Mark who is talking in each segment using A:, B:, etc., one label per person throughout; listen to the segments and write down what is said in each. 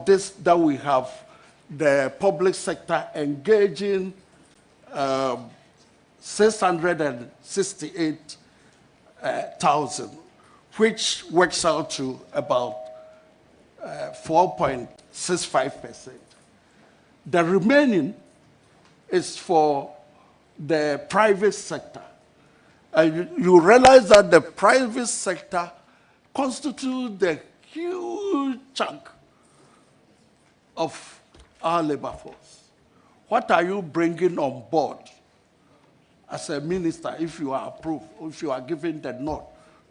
A: of this that we have the public sector engaging 668,000, which works out to about 4.65%. The remaining is for the private sector. And you realize that the private sector constitutes the huge chunk of our labor force. What are you bringing on board as a minister, if you are approved, if you are given the nod,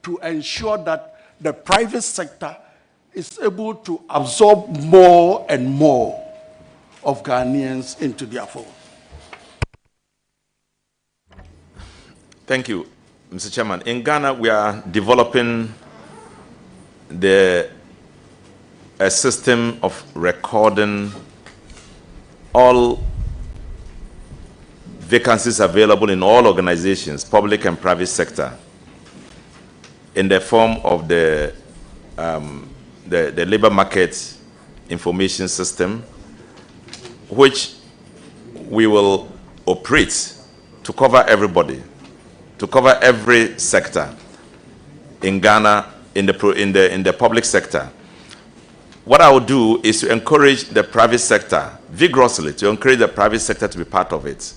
A: to ensure that the private sector is able to absorb more and more of Ghanaians into their fold?
B: Thank you, Mr. Chairman. In Ghana, we are developing a system of recording all vacancies available in all organizations, public and private sector, in the form of the labor market information system, which we will operate to cover everybody, to cover every sector in Ghana, in the public sector. What I will do is to encourage the private sector vigorously, to encourage the private sector to be part of it,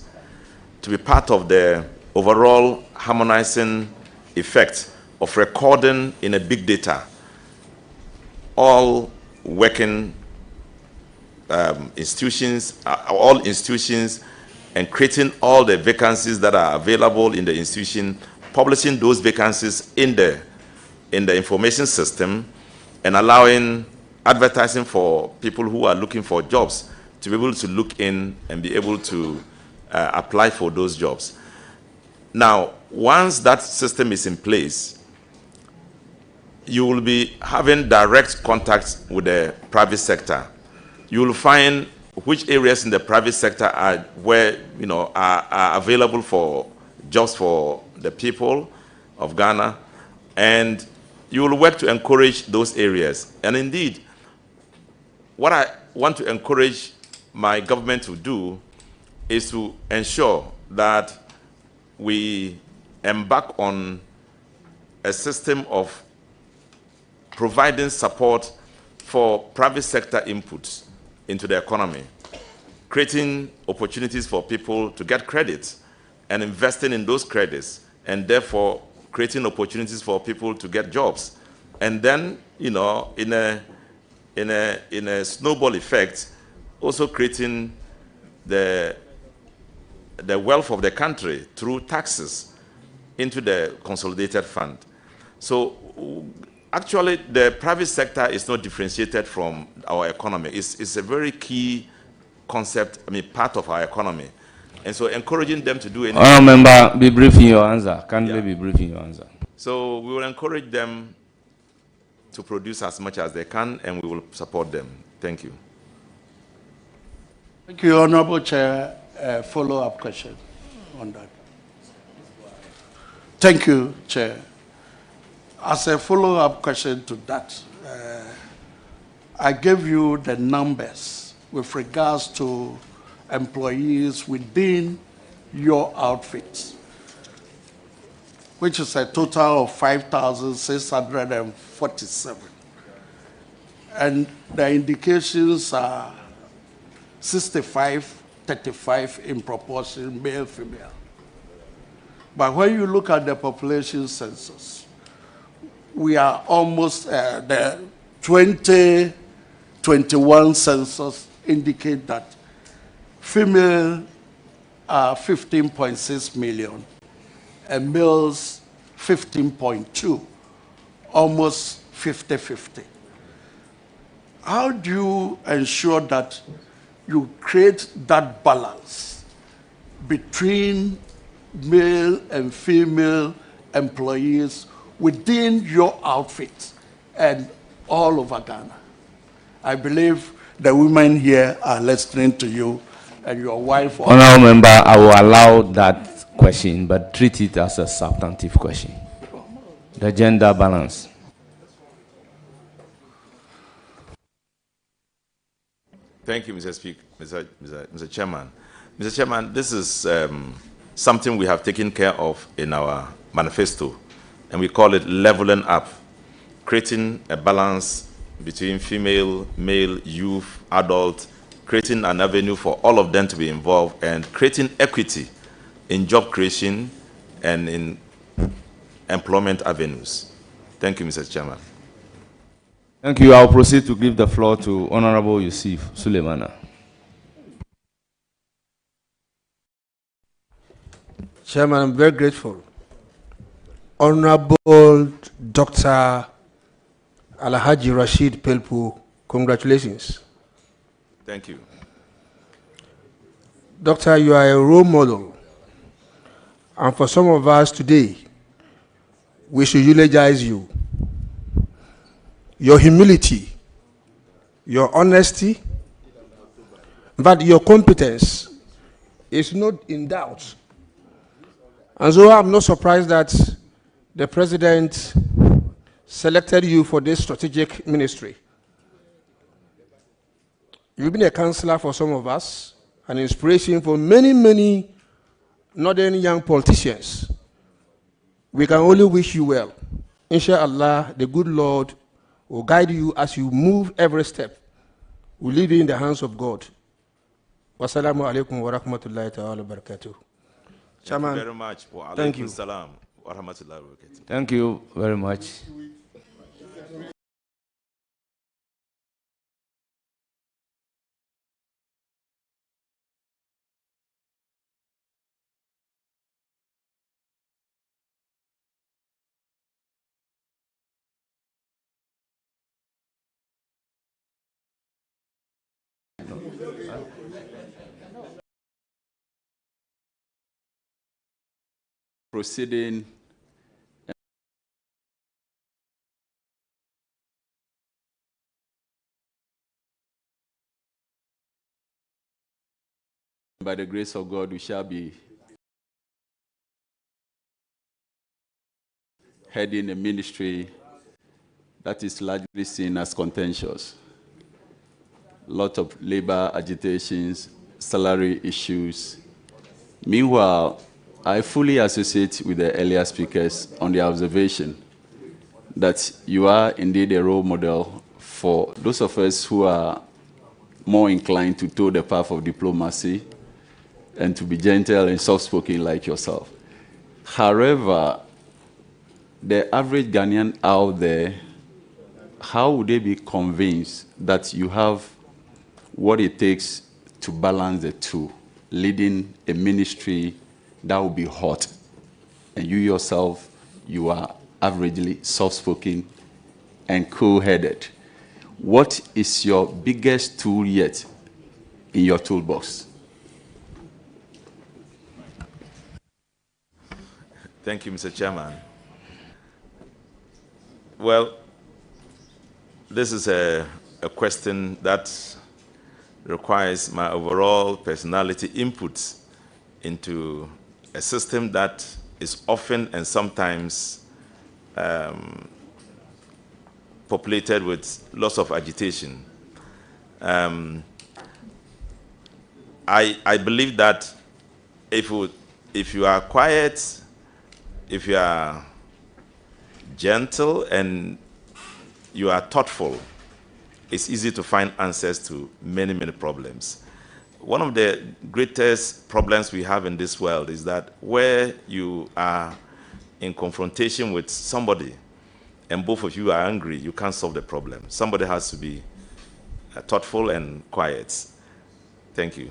B: to be part of the overall harmonizing effect of recording in a big data all working institutions, and creating all the vacancies that are available in the institution, publishing those vacancies in the information system, and allowing advertising for people who are looking for jobs to be able to look in and be able to apply for those jobs. Now, once that system is in place, you will be having direct contact with the private sector. You will find which areas in the private sector are where are available for jobs for the people of Ghana, and you will work to encourage those areas. And indeed, what I want to encourage my government to do is to ensure that we embark on a system of providing support for private sector inputs into the economy, creating opportunities for people to get credits and investing in those credits, and therefore creating opportunities for people to get jobs. And then, in a snowball effect, also creating the wealth of the country through taxes into the consolidated fund. So actually, the private sector is not differentiated from our economy. It's a very key concept, part of our economy. And so encouraging them to do anything.
C: Honourable Member, be brief in your answer. Kindly be brief in your answer.
B: So we will encourage them to produce as much as they can, and we will support them. Thank you.
A: Thank you, Honourable Chair. Follow-up question on that. Thank you, Chair. As a follow-up question to that, I gave you the numbers with regards to employees within your outfits, which is a total of 5,647. And the indications are 65-35 in proportion, male-female. But when you look at the population census, we are almost the 2021 census indicate that female are 15.6 million and males 15.2, almost 50-50. How do you ensure that you create that balance between male and female employees within your outfit and all over Ghana? I believe the women here are listening to you and your wife.
C: Honourable Member, I will allow that question, but treat it as a substantive question. The gender balance.
B: Thank you, Mr. Speaker, Mr. Chairman. Mr. Chairman, this is something we have taken care of in our manifesto, and we call it leveling up, creating a balance between female, male, youth, adult, creating an avenue for all of them to be involved, and creating equity in job creation and in employment avenues. Thank you, Mr. Chairman.
C: Thank you. I'll proceed to give the floor to Honorable Yusuf Suleimana.
D: Chairman, I'm very grateful. Honorable Dr. Alhaji Rashid Pelpu, congratulations.
B: Thank you.
D: Doctor, you are a role model. And for some of us today, we should eulogize you. Your humility, your honesty, but your competence is not in doubt. And so I'm not surprised that the President selected you for this strategic ministry. You've been a counselor for some of us, an inspiration for many, many northern young politicians. We can only wish you well. Inshallah, the good Lord will guide you as you move every step. We leave you in the hands of God. Wassalamu alaikum wa rahmatullahi ta'ala wa barakatuh.
B: Chairman, thank you very much.
D: Thank you.
B: Salam wa rahmatullahi wa barakatuh.
C: Thank you very much.
E: Proceeding by the grace of God, we shall be heading a ministry that is largely seen as contentious. A lot of labor agitations, salary issues. Meanwhile, I fully associate with the earlier speakers on the observation that you are indeed a role model for those of us who are more inclined to toe the path of diplomacy and to be gentle and soft-spoken like yourself. However, the average Ghanaian out there, how would they be convinced that you have what it takes to balance the two, leading a ministry that will be hot, and you yourself, you are averagely soft-spoken and cool-headed? What is your biggest tool yet in your toolbox?
B: Thank you, Mr. Chairman. Well, this is a question that requires my overall personality input into a system that is often and sometimes populated with lots of agitation. I believe that if you are quiet, if you are gentle and you are thoughtful, it's easy to find answers to many, many problems. One of the greatest problems we have in this world is that where you are in confrontation with somebody and both of you are angry, you can't solve the problem. Somebody has to be thoughtful and quiet. Thank you.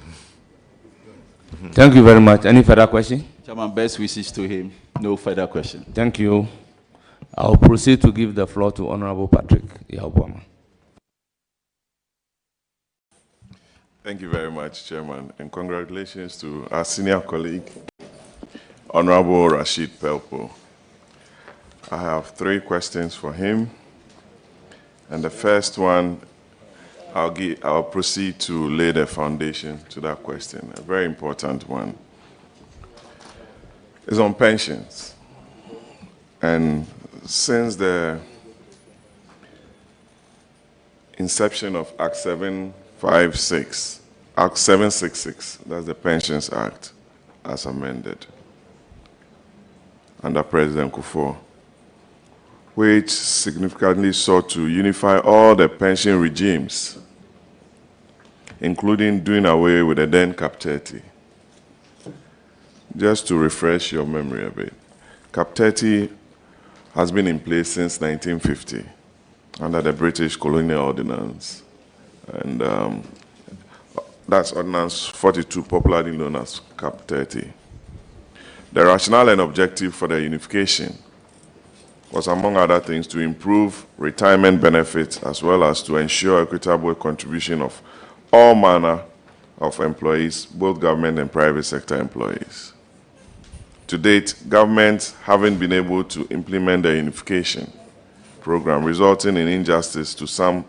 C: Thank you very much. Any further question?
E: Chairman, best wishes to him. No further question.
C: Thank you. I'll proceed to give the floor to Honorable Patrick Yahuama.
F: Thank you very much, Chairman, and congratulations to our senior colleague, Honorable Rashid Pelpo. I have 3 questions for him, and the first one, I'll proceed to lay the foundation to that question, a very important one. It's on pensions, and since the inception of Act 7 56, Act 766, that's the Pensions Act, as amended under President Kufuor, which significantly sought to unify all the pension regimes, including doing away with the then Cap 30. Just to refresh your memory a bit, Cap 30 has been in place since 1950 under the British Colonial Ordinance. And that's Ordinance 42, popularly known as Cap 30. The rationale and objective for the unification was, among other things, to improve retirement benefits as well as to ensure equitable contribution of all manner of employees, both government and private sector employees. To date, governments haven't been able to implement the unification program, resulting in injustice to some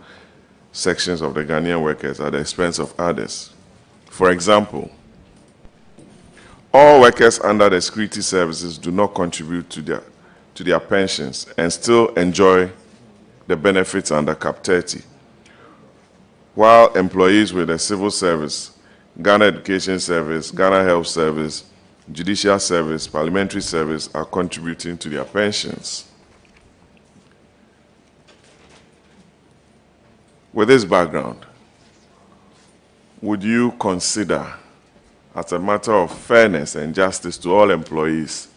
F: sections of the Ghanaian workers at the expense of others. For example, all workers under the security services do not contribute to their pensions and still enjoy the benefits under Cap 30, while employees with the civil service, Ghana Education Service, Ghana Health Service, Judicial Service, Parliamentary Service are contributing to their pensions. With this background, would you consider, as a matter of fairness and justice to all employees,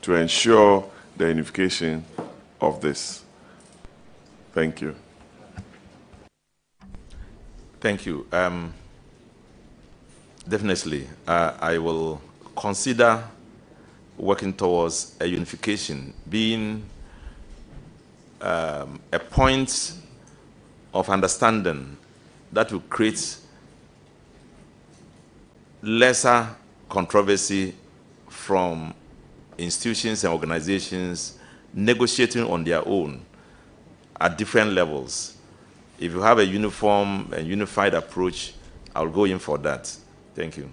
F: to ensure the unification of this? Thank you.
B: Thank you. Definitely, I will consider working towards a unification being a point of understanding that will create lesser controversy from institutions and organizations negotiating on their own at different levels. If you have a uniform and unified approach, I'll go in for that. Thank you.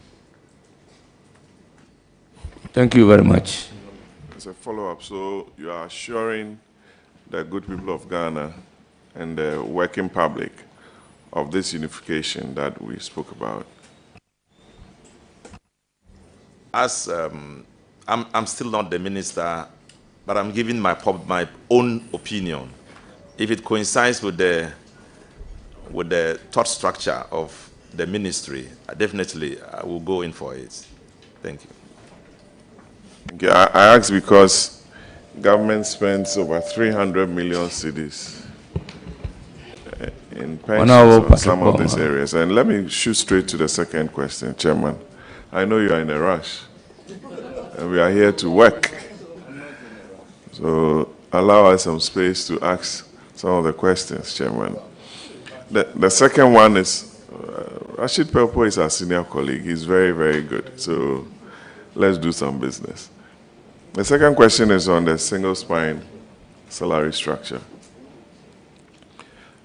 C: Thank you very much.
F: As a follow-up, so you are assuring the good people of Ghana and the working public of this unification that we spoke about?
B: As I'm still not the minister, but I'm giving my own opinion. If it coincides with the thought structure of the ministry, definitely I will go in for it. Thank you.
F: Okay, I ask because government spends over 300 million cedis in pensions on some of these areas. And let me shoot straight to the second question, Chairman. I know you are in a rush, and we are here to work. So allow us some space to ask some of the questions, Chairman. The second one is, Rashid Pelpo is our senior colleague. He's very, very good. So let's do some business. The second question is on the single spine salary structure.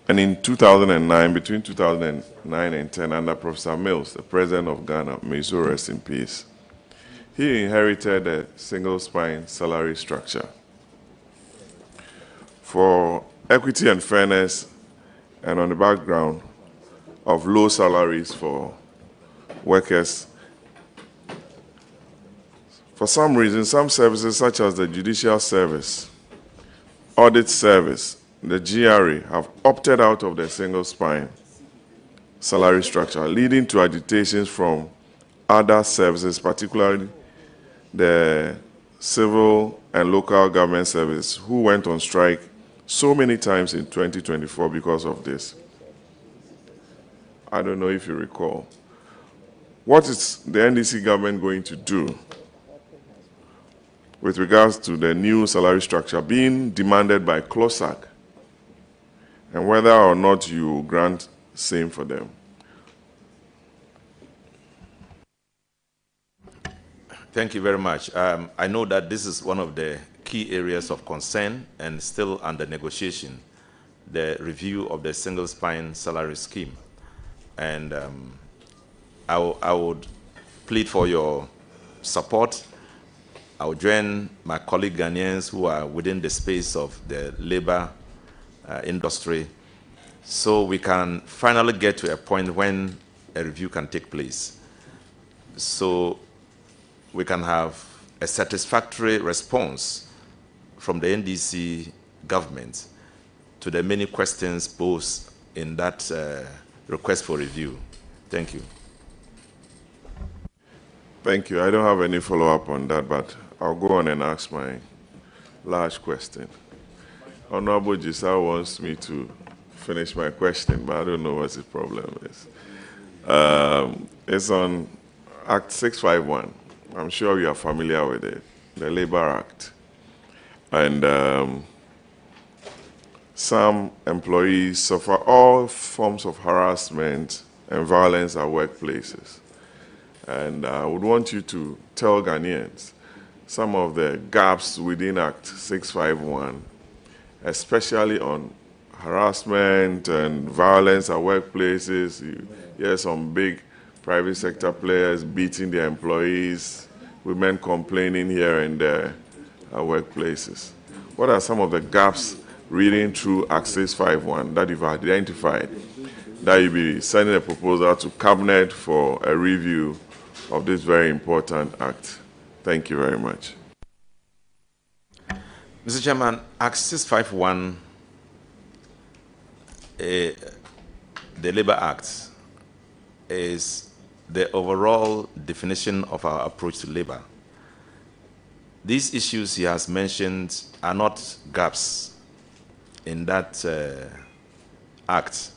F: And in 2009, between 2009 and 10, under Professor Mills, the president of Ghana, may so rest in peace, he inherited a single spine salary structure. For equity and fairness, and on the background of low salaries for workers, for some reason, some services such as the Judicial Service, Audit Service, the GRA have opted out of the single spine salary structure, leading to agitations from other services, particularly the civil and local government service, who went on strike so many times in 2024 because of this. I don't know if you recall. What is the NDC government going to do with regards to the new salary structure being demanded by CLOSAC, and whether or not you grant same for them?
B: Thank you very much. I know that this is one of the key areas of concern and still under negotiation, the review of the single spine salary scheme. And I would plead for your support. I will join my colleague Ghanaians who are within the space of the labor industry so we can finally get to a point when a review can take place, so we can have a satisfactory response from the NDC government to the many questions posed in that request for review. Thank you.
F: Thank you. I don't have any follow-up on that, but I'll go on and ask my last question. Honorable Giselle wants me to finish my question, but I don't know what the problem is. It's on Act 651. I'm sure you are familiar with it, the Labor Act. And some employees suffer all forms of harassment and violence at workplaces. And I would want you to tell Ghanaians some of the gaps within Act 651, especially on harassment and violence at workplaces. You hear some big private sector players beating their employees, women complaining here and there at workplaces. What are some of the gaps reading through Act 651 that you've identified that you'll be sending a proposal to Cabinet for a review of this very important act? Thank you very much.
B: Mr. Chairman, Act 651, the Labor Act, is the overall definition of our approach to labor. These issues he has mentioned are not gaps in that act.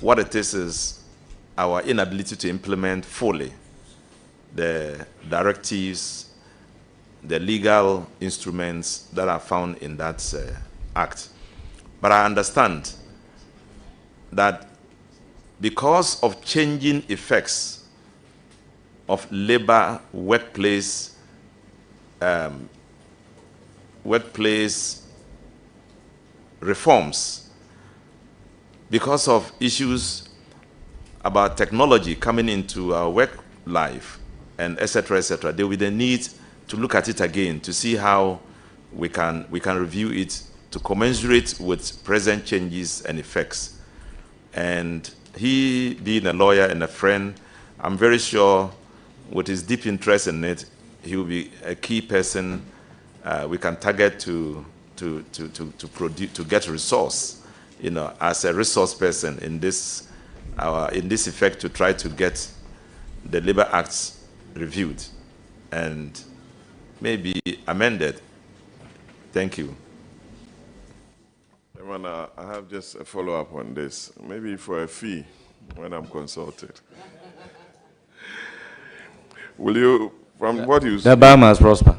B: What it is our inability to implement fully the directives, the legal instruments that are found in that act. But I understand that because of changing effects of labor workplace reforms, because of issues about technology coming into our work life, and et cetera, there will be the need to look at it again to see how we can review it to commensurate with present changes and effects. And he, being a lawyer and a friend, I'm very sure with his deep interest in it, he will be a key person we can target to get resource, as a resource person in this effect to try to get the Labor Acts reviewed and maybe amended. Thank you.
F: I have just a follow-up on this, maybe for a fee when I'm consulted. Will you, from what you
C: the bar must prosper.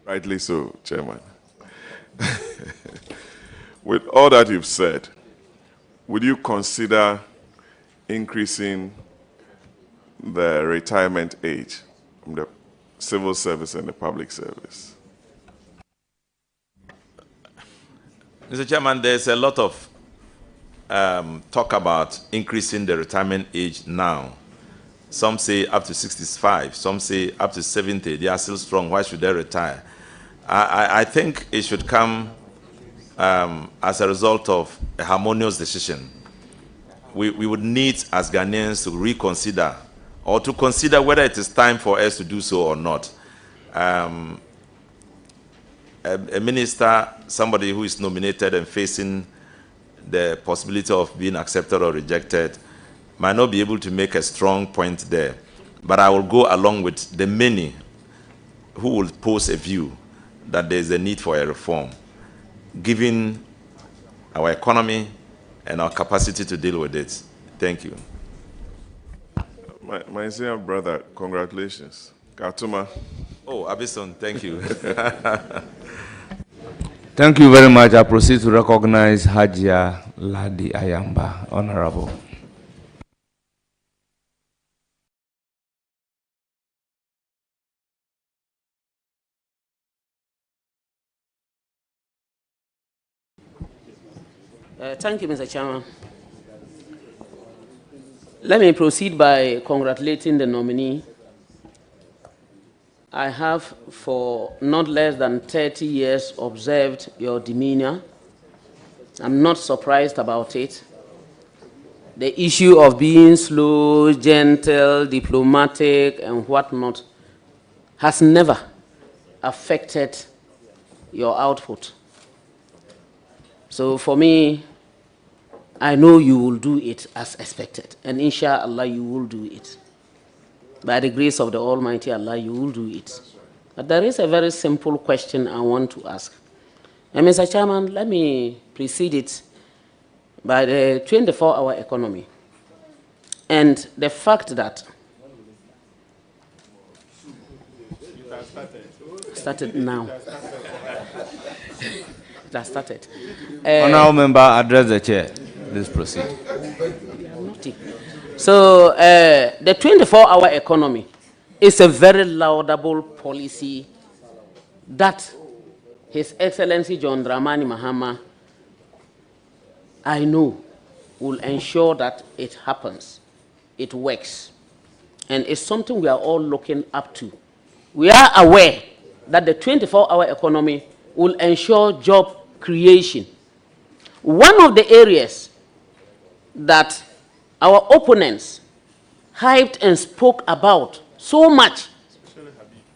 F: Rightly so, Chairman. With all that you've said, would you consider increasing the retirement age from the civil service and the public service?
B: Mr. Chairman, there's a lot of talk about increasing the retirement age now. Some say up to 65, some say up to 70. They are still strong. Why should they retire? I think it should come as a result of a harmonious decision. We would need, as Ghanaians, to reconsider or to consider whether it is time for us to do so or not. A minister, somebody who is nominated and facing the possibility of being accepted or rejected, might not be able to make a strong point there. But I will go along with the many who will pose a view that there is a need for a reform, given our economy and our capacity to deal with it. Thank you.
F: My senior brother, congratulations. Katuma.
B: Oh, Abison, thank you.
C: Thank you very much. I proceed to recognize Hajia Ladi Ayamba, Honorable.
G: Thank you, Mr. Chairman. Let me proceed by congratulating the nominee. I have, for not less than 30 years, observed your demeanor. I'm not surprised about it. the issue of being slow, gentle, diplomatic, and whatnot has never affected your output. So for me, I know you will do it as expected, and inshallah you will do it. By the grace of the Almighty Allah, you will do it. But there is a very simple question I want to ask. And Mr. Chairman, let me precede it by the 24-hour economy and the fact that started now. It has started.
C: Honourable member, address the chair. Please proceed.
G: So the 24-hour economy is a very laudable policy that His Excellency John Dramani Mahama, I know, will ensure that it happens, it works, and it's something we are all looking up to. We are aware that the 24-hour economy will ensure job creation. One of the areas that our opponents hyped and spoke about so much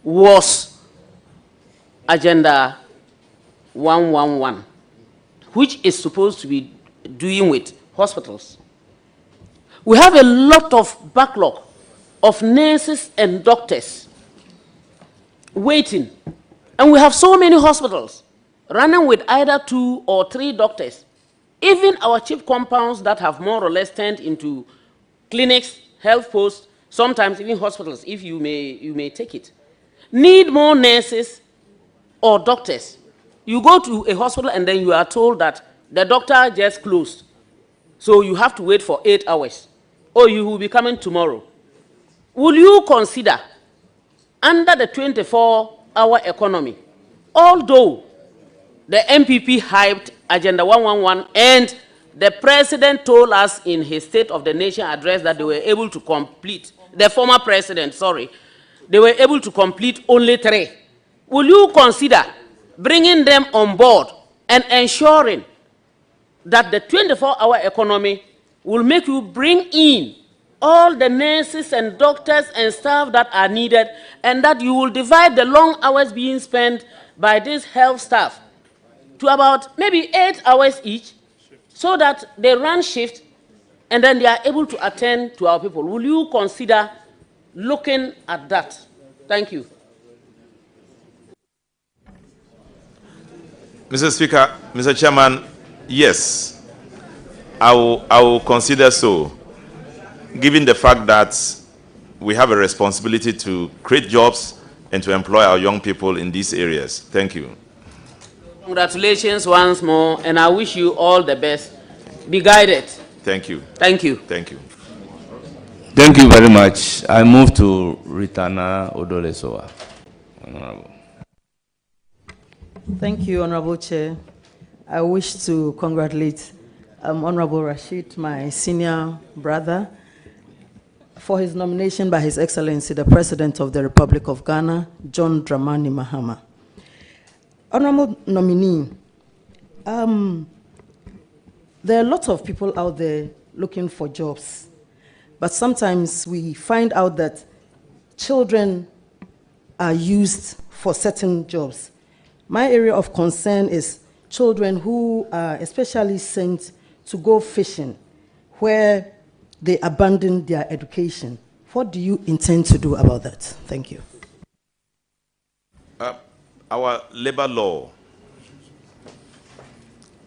G: was Agenda 111, which is supposed to be doing with hospitals. We have a lot of backlog of nurses and doctors waiting, and we have so many hospitals running with either 2 or 3 doctors. Even our chief compounds that have more or less turned into clinics, health posts, sometimes even hospitals, if you may take it, need more nurses or doctors. You go to a hospital and then you are told that the doctor just closed, so you have to wait for 8 hours, or you will be coming tomorrow. Will you consider, under the 24-hour economy, although the MPP hyped Agenda 111 and the president told us in his State of the Nation address that they were able to complete, the former president, sorry, they were able to complete only 3. Will you consider bringing them on board and ensuring that the 24-hour economy will make you bring in all the nurses and doctors and staff that are needed, and that you will divide the long hours being spent by this health staff to about maybe 8 hours each, so that they run shift and then they are able to attend to our people? Will you consider looking at that? Thank you.
B: Mr. Speaker, Mr. Chairman, yes, I will consider so, given the fact that we have a responsibility to create jobs and to employ our young people in these areas. Thank you.
G: Congratulations once more, and I wish you all the best. Be guided.
B: Thank you.
G: Thank you.
B: Thank you.
C: Thank you very much. I move to Ritana Odolesowa. Honorable.
H: Thank you, Honorable Chair. I wish to congratulate Honorable Rashid, my senior brother, for his nomination by His Excellency, the President of the Republic of Ghana, John Dramani Mahama. Honorable nominee, there are lots of people out there looking for jobs, but sometimes we find out that children are used for certain jobs. My area of concern is children who are especially sent to go fishing, where they abandon their education. What do you intend to do about that? Thank you.
B: Our labor law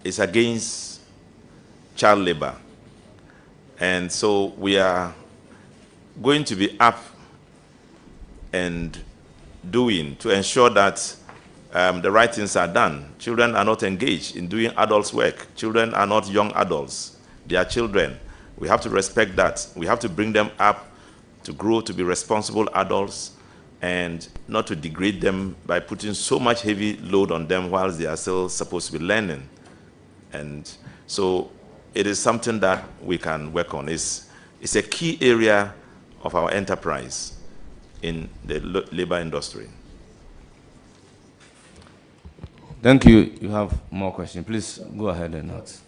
B: is against child labor. And so we are going to be up and doing to ensure that the right things are done. Children are not engaged in doing adults' work. Children are not young adults. They are children. We have to respect that. We have to bring them up to grow to be responsible adults, and not to degrade them by putting so much heavy load on them whilst they are still supposed to be learning. And so it is something that we can work on. It's a key area of our enterprise in the labor industry.
C: Thank you. You have more questions. Please go ahead and ask.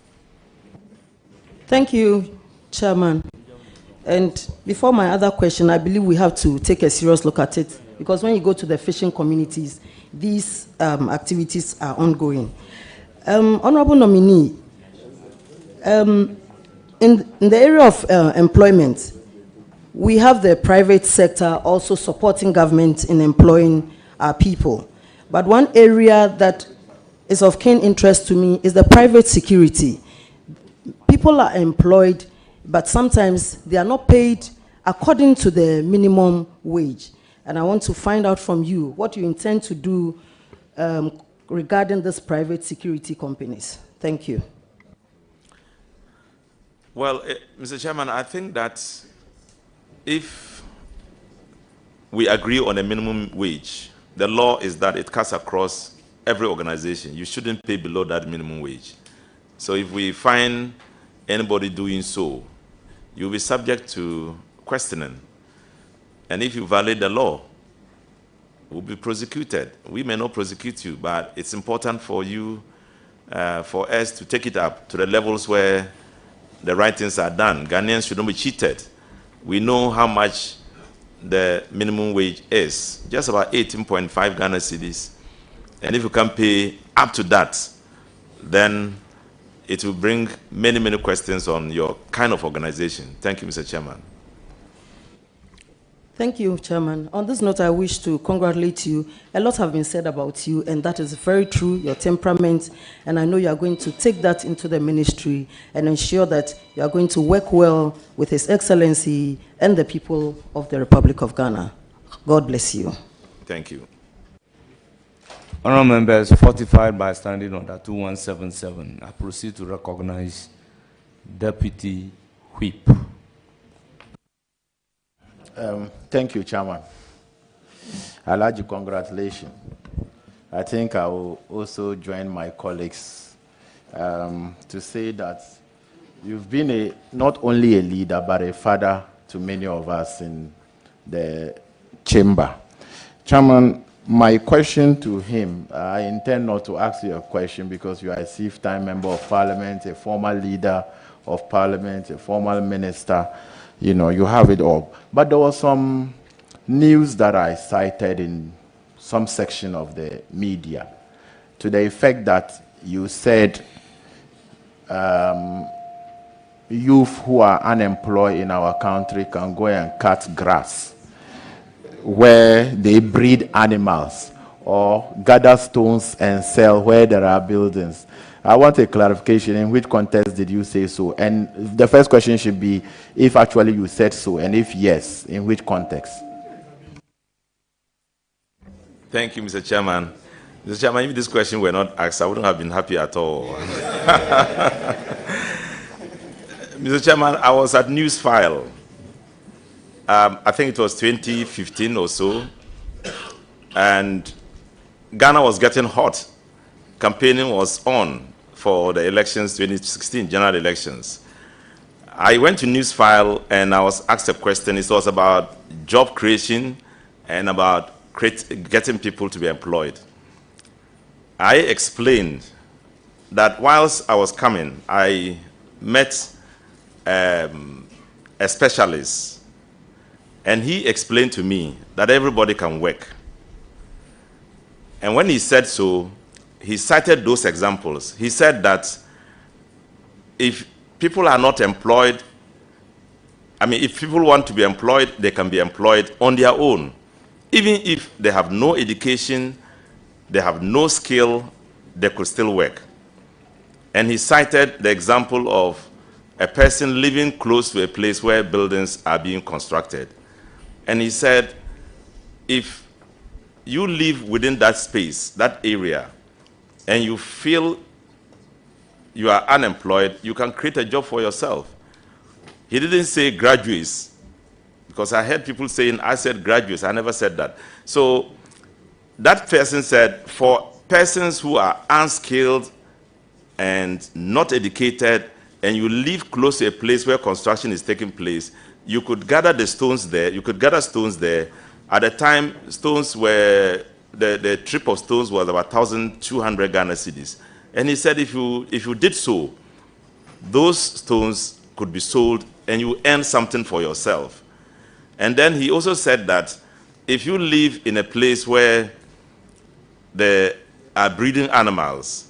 H: Thank you, Chairman, and before my other question, I believe we have to take a serious look at it, because when you go to the fishing communities, these activities are ongoing. Honorable nominee, in the area of employment, we have the private sector also supporting government in employing our people. But one area that is of keen interest to me is the private security. People are employed, but sometimes they are not paid according to the minimum wage. And I want to find out from you what you intend to do regarding these private security companies. Thank you.
B: Well, Mr. Chairman, I think that if we agree on a minimum wage, the law is that it cuts across every organization. You shouldn't pay below that minimum wage. So if we find anybody doing so, you'll be subject to questioning. And if you violate the law, will be prosecuted. We may not prosecute you, but it's important for you, for us to take it up to the levels where the right things are done. Ghanaians should not be cheated. We know how much the minimum wage is, just about 18.5 Ghana cedis. And if you can pay up to that, then it will bring many, many questions on your kind of organization. Thank you, Mr. Chairman.
H: Thank you, Chairman. On this note, I wish to congratulate you. A lot have been said about you, and that is very true, your temperament, and I know you are going to take that into the ministry and ensure that you are going to work well with His Excellency and the people of the Republic of Ghana. God bless you.
B: Thank you.
C: Honourable members, fortified by Standing Order 2177, I proceed to recognize Deputy Whip.
I: Thank you, Chairman. I'd like to congratulate you. I think I will also join my colleagues to say that you've been not only a leader, but a father to many of us in the chamber. Chairman, my question to him, I intend not to ask you a question because you are a six-time member of Parliament, a former leader of Parliament, a former minister. You know, you have it all. But there was some news that I cited in some section of the media to the effect that you said youth who are unemployed in our country can go and cut grass where they breed animals or gather stones and sell where there are buildings. I want a clarification. In which context did you say so? And the first question should be if actually you said so, and if yes, in which context?
B: Thank you, Mr. Chairman. Mr. Chairman, if this question were not asked, I wouldn't have been happy at all. Mr. Chairman, I was at Newsfile. I think it was 2015 or so, and Ghana was getting hot. Campaigning was on for the elections, 2016 general elections. I went to Newsfile and I was asked a question. It was about job creation and about getting people to be employed. I explained that whilst I was coming, I met a specialist, and he explained to me that everybody can work. And when he said so, he cited those examples. He said that if people are not employed, if people want to be employed, they can be employed on their own. Even if they have no education, they have no skill, they could still work. And he cited the example of a person living close to a place where buildings are being constructed. And he said, if you live within that space, that area, and you feel you are unemployed, you can create a job for yourself. He didn't say graduates, because I heard people saying, I said graduates. I never said that. So that person said, for persons who are unskilled and not educated, and you live close to a place where construction is taking place, you could gather the stones there. You could gather stones there. At the time, stones were, the trip of stones was about 1,200 Ghana cedis. And he said if you did so, those stones could be sold and you earn something for yourself. And then he also said that if you live in a place where there are breeding animals,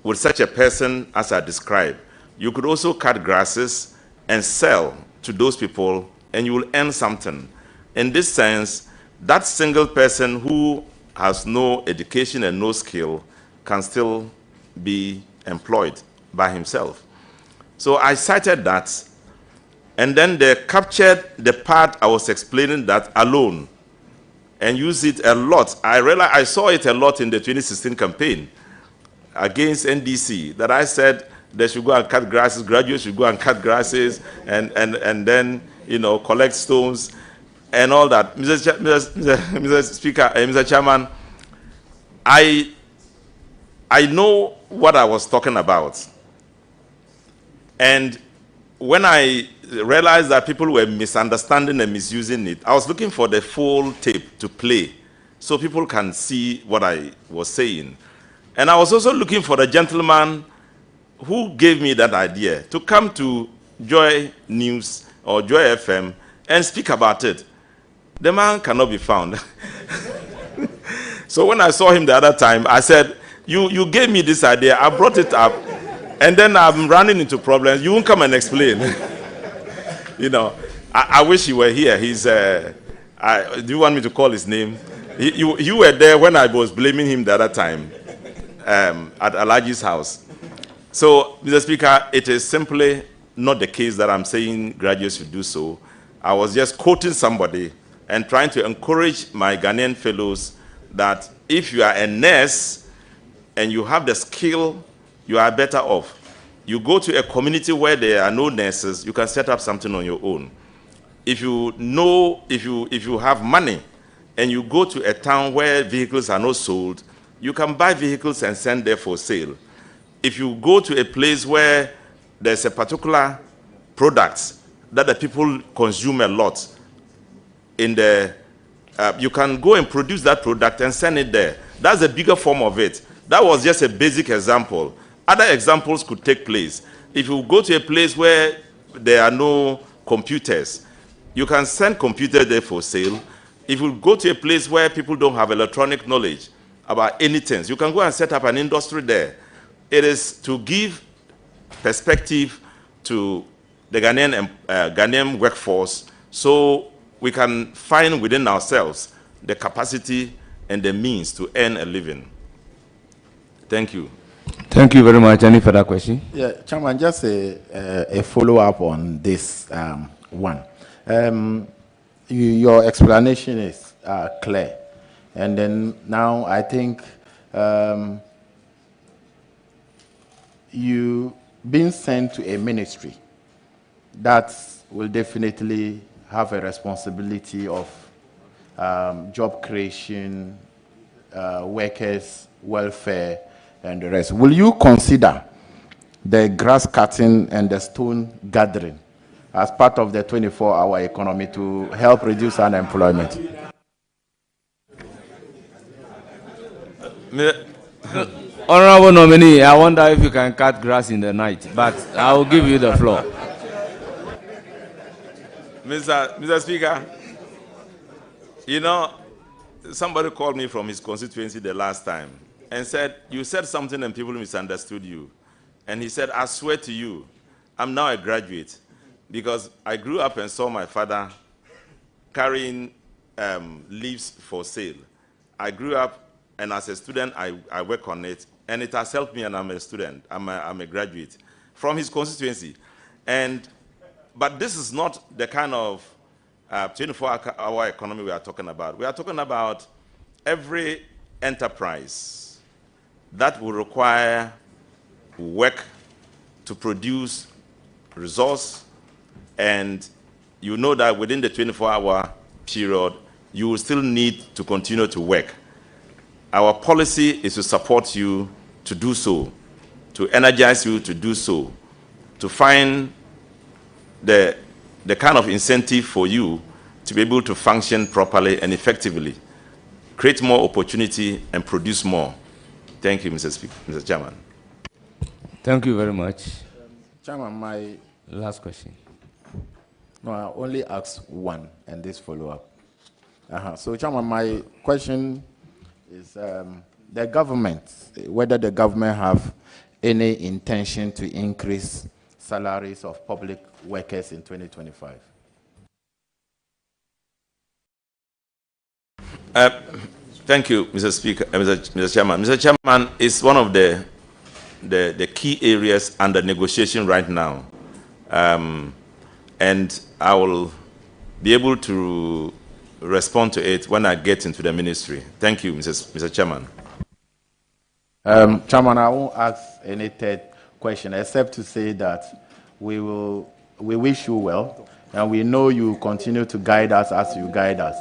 B: with such a person as I described, you could also cut grasses and sell to those people, and you will earn something. In this sense, that single person who has no education and no skill can still be employed by himself. So I cited that, and then they captured the part I was explaining that alone and used it a lot. I saw it a lot in the 2016 campaign against NDC, that I said they should go and cut grasses, graduates should go and cut grasses, and then, you know, collect stones and all that. Mr. Speaker, Mr. Chairman, I know what I was talking about. And when I realized that people were misunderstanding and misusing it, I was looking for the full tape to play so people can see what I was saying. And I was also looking for the gentleman who gave me that idea to come to Joy News or Joy FM and speak about it. The man cannot be found. So when I saw him the other time, I said, you gave me this idea, I brought it up, and then I'm running into problems. You won't come and explain. You know, I wish you were here. He's, do you want me to call his name? You were there when I was blaming him the other time. At Alaji's house. So, Mr. Speaker, it is simply not the case that I'm saying graduates should do so. I was just quoting somebody and trying to encourage my Ghanaian fellows that if you are a nurse and you have the skill, you are better off. You go to a community where there are no nurses, you can set up something on your own. If you have money and you go to a town where vehicles are not sold, you can buy vehicles and send there for sale. If you go to a place where there's a particular product that the people consume a lot, you can go and produce that product and send it there. That's a bigger form of it. That was just a basic example. Other examples could take place. If you go to a place where there are no computers, you can send computers there for sale. If you go to a place where people don't have electronic knowledge about anything, you can go and set up an industry there. It is to give perspective to the Ghanaian workforce so we can find within ourselves the capacity and the means to earn a living. Thank you.
C: Thank you very much. Any further question?
I: Yeah, Chairman, just a follow-up on this one. Your explanation is clear. And then now I think you being sent to a ministry that will definitely have a responsibility of job creation, workers' welfare, and the rest. Will you consider the grass cutting and the stone gathering as part of the 24-hour economy to help reduce unemployment?
C: Honorable nominee, I wonder if you can cut grass in the night, but I will give you the floor.
B: Mr. Speaker, you know, somebody called me from his constituency the last time and said, you said something and people misunderstood you. And he said, I swear to you, I'm now a graduate because I grew up and saw my father carrying leaves for sale. I grew up, and as a student, I work on it, and it has helped me, and I'm a student. I'm a graduate from his constituency. But this is not the kind of 24-hour economy we are talking about. We are talking about every enterprise that will require work to produce resource, and you know that within the 24-hour period, you will still need to continue to work. Our policy is to support you to do so, to energize you to do so, to find the kind of incentive for you to be able to function properly and effectively, create more opportunity and produce more. Thank you, Mr. Chairman.
C: Thank you very much.
I: Chairman, my
C: Last question.
I: No, I only asked one, and this follow-up. So, Chairman, my question is the government, whether the government have any intention to increase salaries of public workers in 2025.
B: Thank you, Mr. Speaker, Mr. Chairman. Mr. Chairman, is one of the key areas under negotiation right now. And I will be able to respond to it when I get into the ministry. Thank you, Mr. Chairman.
I: Chairman, I won't ask any third question except to say that we wish you well, and we know you continue to guide us as you guide us.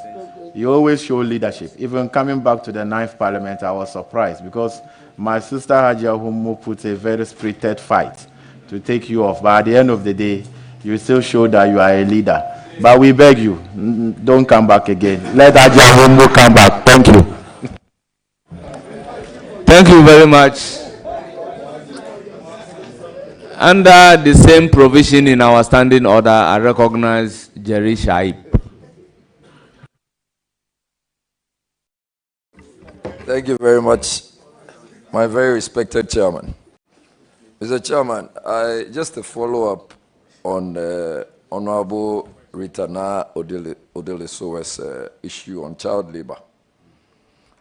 I: You always show leadership. Even coming back to the 9th Parliament, I was surprised because my sister Hajia Humo put a very spirited fight to take you off. But at the end of the day, you still show that you are a leader. But we beg you, don't come back again. Let Hajia Humo come back. Thank you.
C: Thank you very much. Under the same provision in our standing order, I recognize Jerry Shaib.
J: Thank you very much, my very respected chairman. Mr. Chairman, just a follow-up on Honorable Ritana Odelesowe's issue on child labor.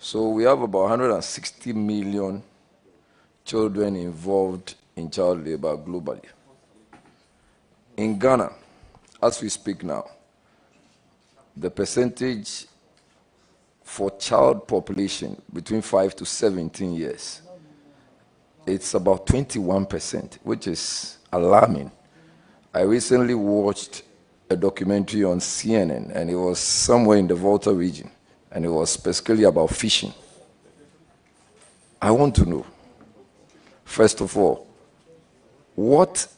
J: So we have about 160 million children involved in child labor globally. In Ghana, as we speak now, the percentage for child population between 5 to 17 years, it's about 21%, which is alarming. I recently watched a documentary on CNN, and it was somewhere in the Volta region, and it was specifically about fishing. I want to know, first of all, what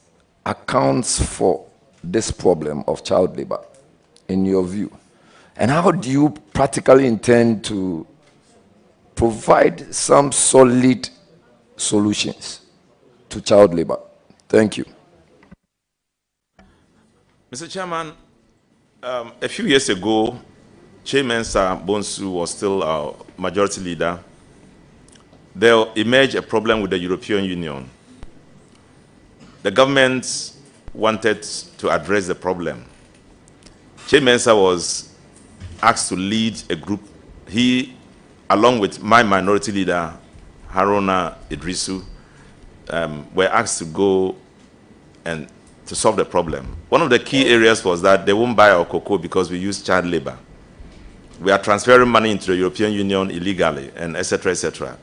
J: accounts for this problem of child labor, in your view? And how do you practically intend to provide some solid solutions to child labor? Thank you.
B: Mr. Chairman, a few years ago, Chairman Sir Bonsu was still our majority leader. There emerged a problem with the European Union. The government wanted to address the problem. Chairman Sir was asked to lead a group. He, along with my minority leader, Haruna Idrisu, were asked to go and to solve the problem. One of the key areas was that they won't buy our cocoa because we use child labor. We are transferring money into the European Union illegally, and etc., etc.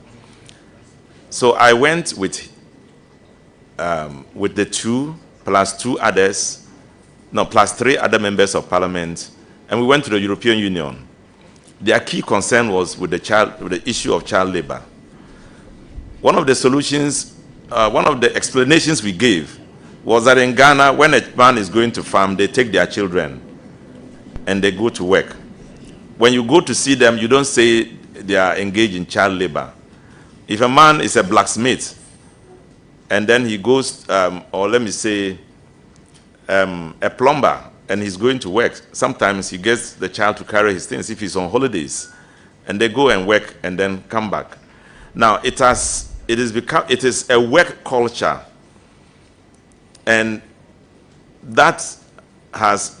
B: So I went with the two, plus three other members of parliament, and we went to the European Union. Their key concern was with the issue of child labor. One of the solutions, one of the explanations we gave was that in Ghana, when a man is going to farm, they take their children and they go to work. When you go to see them, you don't say they are engaged in child labor. If a man is a blacksmith and then he goes, or let me say, a plumber, and he's going to work, sometimes he gets the child to carry his things if he's on holidays, and they go and work and then come back. Now, it is a work culture, and that has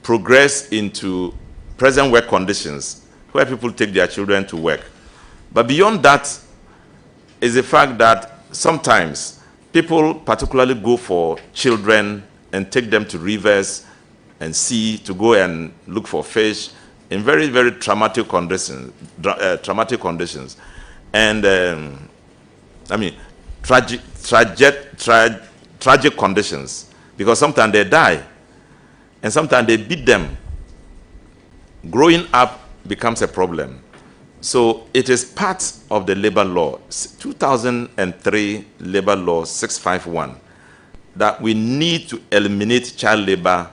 B: progressed into present work conditions where people take their children to work. But beyond that is the fact that sometimes people particularly go for children and take them to rivers and sea to go and look for fish in very, very traumatic conditions. And I mean, tragic conditions, because sometimes they die and sometimes they beat them. Growing up becomes a problem. So it is part of the labor law, 2003 labor law 651, that we need to eliminate child labor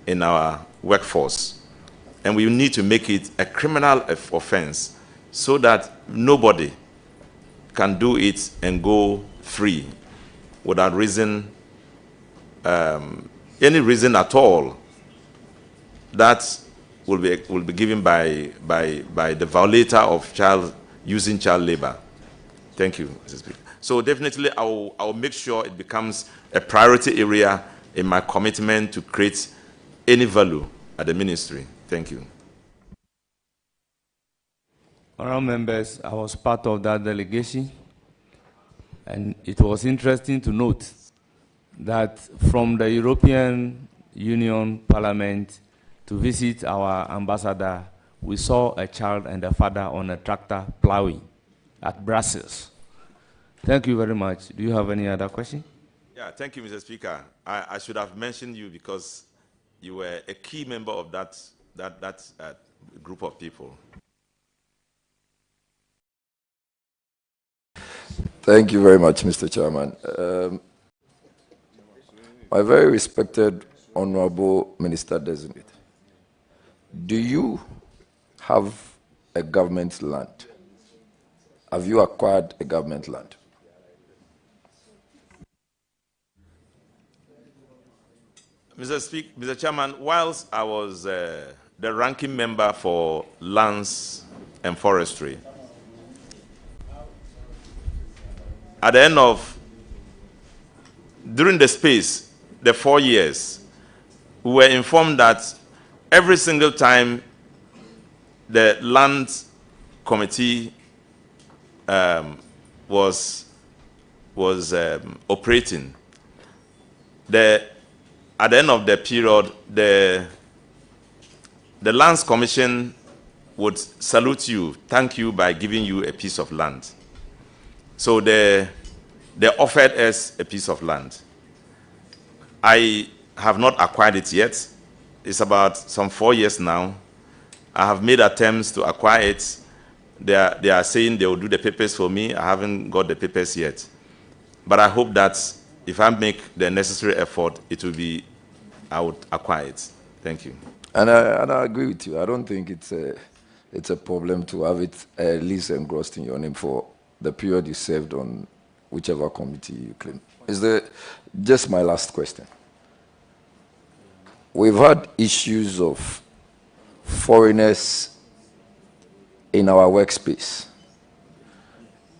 B: in our workforce. And we need to make it a criminal offense so that nobody can do it and go free without raising any reason at all that will be given by the violator of using child labor. Thank you, Mr. Speaker. So definitely I will make sure it becomes a priority area in my commitment to create any value at the ministry. Thank you.
C: Honourable members, I was part of that delegation, and it was interesting to note that from the European Union Parliament to visit our ambassador, we saw a child and a father on a tractor plowing at Brussels. Thank you very much. Do you have any other question?
B: Yeah, thank you, Mr. Speaker. I should have mentioned you because you were a key member of that group of people.
J: Thank you very much, Mr. Chairman. My very respected Honorable Minister Designate, do you have a government land? Have you acquired a government land?
B: Mr. Chairman, whilst I was the ranking member for lands and forestry, at the end of, during the 4 years, we were informed that every single time the land committee was operating, at the end of the period, the Lands Commission would salute you, thank you by giving you a piece of land. So they offered us a piece of land. I have not acquired it yet. It's about some 4 years now. I have made attempts to acquire it. They are saying they will do the papers for me. I haven't got the papers yet. But I hope that if I make the necessary effort, I would acquire it. Thank you.
J: And I agree with you. I don't think it's a problem to have it at least engrossed in your name for the period you served on whichever committee you claim. Just my last question. We've had issues of foreigners in our workspace.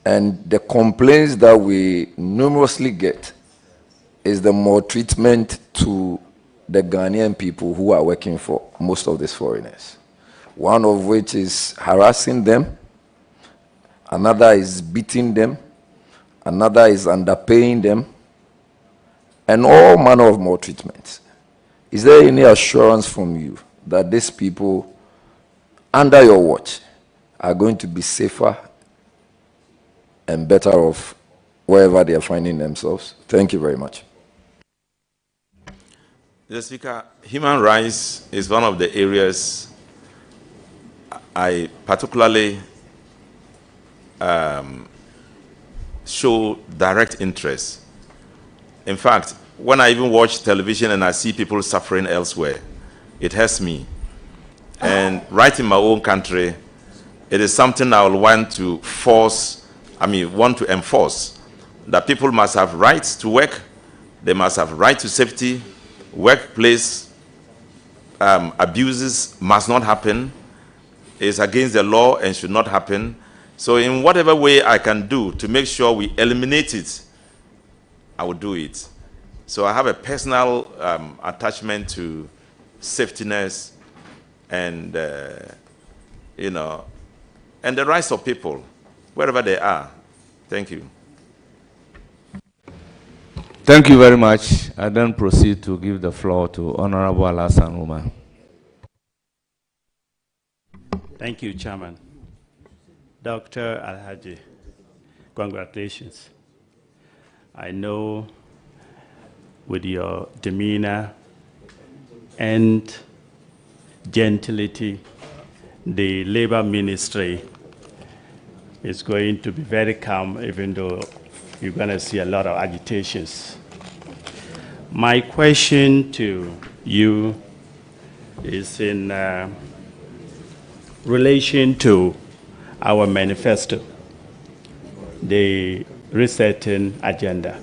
J: And the complaints that we numerously get is the maltreatment to the Ghanaian people who are working for most of these foreigners. One of which is harassing them, another is beating them, another is underpaying them, and all manner of maltreatment. Is there any assurance from you that these people, under your watch, are going to be safer and better off wherever they are finding themselves? Thank you very much.
B: Mr. Speaker, human rights is one of the areas I particularly show direct interest. In fact, when I even watch television and I see people suffering elsewhere, it hurts me. And right in my own country, it is something I will want to enforce, that people must have rights to work, they must have right to safety, workplace abuses must not happen, it's against the law and should not happen. So in whatever way I can do to make sure we eliminate it, I will do it. So I have a personal attachment to safetyness and, and the rights of people, wherever they are. Thank you.
C: Thank you very much. I then proceed to give the floor to Honorable Alassane Umar.
K: Thank you, Chairman. Dr. Alhaji, congratulations. I know with your demeanor and gentility, the Labor Ministry is going to be very calm, even though you're going to see a lot of agitations. My question to you is in relation to our manifesto, the resetting agenda.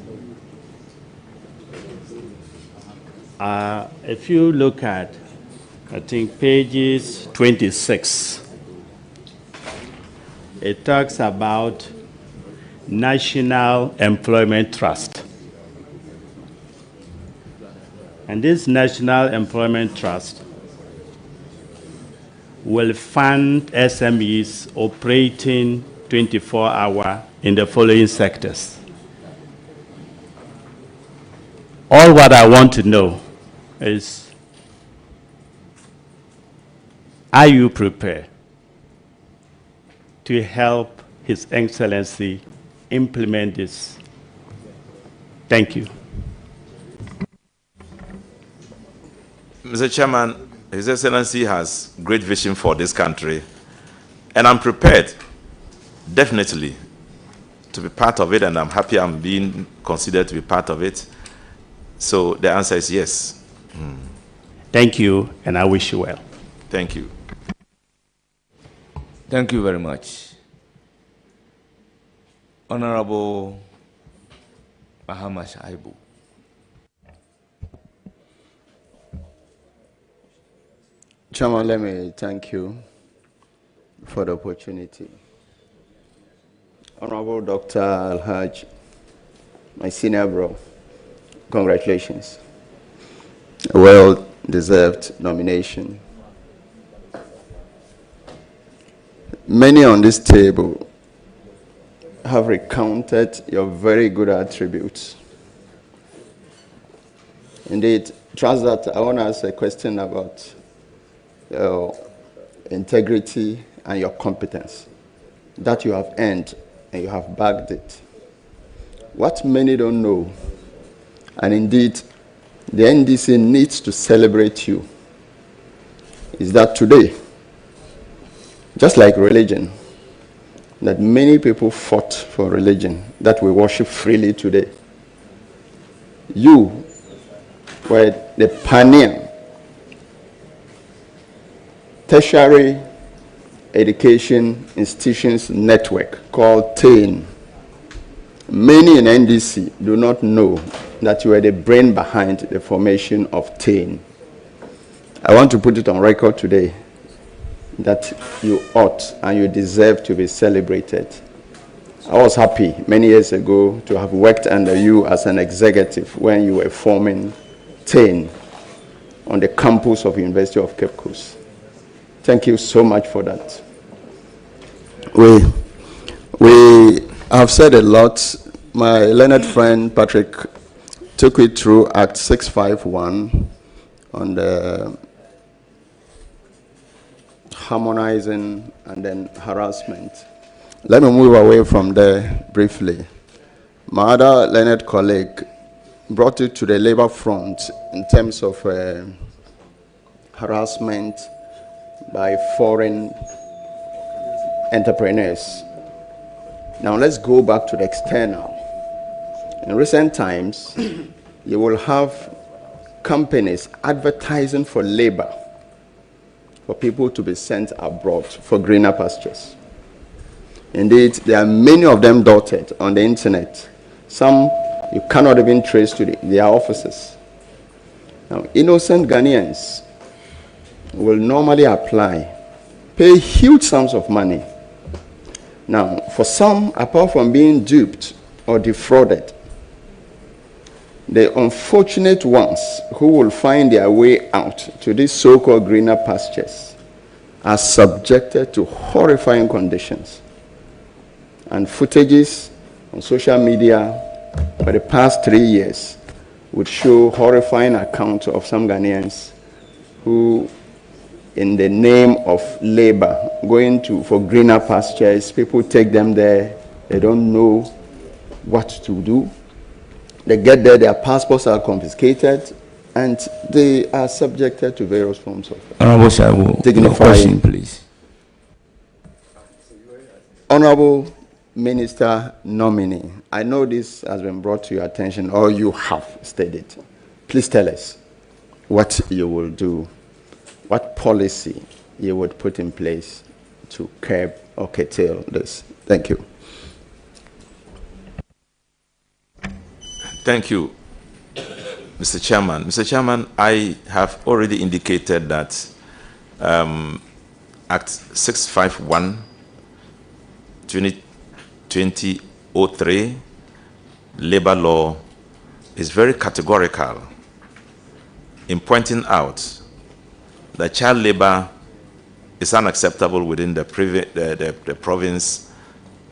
K: If you look at, I think, pages 26, it talks about National Employment Trust. And this National Employment Trust will fund SMEs operating 24-hour in the following sectors. All what I want to know is, are you prepared to help His Excellency implement this? Thank you.
B: Mr. Chairman, His Excellency has great vision for this country, and I'm prepared, definitely, to be part of it, and I'm happy I'm being considered to be part of it. So the answer is yes.
K: Thank you, and I wish you well.
B: Thank you.
C: Thank you very much. Honorable Bahama Shaibu.
L: Chairman, let me thank you for the opportunity. Honorable Dr. Al-Haj, my senior bro, congratulations. A well-deserved nomination. Many on this table have recounted your very good attributes. Indeed, trust that I want to ask a question about your integrity and your competence that you have earned and you have bagged it. What many don't know, and indeed the NDC needs to celebrate you, is that today, just like religion, that many people fought for religion that we worship freely today, you were the pioneer tertiary education institutions network called TAIN. Many in NDC do not know that you are the brain behind the formation of TAIN. I want to put it on record today that you ought and you deserve to be celebrated. I was happy many years ago to have worked under you as an executive when you were forming TAIN on the campus of University of Cape Coast. Thank you so much for that. We have said a lot. My learned friend Patrick took it through Act 651 on the harmonizing and then harassment. Let me move away from there briefly. My other learned colleague brought it to the labor front in terms of harassment by foreign entrepreneurs. Now let's go back to the external. In recent times, you will have companies advertising for labor for people to be sent abroad for greener pastures. Indeed, there are many of them dotted on the internet. Some you cannot even trace to their offices. Now, innocent Ghanaians will normally apply, pay huge sums of money. Now, for some, apart from being duped or defrauded, the unfortunate ones who will find their way out to these so-called greener pastures are subjected to horrifying conditions. And footages on social media for the past 3 years would show horrifying accounts of some Ghanaians who, in the name of labor, going for greener pastures, people take them there, they don't know what to do. They get there, their passports are confiscated, and they are subjected to various forms of
C: Honorable Shaibu, your question, please.
L: Honorable Minister nominee, I know this has been brought to your attention, or you have stated. Please tell us what you will do, what policy you would put in place to curb or curtail this. Thank you.
B: Thank you. Mr. Chairman. Mr. Chairman, I have already indicated that Act 651, 2003, labor law is very categorical in pointing out that child labor is unacceptable within the province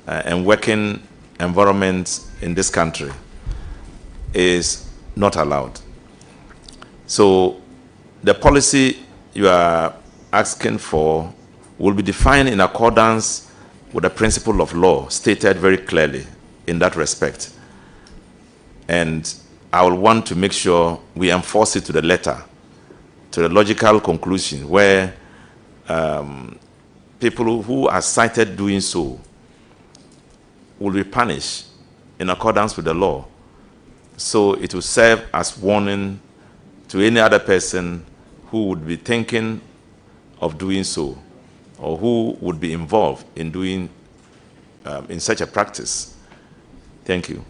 B: and working environment in this country is not allowed. So the policy you are asking for will be defined in accordance with the principle of law stated very clearly in that respect. And I will want to make sure we enforce it to the letter, to the logical conclusion where people who are cited doing so will be punished in accordance with the law. So it will serve as warning to any other person who would be thinking of doing so, or who would be involved in doing in such a practice. Thank you.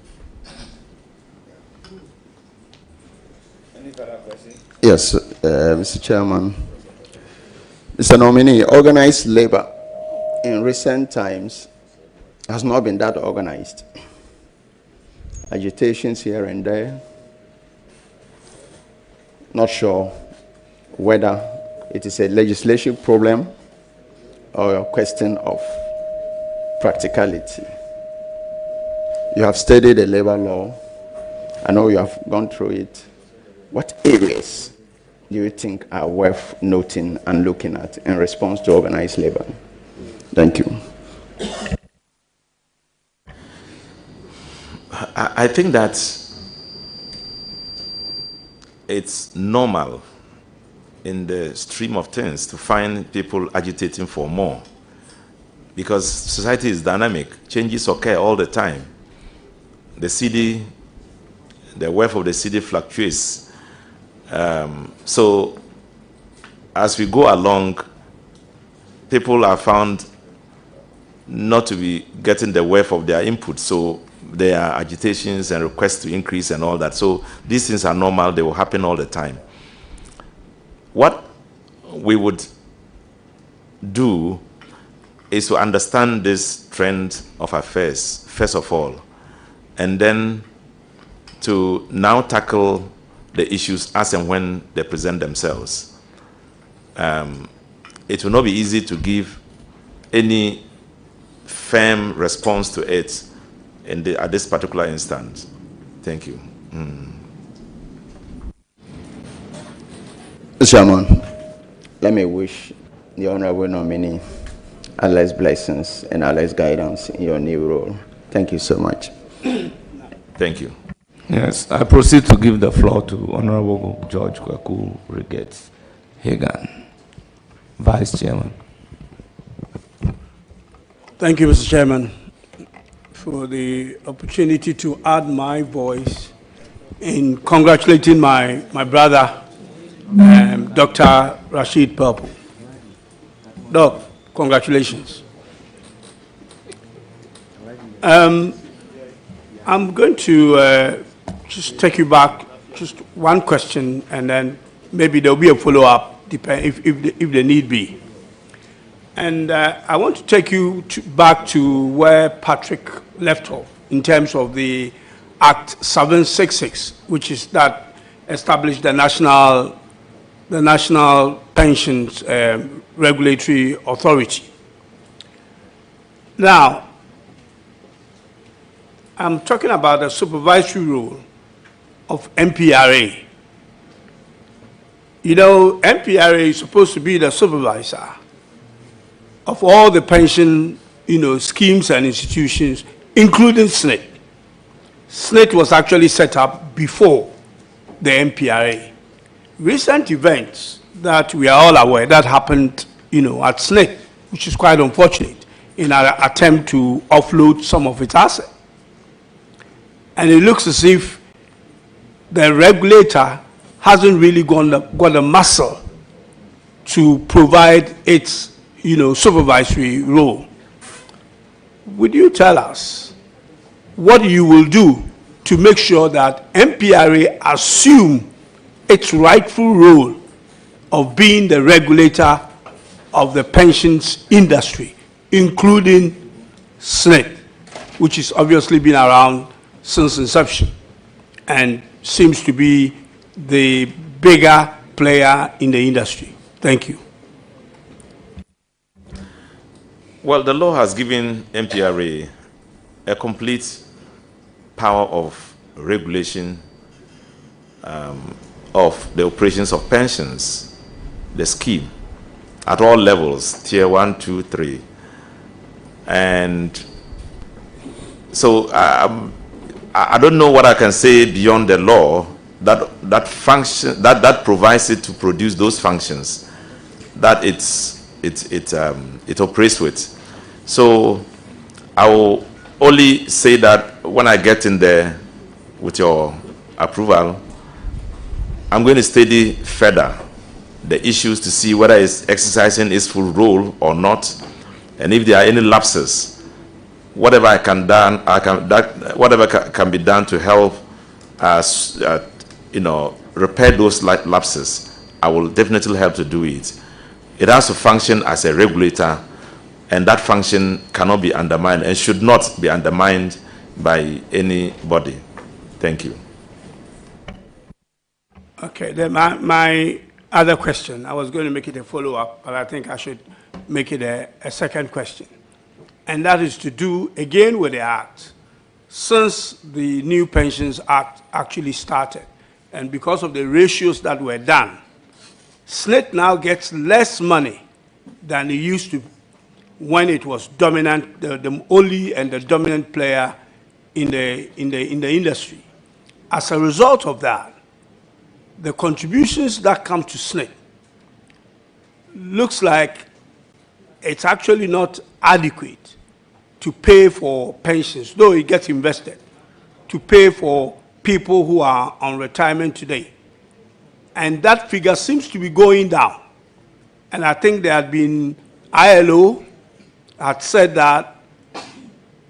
L: Any further questions? Yes, Mr. Chairman. Mr. Nominee, organized labor in recent times has not been that organized. Agitations here and there. Not sure whether it is a legislation problem or a question of practicality. You have studied the labor law. I know you have gone through it. What areas do you think are worth noting and looking at in response to organized labor? Thank you.
B: I think that it's normal in the stream of things to find people agitating for more, because society is dynamic. Changes occur all the time. The wealth of the city fluctuates. So as we go along, people are found not to be getting the wealth of their input. So there are agitations and requests to increase and all that. So these things are normal. They will happen all the time. What we would do is to understand this trend of affairs, first of all, and then to now tackle the issues as and when they present themselves. It will not be easy to give any firm response to it at this particular instance. Thank you.
L: Chairman, let me wish the Honorable Nominee Allah's blessings and Allah's guidance in your new role. Thank you so much.
B: Thank you.
C: Yes, I proceed to give the floor to Honorable George Kwaku Ricketts Hagan, Vice Chairman.
A: Thank you, Mr. Chairman, for the opportunity to add my voice in congratulating my brother, Dr. Rashid Purple. Doc, congratulations. I'm going to just take you back just one question, and then maybe there'll be a follow-up if there need be. And I want to take you back to where Patrick left off in terms of the Act 766, which is that established the National Pensions Regulatory Authority. Now, I'm talking about the supervisory role of MPRA. You know, MPRA is supposed to be the supervisor of all the pension, schemes and institutions, including SNIT. SNIT was actually set up before the MPRA. Recent events that we are all aware that happened, at SNIT, which is quite unfortunate, in our attempt to offload some of its assets. And it looks as if the regulator hasn't really got the muscle to provide its supervisory role. Would you tell us what you will do
M: to make sure that MPRA assume its rightful role of being the regulator of the pensions industry, including SNIT, which has obviously been around since inception and seems to be the bigger player in the industry. Thank you.
B: Well, the law has given MPRA a complete power of regulation of the operations of pensions, the scheme, at all levels, tier 1, 2, 3. And so I don't know what I can say beyond the law that function that provides it to produce those functions that it operates with. So I will only say that when I get in there with your approval, I'm going to study further the issues to see whether it's exercising its full role or not, and if there are any lapses, whatever whatever can be done to help us, repair those lapses, I will definitely help to do it. It has to function as a regulator, and that function cannot be undermined and should not be undermined by anybody. Thank you.
M: Okay, then my other question, I was going to make it a follow-up, but I think I should make it a second question. And that is to do, again, with the Act. Since the new Pensions Act actually started, and because of the ratios that were done, SNIT now gets less money than it used to when it was dominant, the only and the dominant player in the industry. As a result of that, the contributions that come to SNIT looks like it's actually not adequate to pay for pensions, though it gets invested, to pay for people who are on retirement today. And that figure seems to be going down. And I think there had been, ILO had said that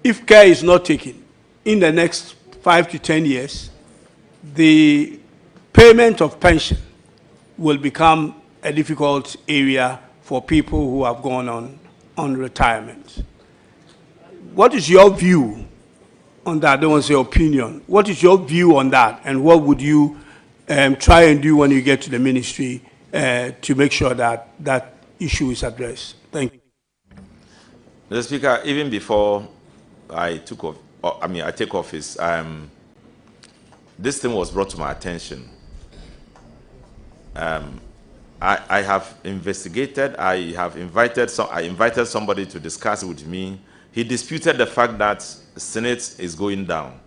M: if care is not taken in the next 5 to 10 years, the payment of pension will become a difficult area for people who have gone on retirement. What is your view on that? I don't want to say opinion. What is your view on that, and what would you try and do when you get to the ministry to make sure that that issue is addressed? Thank you.
B: Mr. Speaker, even before I take office, this thing was brought to my attention. I have investigated. I invited somebody to discuss it with me. He disputed the fact that Senate is going down.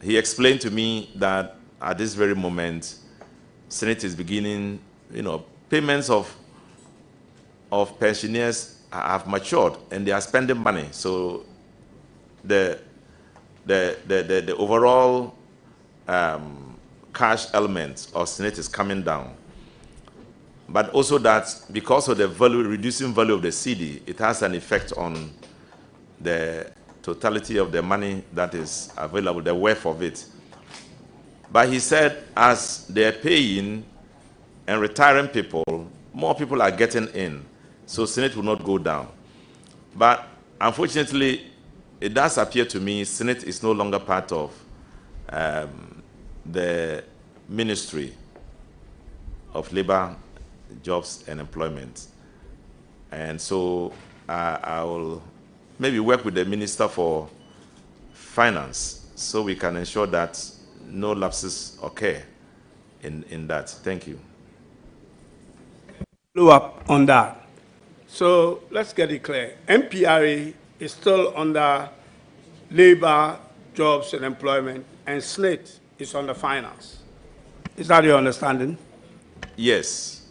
B: He explained to me that at this very moment, Senate is beginning, payments of pensioners have matured and they are spending money. So the overall cash element of Senate is coming down. But also that because of the reducing value of the CD, it has an effect on the totality of the money that is available, the worth of it. But he said as they're paying and retiring people, more people are getting in, so Senate will not go down. But unfortunately, it does appear to me Senate is no longer part of the Ministry of Labor, Jobs and Employment. And so I will maybe work with the Minister for Finance so we can ensure that no lapses occur in that. Thank you.
M: Follow up on that. So let's get it clear. MPRA is still under Labor, Jobs and Employment, and SNIT is under Finance. Is that your understanding?
B: Yes,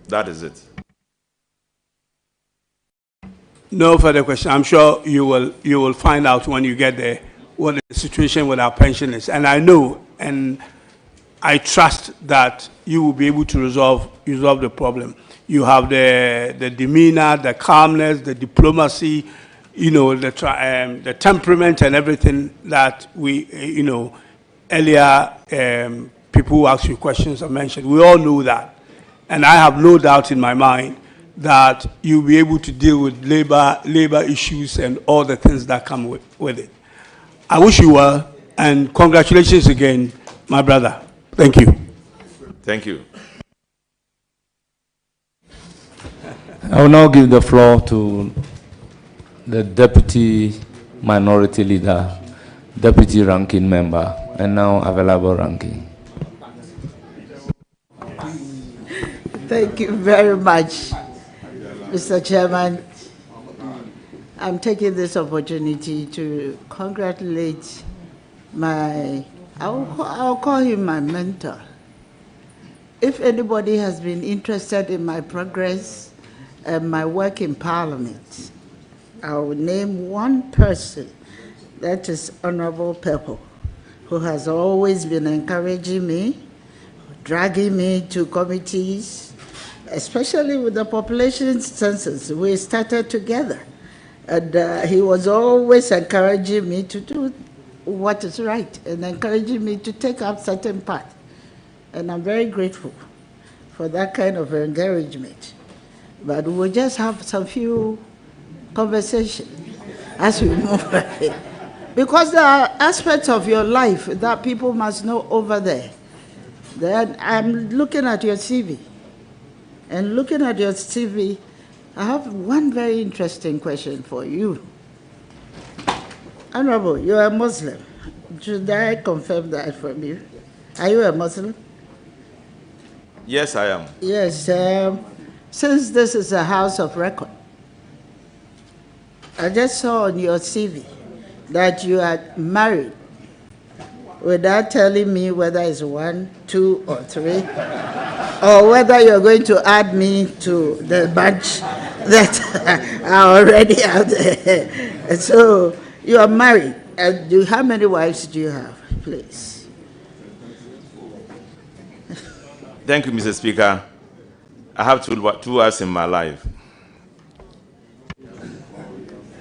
B: that is it.
M: No further question. I'm sure you will find out when you get there what the situation with our pension is. And I know and I trust that you will be able to resolve the problem. You have the demeanor, the calmness, the diplomacy, you know, the temperament and everything that we, you know, earlier people who asked you questions have mentioned. We all know that. And I have no doubt in my mind that you'll be able to deal with labor issues and all the things that come with it. I wish you well, and congratulations again, my brother. Thank you.
B: Thank you.
C: I will now give the floor to the Deputy Minority Leader, Deputy Ranking Member, and now available ranking.
N: Thank you very much, Mr. Chairman. I'm taking this opportunity to congratulate I'll call him my mentor. If anybody has been interested in my progress and my work in Parliament, I will name one person, that is Honorable Pepple, who has always been encouraging me, dragging me to committees, especially with the population census. We started together, and he was always encouraging me to do what is right and encouraging me to take up certain path. And I'm very grateful for that kind of encouragement. But we'll just have some few conversations as we move ahead. Because there are aspects of your life that people must know over there. Then I'm looking at your CV. And looking at your CV, I have one very interesting question for you. Honorable, you're a Muslim. Should I confirm that from you? Are you a Muslim?
B: Yes, I am.
N: Yes. Since this is a house of record, I just saw on your CV that you are married without telling me whether it's 1, 2, or 3, or whether you're going to add me to the bunch that are already out there. So you are married. And how many wives do you have, please?
B: Thank you, Mr. Speaker. I have two wives in my life.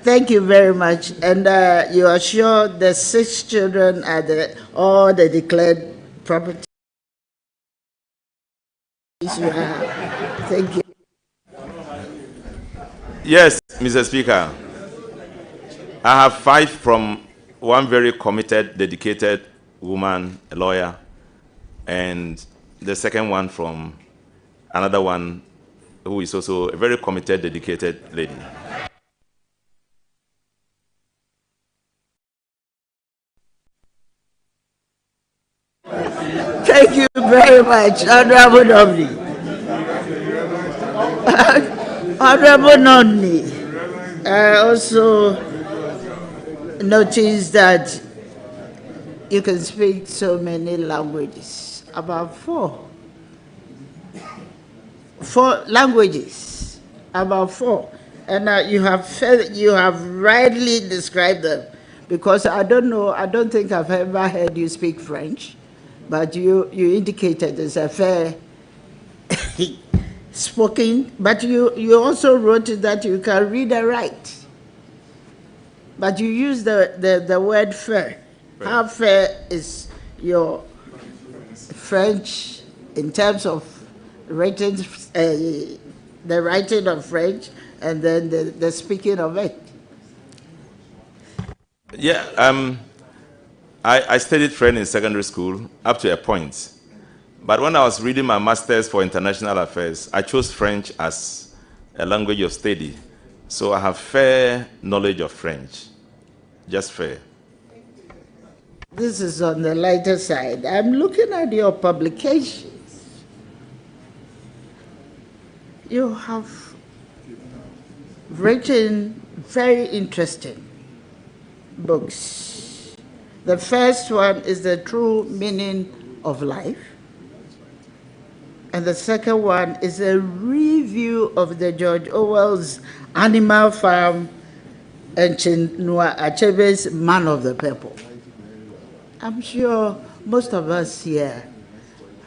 N: Thank you very much. And you are sure the 6 children are all the declared property you have? Thank you.
B: Yes, Mr. Speaker. I have 5 from one very committed, dedicated woman, a lawyer, and the second one from another one who is also a very committed, dedicated lady.
N: Thank you very much, Honorable Nomni. Honorable Nomni, I also noticed that you can speak so many languages, about 4 languages, about 4, and you have rightly described them, because I don't think I've ever heard you speak French, but you indicated it's a fair spoken, but you also wrote that you can read and write. But you use the word fair. Right. How fair is your French in terms of writing, the writing of French and then the speaking of it?
B: Yeah, I studied French in secondary school up to a point. But when I was reading my master's for international affairs, I chose French as a language of study. So I have fair knowledge of French, just fair.
N: This is on the lighter side. I'm looking at your publications. You have written very interesting books. The first one is The True Meaning of Life. And the second one is a review of the George Orwell's Animal Farm and Chinua Achebe's Man of the People. I'm sure most of us here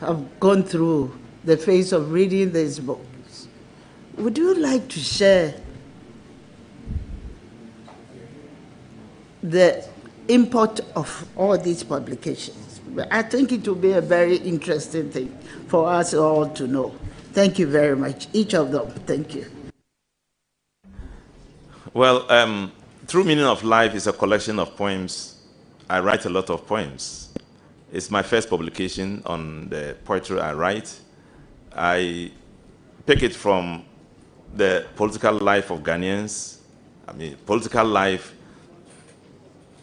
N: have gone through the phase of reading these books. Would you like to share the import of all these publications. I think it will be a very interesting thing for us all to know. Thank you very much, each of them. Thank you.
B: Well, True Meaning of Life is a collection of poems. I write a lot of poems. It's my first publication on the poetry I write. I pick it from the political life of Ghanaians, political life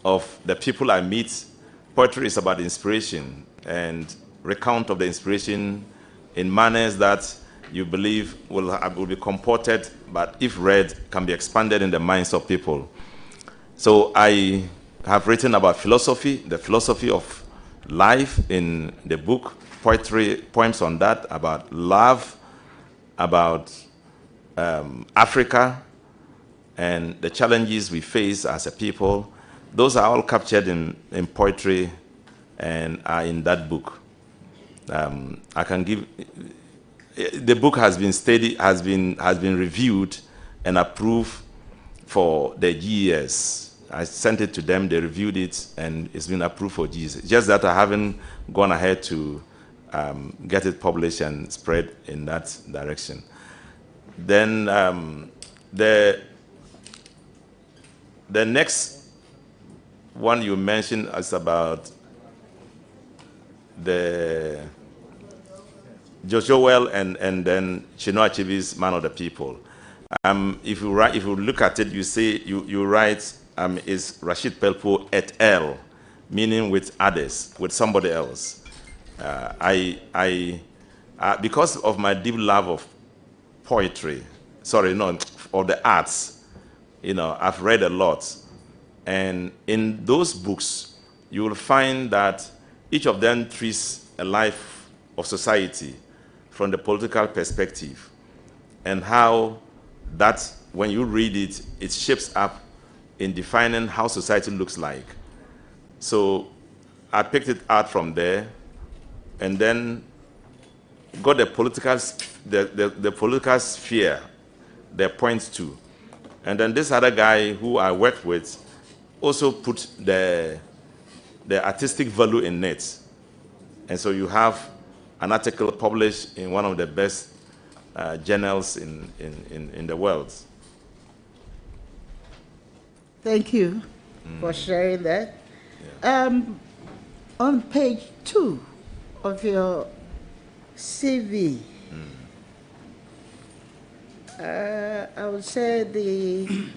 B: of the people I meet. Poetry is about inspiration and recount of the inspiration in manners that you believe will be comported, but if read, can be expanded in the minds of people. So I have written about philosophy, the philosophy of life in the book, poetry, poems on that, about love, about Africa, and the challenges we face as a people. Those are all captured in poetry and are in that book. I can give. The book has been studied, has been reviewed and approved for the GES. I sent it to them, they reviewed it, and it's been approved for GES. Just that I haven't gone ahead to get it published and spread in that direction. Then the next one you mentioned is about the Joshua and then Chinua Achebe's Man of the People. If you look at it, you say you write is Rashid Pelpo et al., meaning with others, with somebody else. Because of my deep love of poetry, of the arts, I've read a lot, and in those books you will find that each of them treats a life of society from the political perspective, and how that, when you read it, it shapes up in defining how society looks like. So I picked it out from there, and then got the political sphere they point to. And then this other guy who I worked with also put the artistic value in it. And so you have an article published in one of the best journals in the world.
N: Thank you for sharing that. Yeah. On page 2 of your CV, I would say the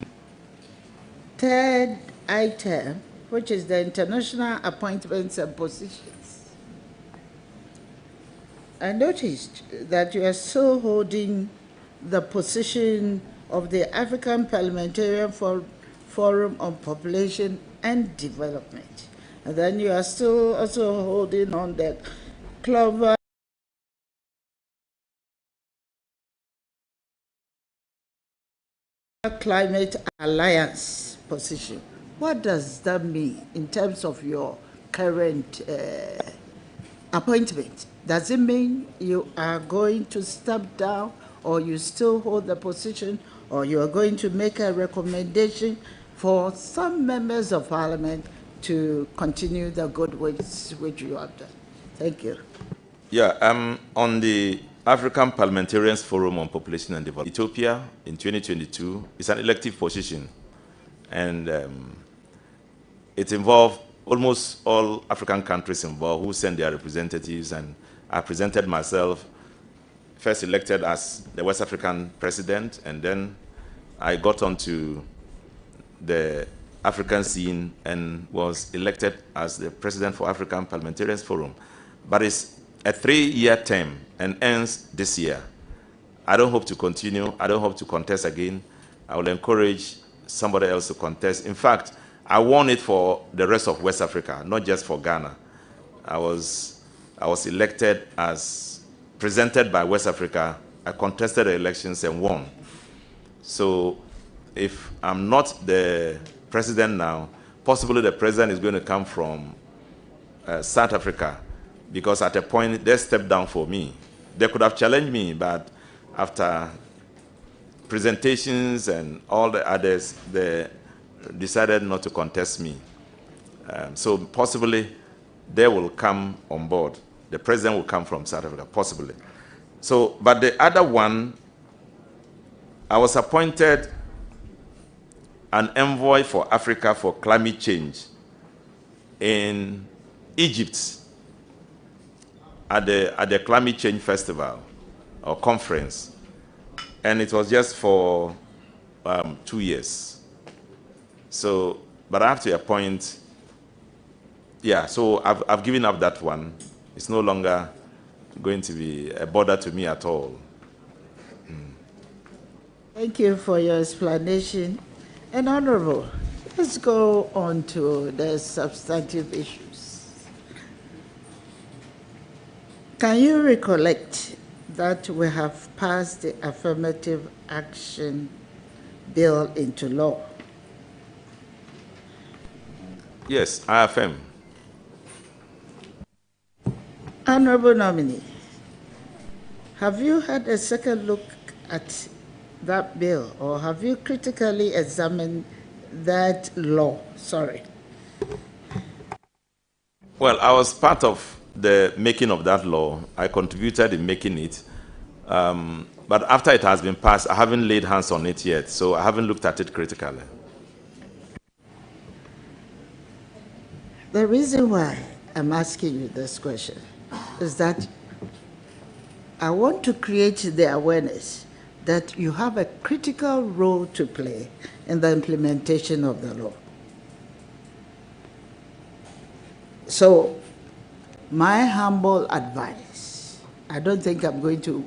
N: third item, which is the international appointments and positions. I noticed that you are still holding the position of the African Parliamentarian Forum on Population and Development. And then you are still also holding on the Clover Climate Alliance position. What does that mean in terms of your current appointment? Does it mean you are going to step down, or you still hold the position, or you are going to make a recommendation for some members of Parliament to continue the good works which you have done? Thank you.
B: Yeah, on the African Parliamentarians Forum on Population and Development, Ethiopia in 2022 is an elective position, and it involved almost all African countries involved who sent their representatives, and I presented myself, first elected as the West African president, and then I got onto the African scene and was elected as the president for African Parliamentarians Forum. But it's a 3-year term and ends this year. I don't hope to continue. I don't hope to contest again. I will encourage somebody else to contest. In fact, I won it for the rest of West Africa, not just for Ghana. I was elected as presented by West Africa. I contested the elections and won. So if I'm not the president now, possibly the president is going to come from South Africa, because at a point they stepped down for me. They could have challenged me, but after presentations and all the others, the decided not to contest me. So possibly they will come on board. The president will come from South Africa, possibly. So, but the other one, I was appointed an envoy for Africa for climate change in Egypt at the climate change festival or conference. And it was just for 2 years. So, but I have to appoint, yeah, so I've given up that one. It's no longer going to be a bother to me at all.
N: Thank you for your explanation. And Honorable, let's go on to the substantive issues. Can you recollect that we have passed the affirmative action bill into law?
B: Yes, I affirm.
N: Honorable nominee, have you had a second look at that bill, or have you critically examined that law? Sorry.
B: Well, I was part of the making of that law. I contributed in making it. But after it has been passed, I haven't laid hands on it yet, so I haven't looked at it critically.
N: The reason why I'm asking you this question is that I want to create the awareness that you have a critical role to play in the implementation of the law. So, my humble advice, I don't think I'm going to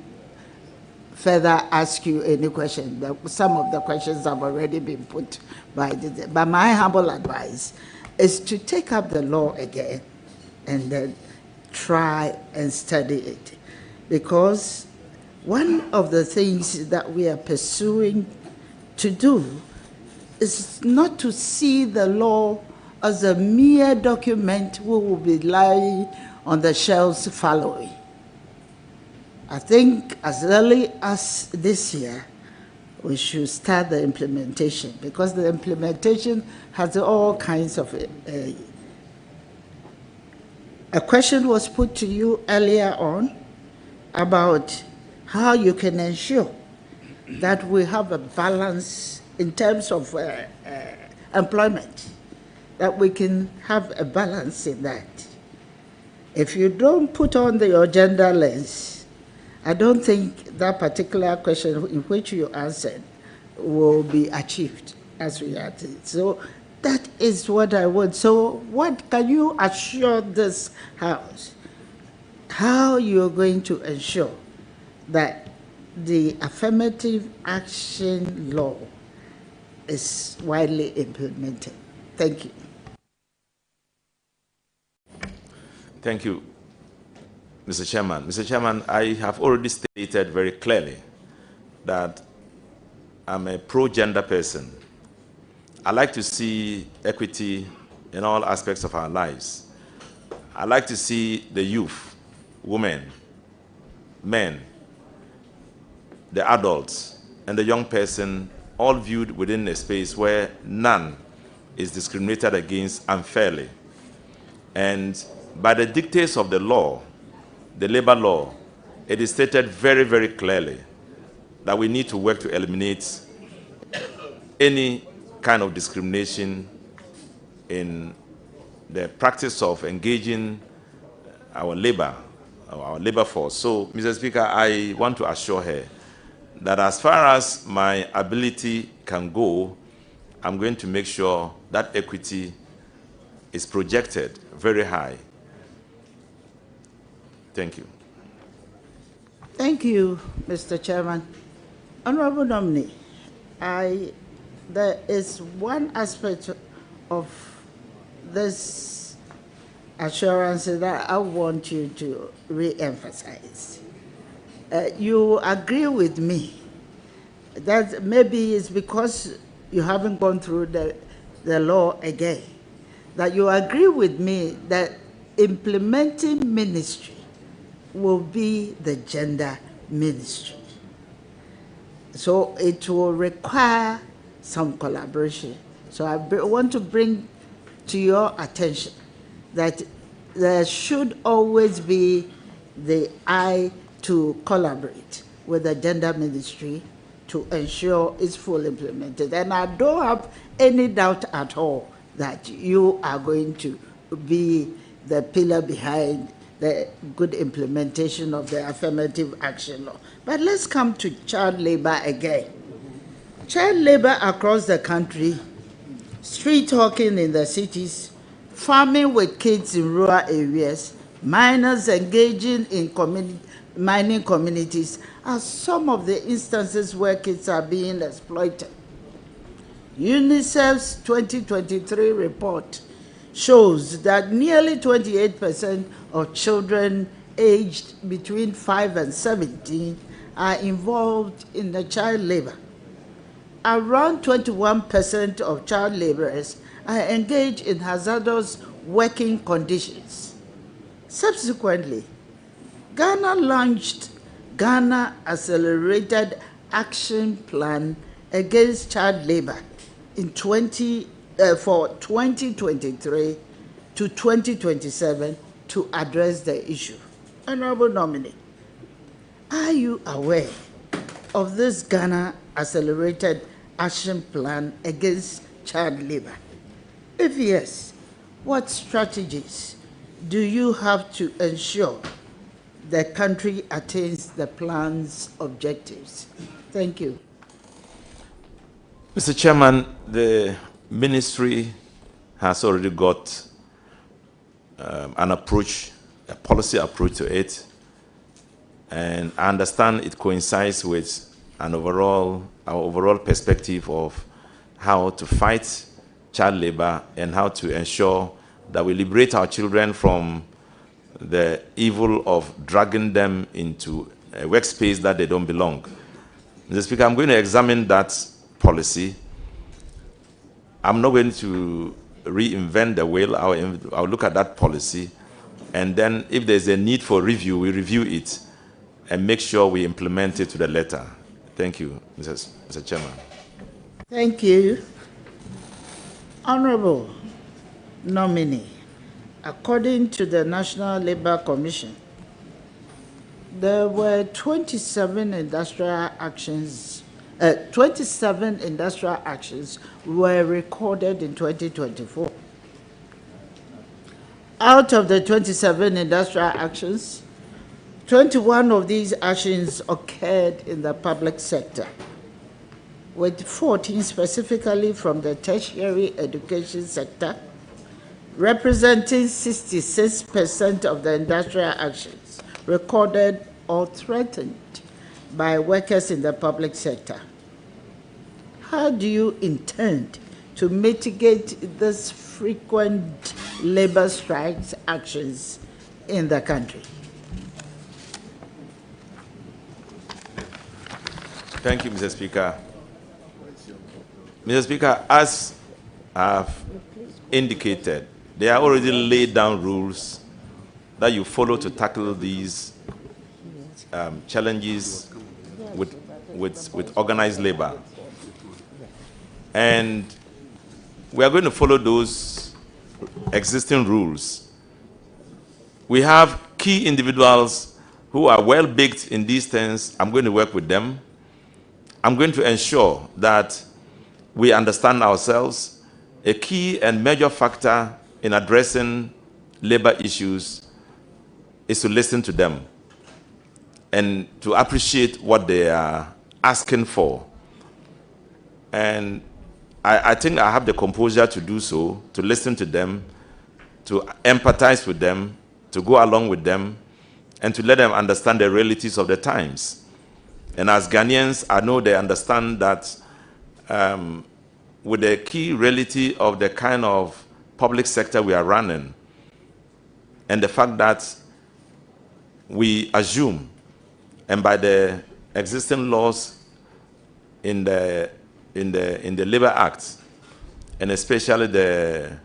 N: further ask you any question. Some of the questions have already been put by but my humble advice is to take up the law again and then try and study it. Because one of the things that we are pursuing to do is not to see the law as a mere document we will be lying on the shelves following. I think as early as this year, we should start the implementation, because the implementation has all kinds of... A question was put to you earlier on about how you can ensure that we have a balance in terms of employment, that we can have a balance in that. If you don't put on your gender lens, I don't think that particular question in which you answered will be achieved as we are. So that is what I want. So what can you assure this House? How you're going to ensure that the affirmative action law is widely implemented? Thank you.
B: Thank you, Mr. Chairman. Mr. Chairman, I have already stated very clearly that I'm a pro-gender person. I like to see equity in all aspects of our lives. I like to see the youth, women, men, the adults, and the young person all viewed within a space where none is discriminated against unfairly. And by the dictates of the law, the labor law, it is stated very, very clearly that we need to work to eliminate any kind of discrimination in the practice of engaging our labor force. So, Mr. Speaker, I want to assure her that as far as my ability can go, I'm going to make sure that equity is projected very high. Thank you.
N: Thank you, Mr. Chairman. Honorable nominee, there is one aspect of this assurance that I want you to re-emphasize. You agree with me that maybe it's because you haven't gone through the law again, that you agree with me that implementing ministry will be the gender ministry. So it will require some collaboration So I want to bring to your attention that there should always be the eye to collaborate with the gender ministry to ensure it's fully implemented. And I don't have any doubt at all that you are going to be the pillar behind the good implementation of the affirmative action law. But let's come to child labor again. Child labor across the country, street hawking in the cities, farming with kids in rural areas, minors engaging in mining communities are some of the instances where kids are being exploited. UNICEF's 2023 report shows that nearly 28% of children aged between 5 and 17 are involved in the child labor. Around 21% of child laborers are engaged in hazardous working conditions. Subsequently, Ghana launched Ghana Accelerated Action Plan Against Child Labor in for 2023 to 2027 to address the issue. Honorable nominee, are you aware of this Ghana Accelerated Action Plan Against Child Labor? If yes, what strategies do you have to ensure the country attains the plan's objectives? Thank you.
B: Mr. Chairman, the ministry has already got an approach, a policy approach to it, and I understand it coincides with our overall perspective of how to fight child labor and how to ensure that we liberate our children from the evil of dragging them into a workspace that they don't belong. Mr. Speaker, I'm going to examine that policy. I'm not going to reinvent the wheel. I'll look at that policy, and then if there's a need for review, we review it and make sure we implement it to the letter. Thank you, Mr. Chairman.
N: Thank you. Honorable nominee, according to the National Labour Commission, there were 27 industrial actions were recorded in 2024. Out of the 27 industrial actions, 21 of these actions occurred in the public sector, with 14 specifically from the tertiary education sector, representing 66% of the industrial actions recorded or threatened by workers in the public sector. How do you intend to mitigate this frequent labor strikes actions in the country?
B: Thank you, Mr. Speaker. Mr. Speaker, as I've indicated, there are already laid down rules that you follow to tackle these challenges with organized labor. And we are going to follow those existing rules. We have key individuals who are well baked in these things. I'm going to work with them. I'm going to ensure that we understand ourselves. A key and major factor in addressing labor issues is to listen to them and to appreciate what they are asking for. And I think I have the composure to do so, to listen to them, to empathize with them, to go along with them, and to let them understand the realities of the times. And as Ghanaians, I know they understand that with the key reality of the kind of public sector we are running, and the fact that we assume, and by the existing laws in the Labor Act, and especially the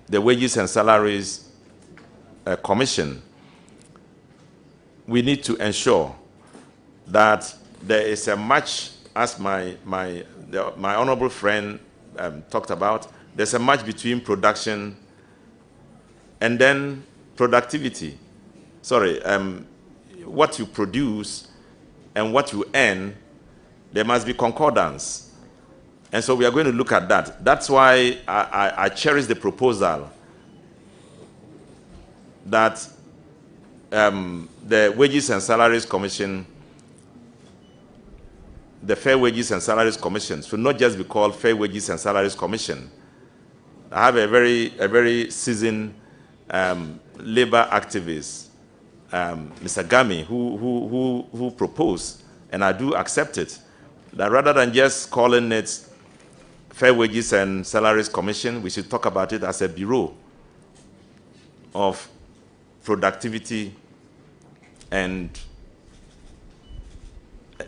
B: Wages and Salaries Commission, we need to ensure that there is a match, as my honorable friend talked about, there's a match between production and then productivity. Sorry, what you produce and what you earn, there must be concordance. And so we are going to look at that. That's why I cherish the proposal that the Wages and Salaries Commission, the Fair Wages and Salaries Commission, should not just be called Fair Wages and Salaries Commission. I have a very seasoned labor activist, Mr. Gami, who proposed, and I do accept it, that rather than just calling it Fair Wages and Salaries Commission, we should talk about it as a bureau of productivity and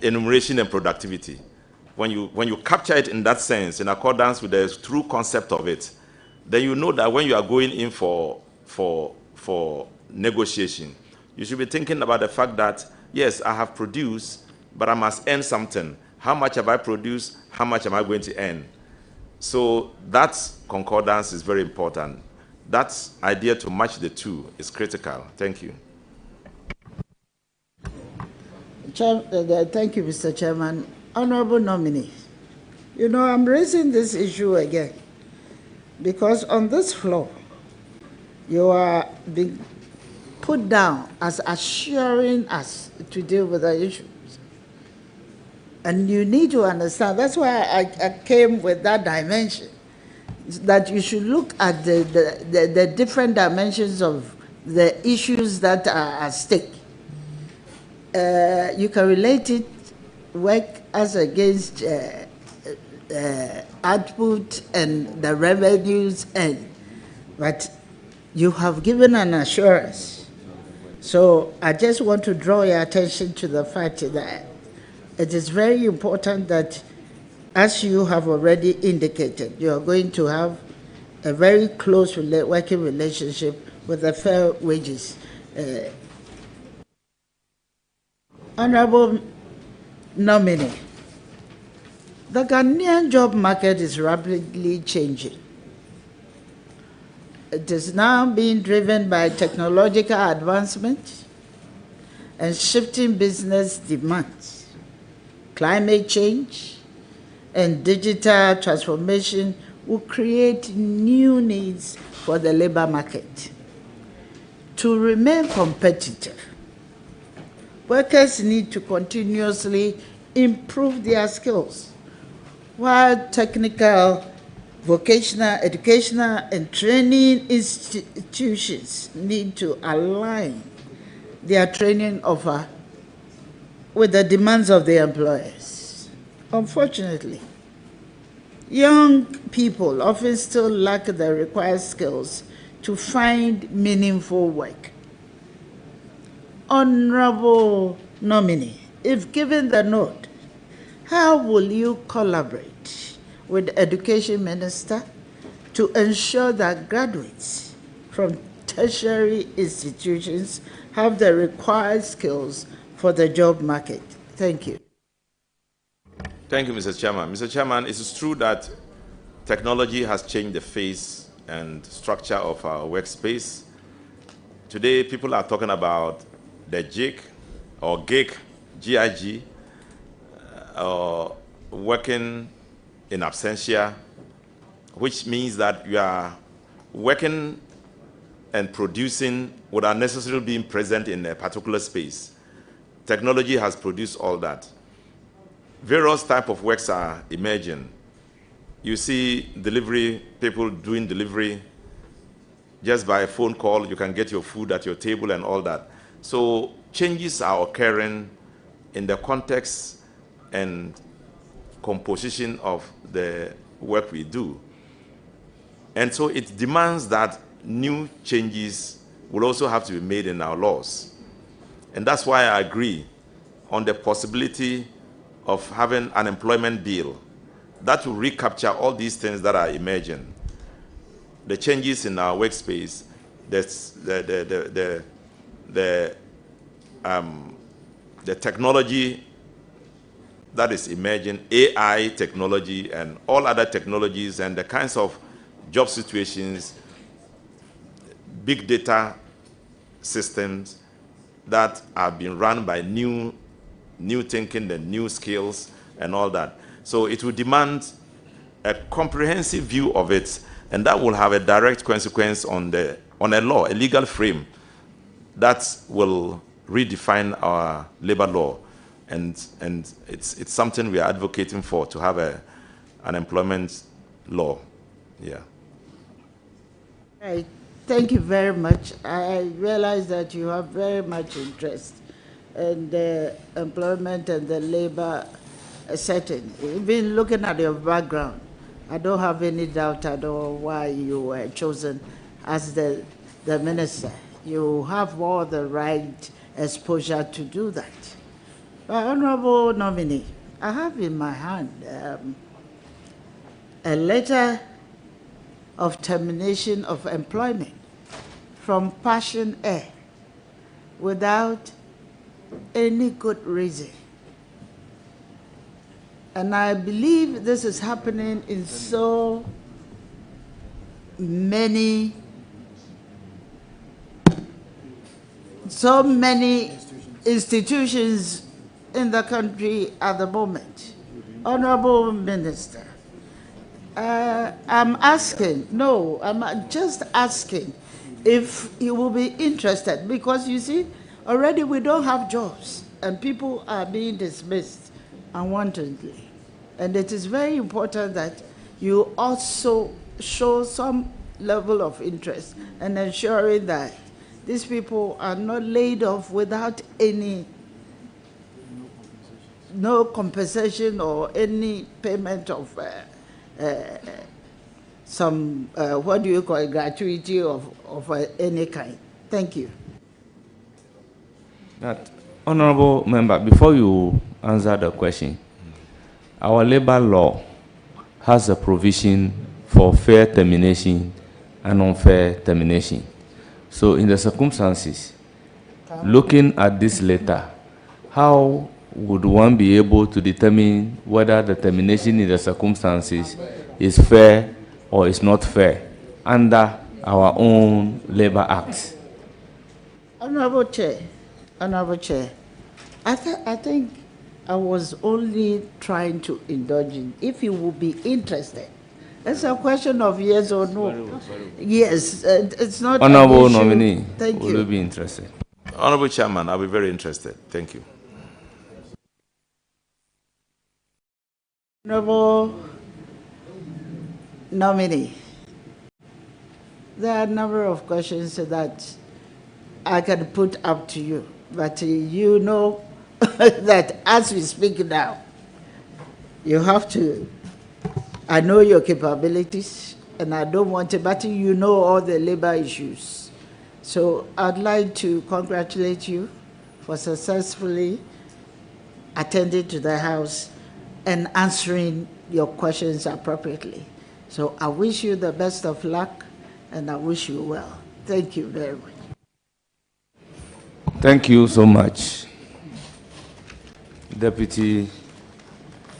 B: enumeration and productivity. When you capture it in that sense, in accordance with the true concept of it, then you know that when you are going in for negotiation, you should be thinking about the fact that, yes, I have produced, but I must earn something. How much have I produced? How much am I going to earn? So that concordance is very important. That idea to match the two is critical. Thank you.
N: Thank you, Mr. Chairman. Honorable nominee, you know, I'm raising this issue again because on this floor, you are being put down as assuring us to deal with the issues. And you need to understand, that's why I came with that dimension, that you should look at the different dimensions of the issues that are at stake. You can relate it, work as against output and the revenues, but you have given an assurance. So I just want to draw your attention to the fact that it is very important that, as you have already indicated, you are going to have a very close working relationship with the Fair Wages. Honorable nominee, the Ghanaian job market is rapidly changing. It is now being driven by technological advancement and shifting business demands. Climate change and digital transformation will create new needs for the labor market. To remain competitive, workers need to continuously improve their skills, while technical, vocational, educational, and training institutions need to align their training offer with the demands of the employers. Unfortunately, young people often still lack the required skills to find meaningful work. Honorable nominee, if given the nod, how will you collaborate with the Education Minister to ensure that graduates from tertiary institutions have the required skills for the job market? Thank you.
B: Thank you, Mr. Chairman. Mr. Chairman, it is true that technology has changed the face and structure of our workspace. Today, people are talking about the gig or gig, GIG, or working in absentia, which means that you are working and producing without necessarily being present in a particular space. Technology has produced all that. Various types of works are emerging. You see delivery, people doing delivery just by a phone call. You can get your food at your table and all that. So changes are occurring in the context and composition of the work we do. And so it demands that new changes will also have to be made in our laws. And that's why I agree on the possibility of having an employment bill that will recapture all these things that are emerging. The changes in our workspace, the technology that is emerging, AI technology and all other technologies and the kinds of job situations, big data systems that are being run by new thinking and new skills and all that. So it will demand a comprehensive view of it, and that will have a direct consequence on a law, a legal frame that will redefine our labor law. And it's something we are advocating for, to have an employment law. Yeah.
N: Right. Thank you very much. I realize that you have very much interest in the employment and the labor setting. Even looking at your background, I don't have any doubt at all why you were chosen as the minister. You have all the right exposure to do that. Honorable nominee, I have in my hand a letter of termination of employment from Passion Air without any good reason. And I believe this is happening in so many institutions in the country at the moment. Honorable Minister, I'm just asking if you will be interested, because you see, already we don't have jobs and people are being dismissed unwantedly. And it is very important that you also show some level of interest in ensuring that these people are not laid off without no compensation or any payment of some, what do you call it, gratuity of any kind. Thank you.
C: Honorable Member, before you answer the question, our labor law has a provision for fair termination and unfair termination. So in the circumstances, looking at this letter, how would one be able to determine whether the termination in the circumstances is fair or is not fair under our own Labor Act?
N: Honorable Chair, I think I was only trying to indulge in, if you would be interested. It's a question of yes or no. Yes, it's not.
C: Honorable nominee,
N: thank
C: will you be interested?
B: Honorable Chairman, I'll be very interested. Thank you.
N: Honorable nominee, there are a number of questions that I can put up to you, but you know that as we speak now, you have to, I know your capabilities and I don't want to, but you know all the labor issues. So I'd like to congratulate you for successfully attending to the House and answering your questions appropriately. So I wish you the best of luck and I wish you well. Thank you very much.
C: Thank you so much, Deputy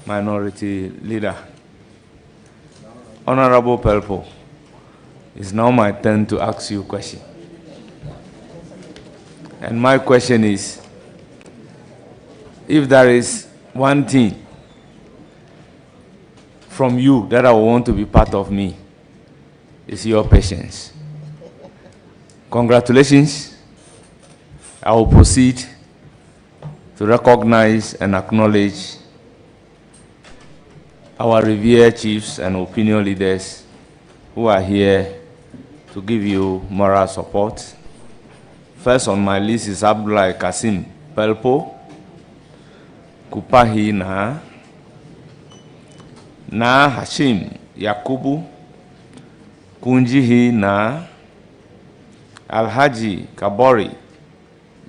C: Minority Leader. Honorable Pelpo, it's now my turn to ask you a question. And my question is, if there is one thing from you that I want to be part of me, it's your patience. Congratulations. I will proceed to recognize and acknowledge our revered chiefs and opinion leaders who are here to give you moral support. First on my list is Abdullah Kasim Pelpo, Kupahi Na Hashim Yakubu, Kunjihi Na, Alhaji Kabori,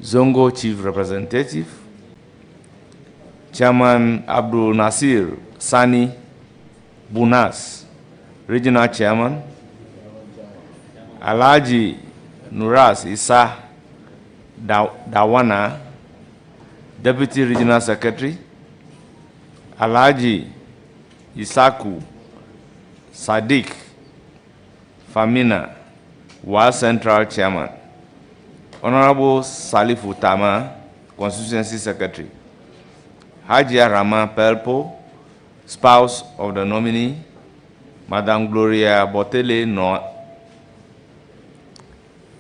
C: Zongo Chief Representative, Chairman Abdul Nasir Sani Bunas, Regional Chairman, Alhaji Nuras Isa Dawana, Deputy Regional Secretary, Alhaji Isaku Sadiq Famina, was Central Chairman. Honorable Salifu Tama, Constituency Secretary. Hajia Rama Pelpo, spouse of the nominee. Madam Gloria Botele No,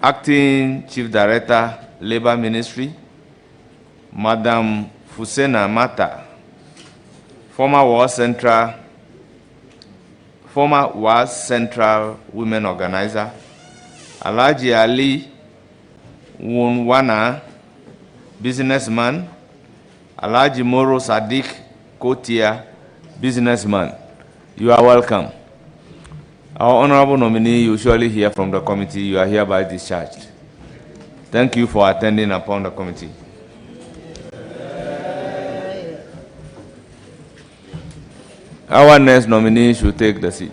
C: Acting Chief Director, Labor Ministry. Madam Fusena Mata, former WAS Central Women Organizer. Alhaji Ali Wunwana, businessman. Alhaji Moro Sadiq Kotia, businessman. You are welcome. Our honorable nominee, you surely hear from the committee. You are hereby discharged. Thank you for attending upon the committee. Our next nominee should take the seat.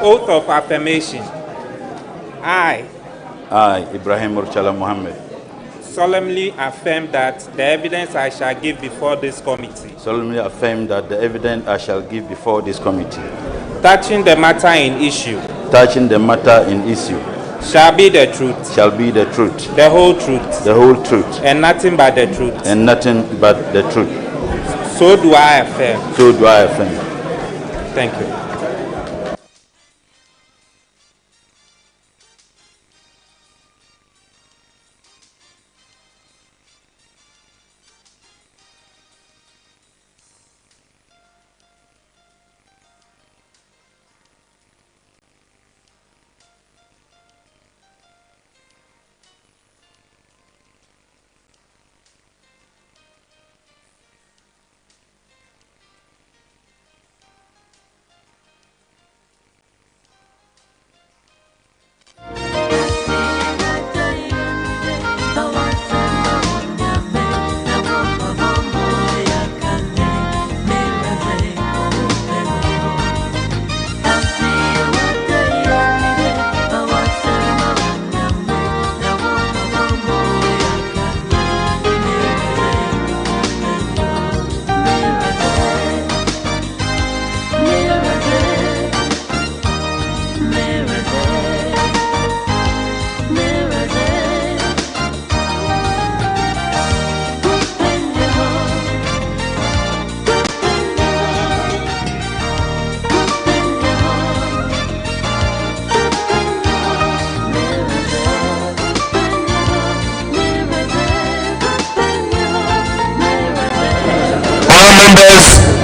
O: Oath of affirmation. I,
P: Ibrahim Murchala Mohammed,
O: solemnly affirm that the evidence I shall give before this committee,
P: solemnly affirm that the evidence I shall give before this committee,
O: touching the matter in issue, shall be the truth,
P: the
O: whole truth, and nothing but the truth. So do I affirm. Thank you.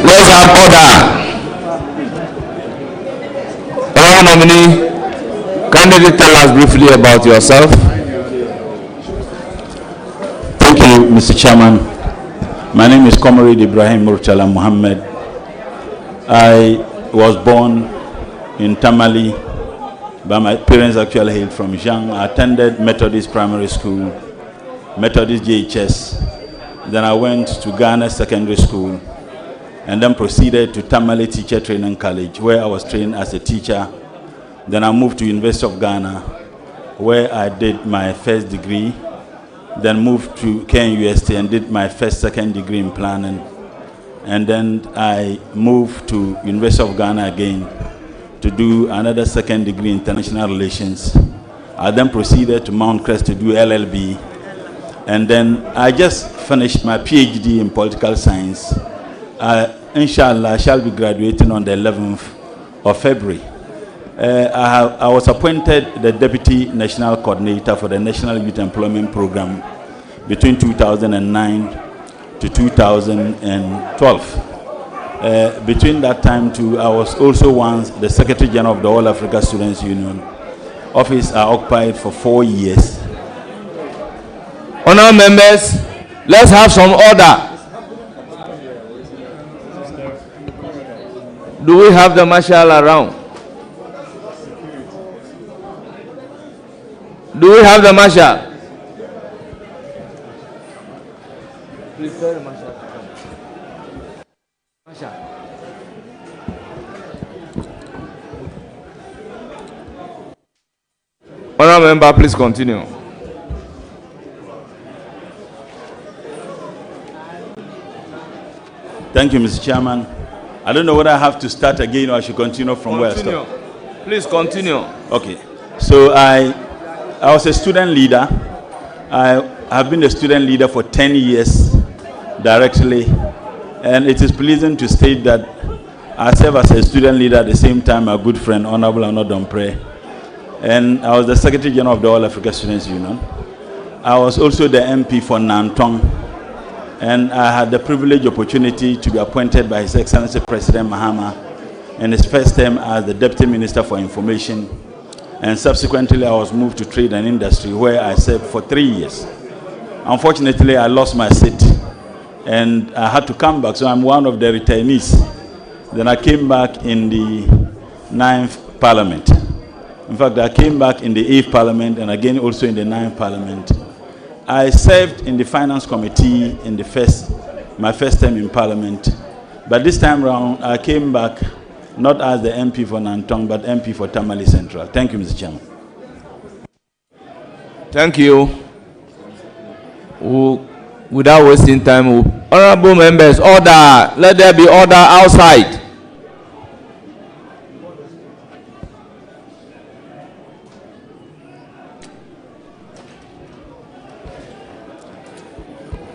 Q: Let's have order. Honorable nominee, kindly tell us briefly about yourself.
P: Thank you, Mr. Chairman. My name is Comrade Ibrahim Murchala Mohammed. I was born in Tamale, but my parents actually hailed from Jiang. I attended Methodist Primary School, Methodist JHS. Then I went to Ghana Secondary School, and then proceeded to Tamale Teacher Training College, where I was trained as a teacher. Then I moved to University of Ghana, where I did my first degree. Then moved to KNUST and did my second degree in planning. And then I moved to University of Ghana again to do another second degree in international relations. I then proceeded to Mount Crest to do LLB. And then I just finished my PhD in political science. Inshallah, I shall be graduating on the 11th of February. I was appointed the Deputy National Coordinator for the National Youth Employment Program between 2009 to 2012. Between that time too, I was also once the Secretary General of the All Africa Students Union. Office I occupied for 4 years.
Q: Honourable members, let's have some order. Do we have the marshal around? Do we have the marshal? Please tell the marshal to come. Marshal. Honourable member, please continue.
P: Thank you, Mr. Chairman. I don't know whether I have to start again or I should continue from where I stopped.
Q: Please continue.
P: Okay. So I was a student leader. I have been a student leader for 10 years directly. And it is pleasing to state that I serve as a student leader at the same time my good friend, Honorable Anodompre. And I was the Secretary General of the All Africa Students Union. I was also the MP for Nantong. And I had the privileged opportunity to be appointed by His Excellency President Mahama in his first term as the Deputy Minister for Information. And subsequently, I was moved to Trade and Industry, where I served for 3 years. Unfortunately, I lost my seat, and I had to come back, so I'm one of the returnees. Then I came back in the 9th Parliament. In fact, I came back in the 8th Parliament, and again also in the 9th Parliament. I served in the Finance Committee in my first term in Parliament. But this time around, I came back not as the MP for Nantong, but MP for Tamale Central. Thank you, Mr. Chairman.
C: Thank you. Without wasting time, honorable members, order. Let there be order outside.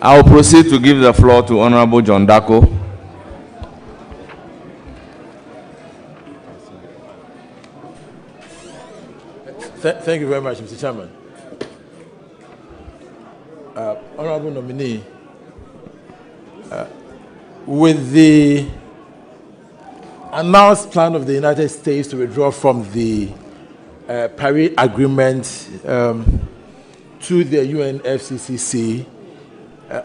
C: I will proceed to give the floor to Honorable John Dako.
R: Thank you very much, Mr. Chairman. Honorable nominee, with the announced plan of the United States to withdraw from the Paris Agreement to the UNFCCC,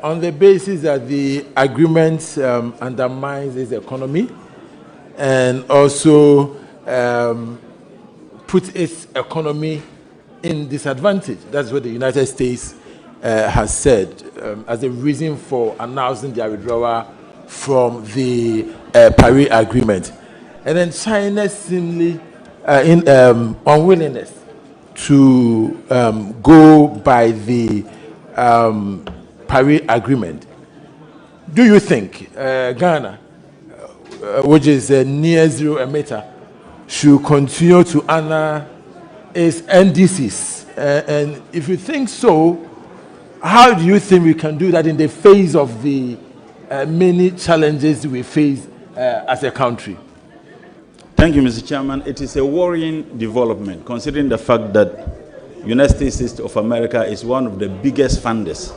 R: on the basis that the agreement undermines its economy and also puts its economy in disadvantage. That's what the United States has said as a reason for announcing their withdrawal from the Paris Agreement. And then China's seemingly unwillingness to go by the Paris Agreement. Do you think Ghana, which is a near zero emitter, should continue to honor its NDCs? And if you think so, how do you think we can do that in the face of the many challenges we face as a country?
P: Thank you, Mr. Chairman. It is a worrying development, considering the fact that United States of America is one of the biggest funders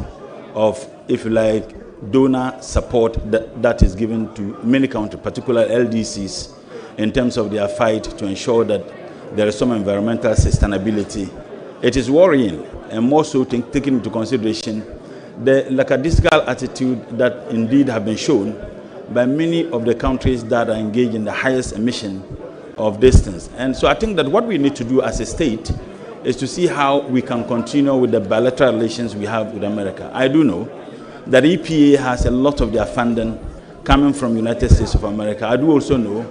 P: of, if you like, donor support that is given to many countries, particularly LDCs, in terms of their fight to ensure that there is some environmental sustainability. It is worrying, and more so taking into consideration the lackadaisical attitude that indeed have been shown by many of the countries that are engaged in the highest emission of distance. And so I think that what we need to do as a state is to see how we can continue with the bilateral relations we have with America. I do know that EPA has a lot of their funding coming from United States of America. I do also know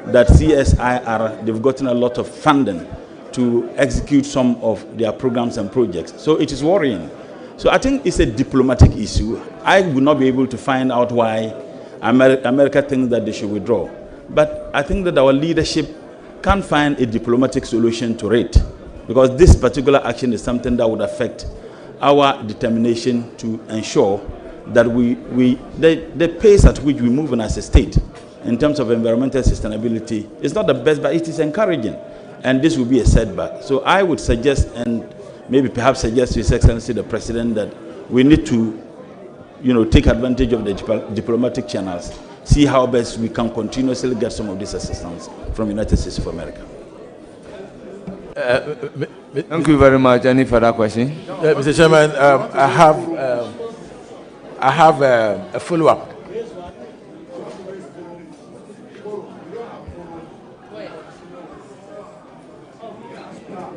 P: that CSIR, they've gotten a lot of funding to execute some of their programs and projects. So it is worrying. So I think it's a diplomatic issue. I would not be able to find out why America thinks that they should withdraw. But I think that our leadership can find a diplomatic solution to it, because this particular action is something that would affect our determination to ensure that the pace at which we move in as a state in terms of environmental sustainability is not the best, but it is encouraging. And this will be a setback. So I would suggest, and maybe perhaps suggest to His Excellency the President, that we need to, take advantage of the diplomatic channels, see how best we can continuously get some of this assistance from the United States of America.
C: Thank you very much. Any further question?
R: Mr. Chairman, I have a follow-up.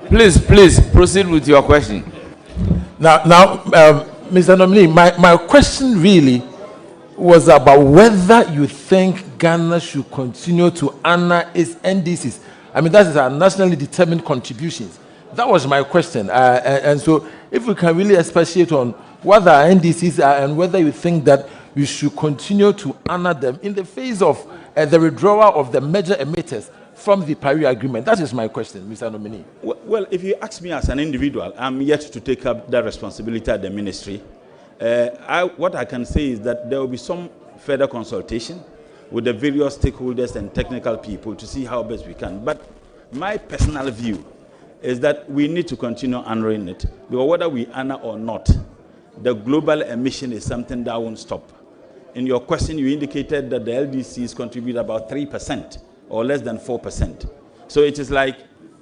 C: Please proceed with your question.
R: Now, Mr. Nominee, my question really was about whether you think Ghana should continue to honor its NDCs. I mean, that is our nationally determined contributions. That was my question. And so if we can really expatiate on what our NDCs are and whether you think that we should continue to honor them in the face of the withdrawal of the major emitters from the Paris Agreement. That is my question, Mr. Nominee.
P: Well, if you ask me as an individual, I'm yet to take up that responsibility at the ministry. What I can say is that there will be some further consultation with the various stakeholders and technical people to see how best we can. But my personal view is that we need to continue honoring it, because whether we honor or not, the global emission is something that won't stop. In your question, you indicated that the LDCs contribute about 3% or less than 4%. So it is like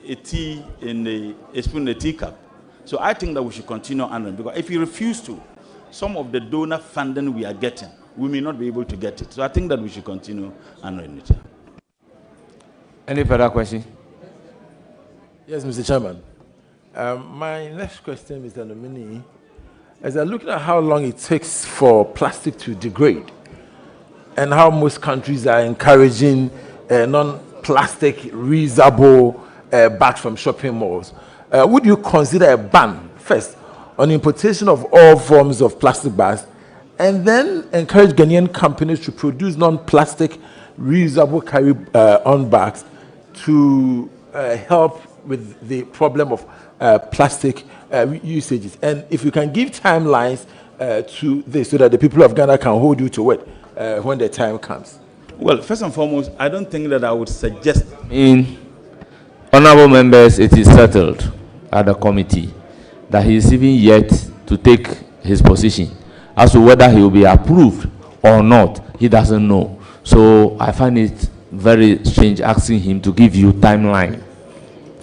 P: a tea in a spoon in a teacup. So I think that we should continue honoring, because if you refuse to, some of the donor funding we are getting, we may not be able to get it. So I think that we should continue honoring it.
C: Any further question?
R: Yes, Mr. Chairman. My next question, Mr. Nominee, is that looking at how long it takes for plastic to degrade and how most countries are encouraging plastic reusable bags from shopping malls, would you consider a ban first on importation of all forms of plastic bags, and then encourage Ghanaian companies to produce non-plastic reusable carry-on bags to help with the problem of plastic usages? And if you can give timelines to this so that the people of Ghana can hold you to it when the time comes.
K: Well, first and foremost, I don't think that I would suggest.
C: Honorable members, it is settled at the committee that he is even yet to take his position. As to whether he will be approved or not, he doesn't know. So I find it very strange asking him to give you timeline.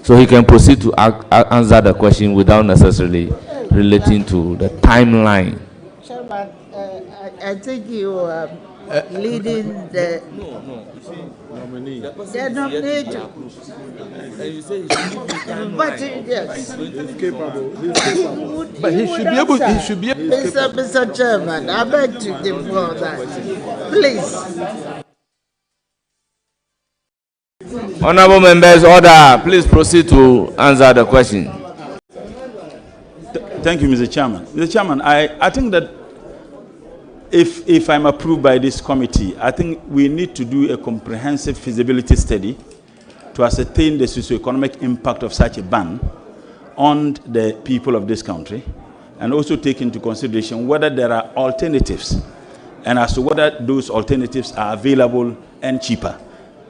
C: So he can proceed to answer the question without necessarily relating to the timeline.
N: Chairman, I think you are leading the...
C: nominee.
N: The nominator. But yes.
R: He's capable. But he should be able. He should be able.
N: Mr. Chairman, I beg to deplore that. Please.
C: Honorable members, order. Please proceed to answer the question.
K: Thank you, Mr. Chairman. Mr. Chairman, I think that if I'm approved by this committee, I think we need to do a comprehensive feasibility study to ascertain the socio-economic impact of such a ban on the people of this country, and also take into consideration whether there are alternatives, and as to whether those alternatives are available and cheaper.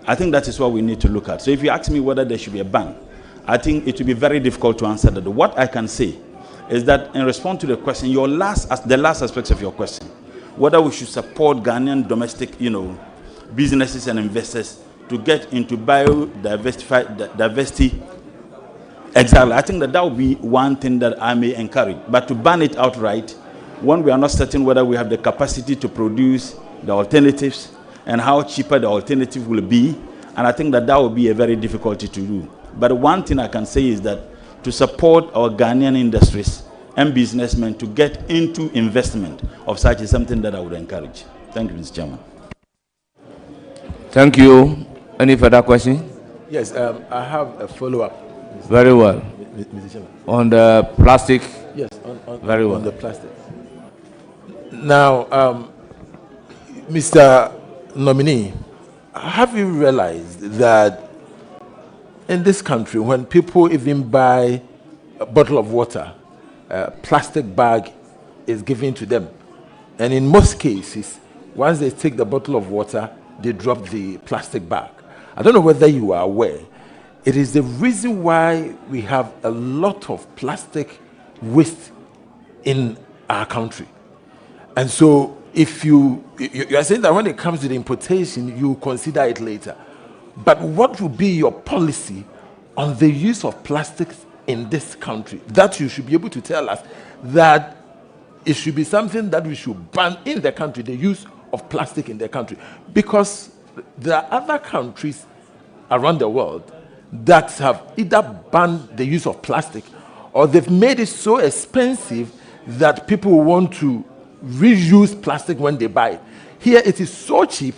K: I think that is what we need to look at. So if you ask me whether there should be a ban, I think it will be very difficult to answer that. What I can say is that in response to the question, the last aspect of your question, whether we should support Ghanaian domestic, businesses and investors to get into biodiversity. Exactly. I think that would be one thing that I may encourage. But to ban it outright, when we are not certain whether we have the capacity to produce the alternatives and how cheaper the alternative will be, and I think that would be a very difficulty to do. But one thing I can say is that to support our Ghanaian industries and businessmen to get into investment of such is something that I would encourage. Thank you, Mr. Chairman.
C: Thank you. Any further question?
R: Yes, I have a follow-up.
C: Very well.
R: Mr. Chairman.
C: On the plastic?
R: Yes,
C: very well.
R: On the plastic. Now, Mr. Nominee, have you realized that in this country, when people even buy a bottle of water, a plastic bag is given to them, and in most cases, once they take the bottle of water, they drop the plastic bag. I don't know whether you are aware. It is the reason why we have a lot of plastic waste in our country. And so if you are saying that when it comes to the importation, you consider it later. But what would be your policy on the use of plastics in this country? That you should be able to tell us that it should be something that we should ban in the country, the use of plastic in the country. Because there are other countries around the world that have either banned the use of plastic or they've made it so expensive that people want to reuse plastic when they buy it. Here it is so cheap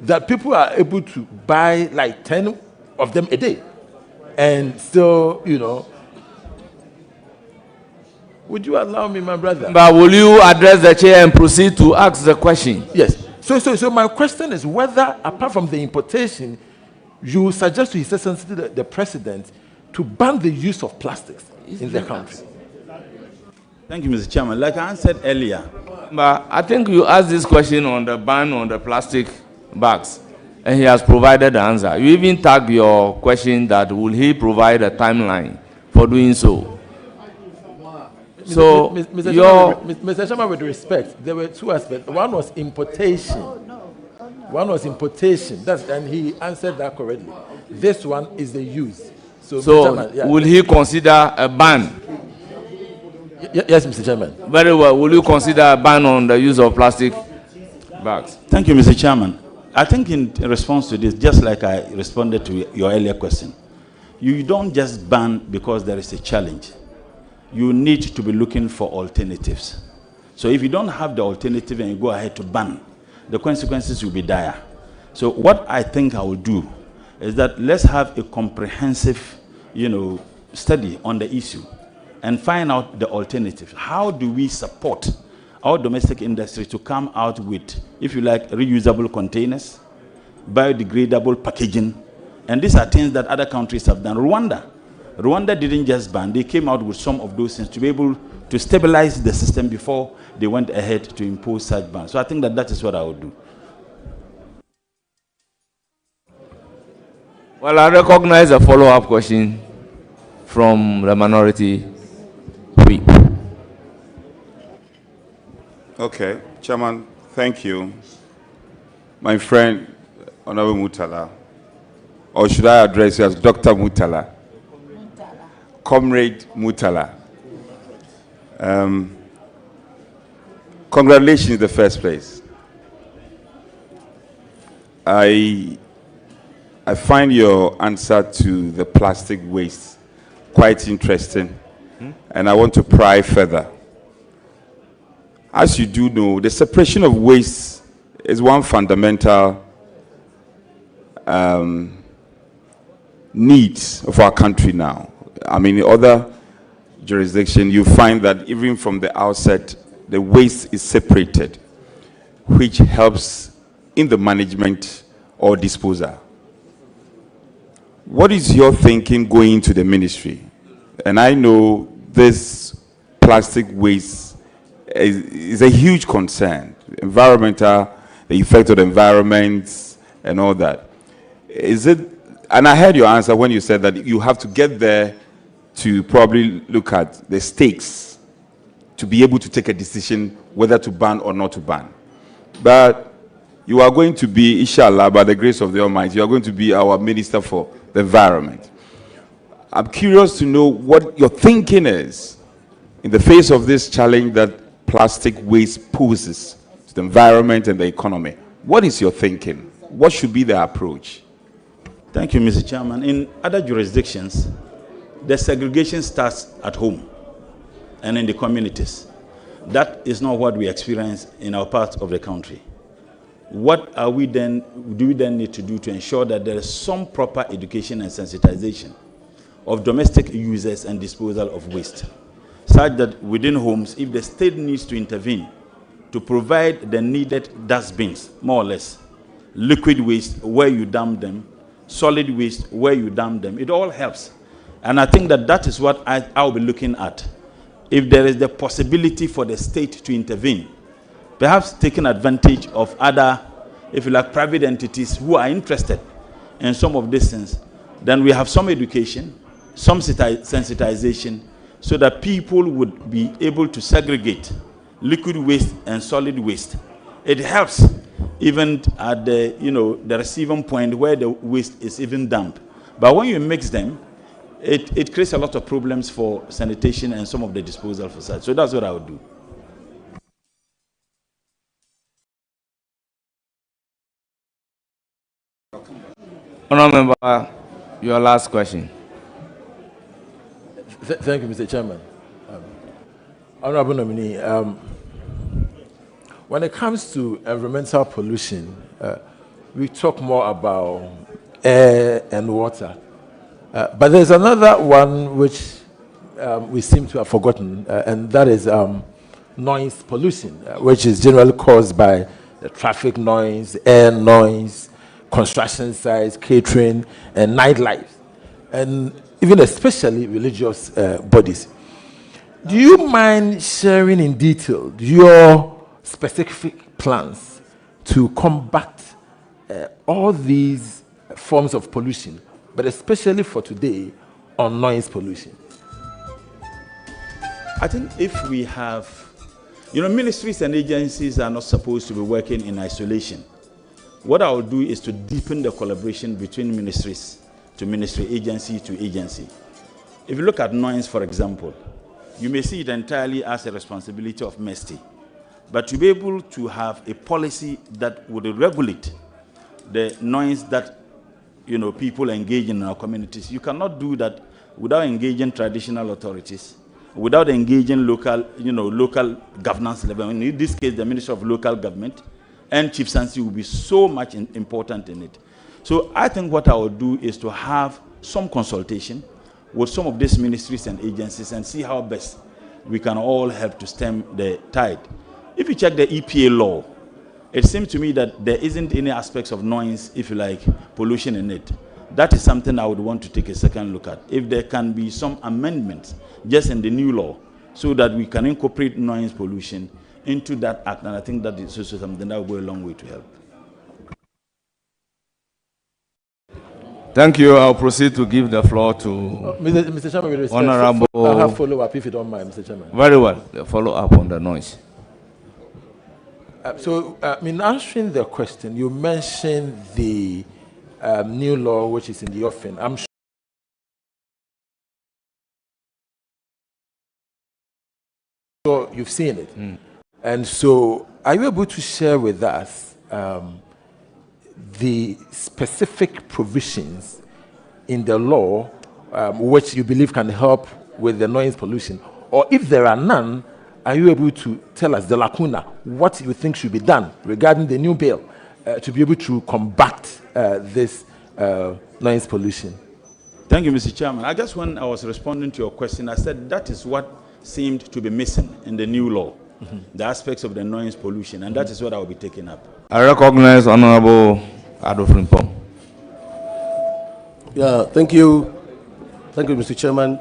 R: that people are able to buy like 10 of them a day. And so, would you allow me, my brother?
C: But will you address the chair and proceed to ask the question?
R: Yes. So my question is whether, apart from the importation, you suggest to His Excellency the President to ban the use of plastics in the country.
K: Thank you, Mr. Chairman. Like I answered earlier,
C: but I think you asked this question on the ban on the plastic bags, and he has provided the answer. You even tagged your question that will he provide a timeline for doing so. So,
R: Mr. Chairman, with respect, there were two aspects. One was importation. One was importation. And he answered that correctly. This one is the use. So
C: Chairman, will he consider a ban?
R: Yes, Mr. Chairman.
C: Very well. Will you consider a ban on the use of plastic bags?
K: Thank you, Mr. Chairman. I think in response to this, just like I responded to your earlier question, you don't just ban because there is a challenge. You need to be looking for alternatives. So if you don't have the alternative and you go ahead to ban, the consequences will be dire. So what I think I will do
P: is that let's have a comprehensive, study on the issue and find out the alternatives. How do we support our domestic industry to come out with, if you like, reusable containers, biodegradable packaging, and these are things that other countries have done. Rwanda didn't just ban, they came out with some of those things to be able to stabilize the system before they went ahead to impose such bans. So I think that is what I would do.
C: Well, I recognize a follow-up question from the minority whip.
S: Okay, Chairman, thank you. My friend, Honorable Mutala, or should I address you as Dr. Mutala? Comrade Mutala. Congratulations in the first place. I find your answer to the plastic waste quite interesting, and I want to pry further. As you do know, the separation of waste is one fundamental need of our country now. I mean, in other jurisdictions, you find that even from the outset, the waste is separated, which helps in the management or disposal. What is your thinking going to the ministry? And I know this plastic waste is a huge concern, environmental, the effect of the environment and all that. Is it, and I heard your answer when you said that you have to get there to probably look at the stakes to be able to take a decision whether to ban or not to ban. But you are going to be, inshallah, by the grace of the Almighty, you are going to be our Minister for the Environment. I'm curious to know what your thinking is in the face of this challenge that plastic waste poses to the environment and the economy. What is your thinking? What should be the approach?
P: Thank you, Mr. Chairman. In other jurisdictions, the segregation starts at home and in the communities. That is not what we experience in our part of the country. What do we then need to do to ensure that there is some proper education and sensitization of domestic users and disposal of waste, such that within homes, if the state needs to intervene to provide the needed dustbins, more or less, liquid waste where you dump them, solid waste where you dump them, it all helps. And I think that is what I'll be looking at. If there is the possibility for the state to intervene, perhaps taking advantage of other, if you like, private entities who are interested in some of these things, then we have some education, some sensitization, so that people would be able to segregate liquid waste and solid waste. It helps even at the, the receiving point where the waste is even dumped. But when you mix them, it creates a lot of problems for sanitation and some of the disposal for such. So that's what I would do.
C: Honourable Member, your last question.
R: Thank you, Mr. Chairman. Honourable nominee, when it comes to environmental pollution, we talk more about air and water. But there's another one which we seem to have forgotten, and that is noise pollution, which is generally caused by the traffic noise, air noise, construction sites, catering, and nightlife, and even especially religious bodies. Do you mind sharing in detail your specific plans to combat all these forms of pollution, but especially for today on noise pollution?
P: I think if we have, ministries and agencies are not supposed to be working in isolation. What I will do is to deepen the collaboration between ministries to ministry, agency to agency. If you look at noise, for example, you may see it entirely as a responsibility of MESTI. But to be able to have a policy that would regulate the noise that people engage in our communities, you cannot do that without engaging traditional authorities, without engaging local governance level. In this case, the Ministry of Local Government and Chief Sansi will be so much important in it. So I think what I would do is to have some consultation with some of these ministries and agencies and see how best we can all help to stem the tide. If you check the EPA law, it seems to me that there isn't any aspects of noise, if you like, pollution in it. That is something I would want to take a second look at. If there can be some amendments just in the new law so that we can incorporate noise pollution into that act, and I think that is also something that will go a long way to help.
C: Thank you. I'll proceed to give the floor to
R: Mr. Chairman, with respect,
C: Honorable.
R: I'll have follow-up if you don't mind, Mr. Chairman.
C: Very well. The follow-up on the noise.
R: In answering the question, you mentioned the new law which is in the offing. I'm sure you've seen it. And so, are you able to share with us the specific provisions in the law which you believe can help with the noise pollution? Or if there are none, are you able to tell us the lacuna, what you think should be done regarding the new bill to be able to combat this noise pollution?
P: Thank you, Mr. Chairman. I guess when I was responding to your question, I said that is what seemed to be missing in the new law, the aspects of the noise pollution, and that is what I will be taking up.
C: I recognize Honorable Adolfo.
T: Yeah, thank you. Thank you, Mr. Chairman.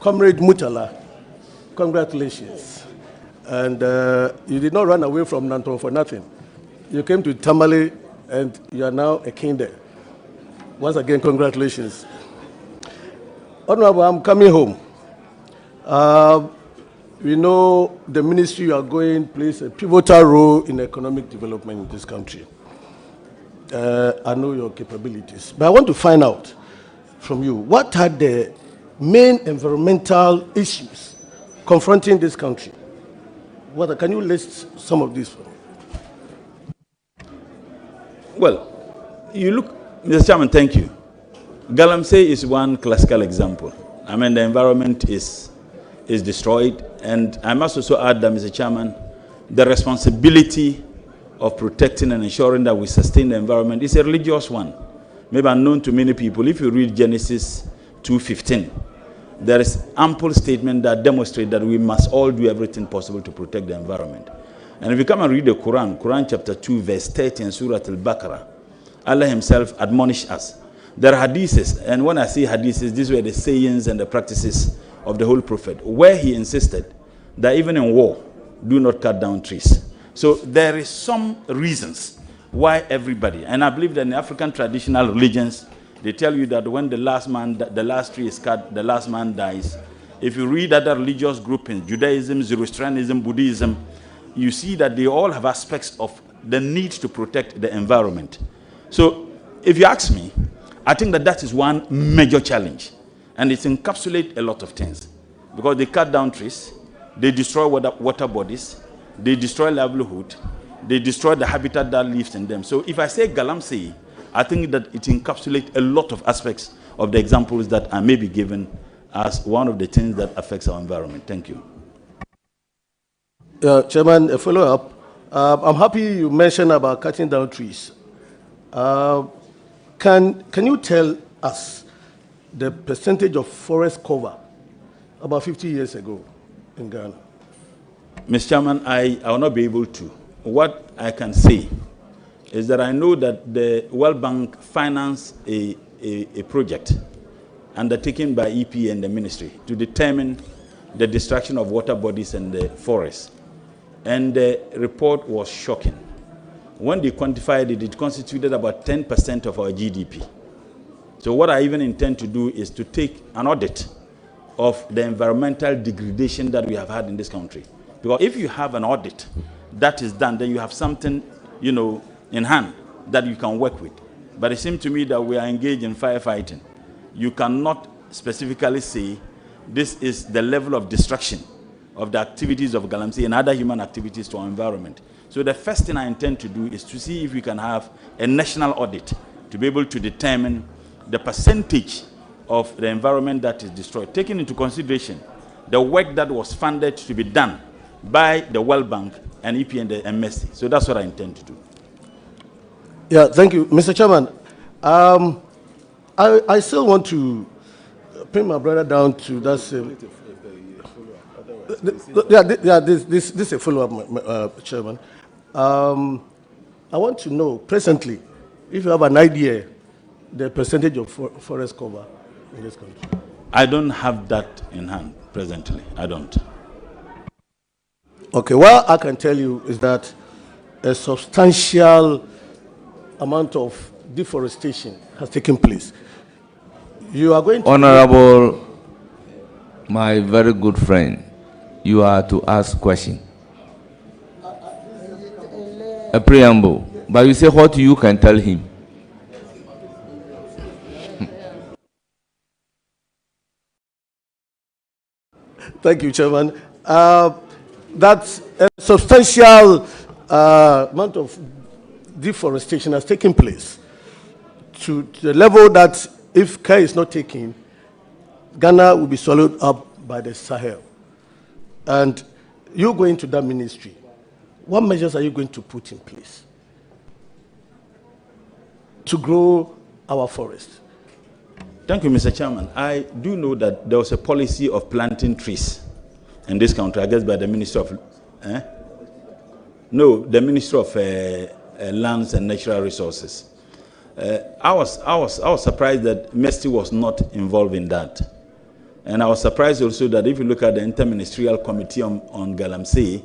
T: Comrade Mutala, congratulations. And you did not run away from Nanton for nothing. You came to Tamale and you are now a king there. Once again, congratulations. Honorable, I'm coming home. We know the ministry you are going plays a pivotal role in economic development in this country. I know your capabilities. But I want to find out from you, what are the main environmental issues confronting this country? Can you list some of these?
P: Well, you look, Mr. Chairman, thank you. Galamsey is one classical example. I mean, the environment is destroyed. And I must also add that, Mr. Chairman, the responsibility of protecting and ensuring that we sustain the environment is a religious one. Maybe unknown to many people. If you read Genesis 2:15, there is ample statement that demonstrate that we must all do everything possible to protect the environment. And if you come and read the Quran chapter 2, verse 30 in Surah Al-Baqarah, Allah himself admonished us. There are hadiths, and when I say hadiths, these were the sayings and the practices of the whole prophet, where he insisted that even in war, do not cut down trees. So there is some reasons why everybody, and I believe that in African traditional religions, they tell you that when the last tree is cut, the last man dies. If you read other religious groupings, Judaism, Zoroastrianism, Buddhism, you see that they all have aspects of the need to protect the environment. So if you ask me, I think that that is one major challenge. And it encapsulates a lot of things. Because they cut down trees, they destroy water bodies, they destroy livelihood, they destroy the habitat that lives in them. So if I say Galamsey, I think that it encapsulates a lot of aspects of the examples that I may be given as one of the things that affects our environment. Thank you.
T: Chairman, a follow-up. I'm happy you mentioned about cutting down trees. Can you tell us the percentage of forest cover about 50 years ago in Ghana?
P: Mr. Chairman, I will not be able to. What I can say is that I know that the World Bank financed a project undertaken by EP and the ministry to determine the destruction of water bodies and the forests. And the report was shocking. When they quantified it, it constituted about 10% of our GDP. So what I even intend to do is to take an audit of the environmental degradation that we have had in this country. Because if you have an audit that is done, then you have something, in hand that you can work with. But it seems to me that we are engaged in firefighting. You cannot specifically say this is the level of destruction of the activities of Galamsey and other human activities to our environment. So the first thing I intend to do is to see if we can have a national audit to be able to determine the percentage of the environment that is destroyed, taking into consideration the work that was funded to be done by the World Bank and EP and the MSC. So that's what I intend to do.
T: Yeah, thank you, Mr. Chairman. I still want to bring my brother down to that same. This is a follow-up, Chairman. I want to know presently if you have an idea the percentage of forest cover in this country.
P: I don't have that in hand presently. I don't.
T: Okay, what I can tell you is that a substantial amount of deforestation has taken place. You are going to...
C: Honorable, my very good friend, you are to ask question. A preamble. But you say what you can tell him.
T: Thank you, Chairman. That a substantial amount of deforestation has taken place to the level that if care is not taken, Ghana will be swallowed up by the Sahel. And you go into that ministry, what measures are you going to put in place to grow our forests?
P: Thank you, Mr. Chairman. I do know that there was a policy of planting trees in this country, I guess by the Minister of... No, the Minister of Lands and Natural Resources. I was surprised that MESTI was not involved in that. And I was surprised also that if you look at the Interministerial Committee on Galamsey,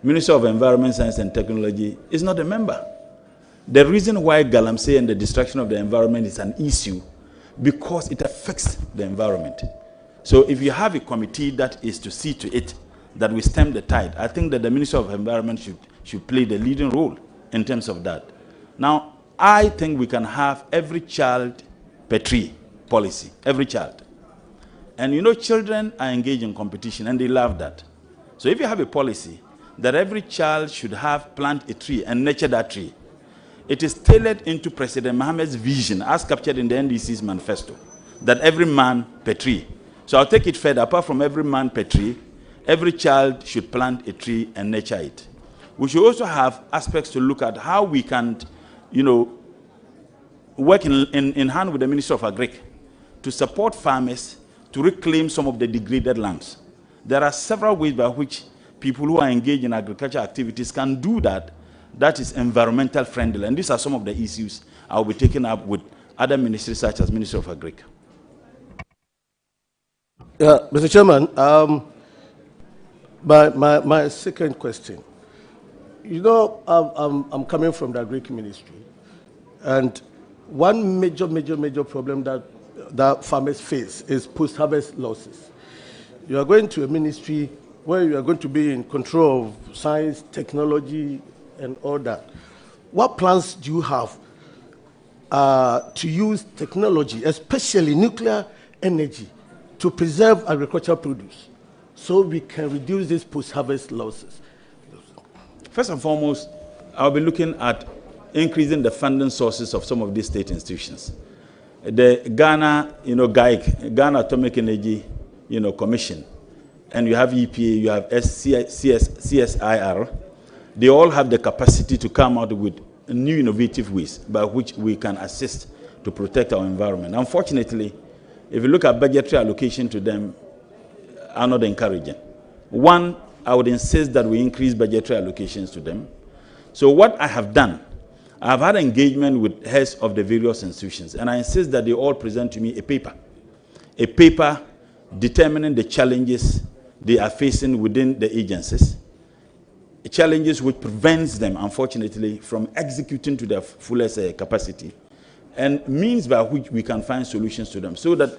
P: Minister of Environment, Science and Technology is not a member. The reason why Galamsey and the destruction of the environment is an issue because it affects the environment. So if you have a committee that is to see to it that we stem the tide, I think that the Minister of Environment should play the leading role in terms of that. Now, I think we can have every child per tree policy, every child. And you know, children are engaged in competition and they love that. So if you have a policy that every child should have plant a tree and nurture that tree, it is tailored into President Mohammed's vision as captured in the NDC's manifesto, that every man per tree. So I'll take it further. Apart from every man per tree, every child should plant a tree and nurture it. We should also have aspects to look at how we can, you know, work in hand with the Minister of Agric to support farmers to reclaim some of the degraded lands. There are several ways by which people who are engaged in agricultural activities can do that. That is environmental friendly. And these are some of the issues I will be taking up with other ministries such as Minister of Agric.
T: Yeah, Mr. Chairman, my second question. You know, I'm coming from the Agric Ministry, and one major problem that farmers face is post-harvest losses. You are going to a ministry where you are going to be in control of science, technology, and all that. What plans do you have to use technology, especially nuclear energy, to preserve agricultural produce so we can reduce these post-harvest losses?
P: First and foremost, I'll be looking at increasing the funding sources of some of these state institutions. The Ghana, GAIC, Ghana Atomic Energy, Commission, and you have EPA, you have CSIR. They all have the capacity to come out with new innovative ways by which we can assist to protect our environment. Unfortunately, if you look at budgetary allocation to them, are not encouraging. One, I would insist that we increase budgetary allocations to them. So what I have done, I have had engagement with heads of the various institutions, and I insist that they all present to me a paper determining the challenges they are facing within the agencies, challenges which prevents them, unfortunately, from executing to their fullest capacity, and means by which we can find solutions to them. So that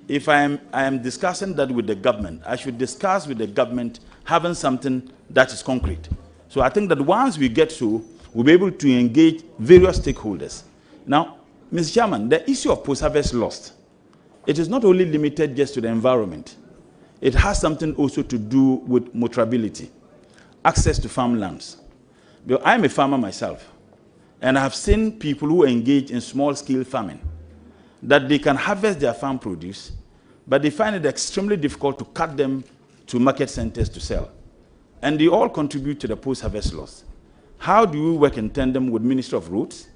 P: if I am discussing that with the government, I should discuss with the government having something that is concrete. So I think that once we get to, we'll be able to engage various stakeholders. Now, Mr. Chairman, the issue of post-harvest loss, it is not only limited just to the environment. It has something also to do with motorability, access to farmlands. I'm a farmer myself, and I have seen people who engage in small-scale farming, that they can harvest their farm produce, but they find it extremely difficult to cut them to market centers to sell. And they all contribute to the post-harvest loss. How do we work in tandem with Ministry of Roads,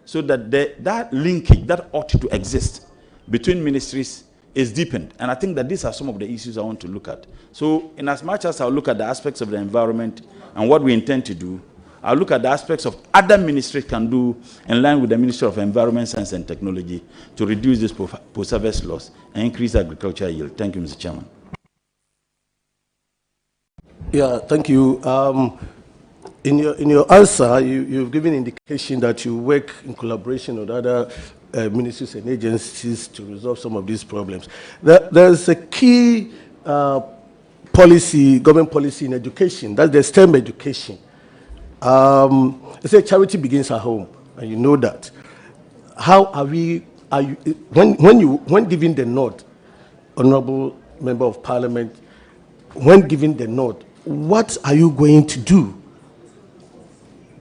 P: so that that linkage that ought to exist between ministries is deepened. And I think that these are some of the issues I want to look at. So in as much as I'll look at the aspects of the environment and what we intend to do, I'll look at the aspects of other ministries can do in line with the Ministry of Environment, Science and Technology to reduce this post-harvest loss and increase agricultural yield. Thank you, Mr. Chairman.
T: Yeah, thank you. In your answer, you've given indication that you work in collaboration with other ministries and agencies to resolve some of these problems. There's a key policy, government policy in education, that's the STEM education. They say charity begins at home, and you know that. How are you, when giving the nod, Honorable Member of Parliament, when giving the nod, what are you going to do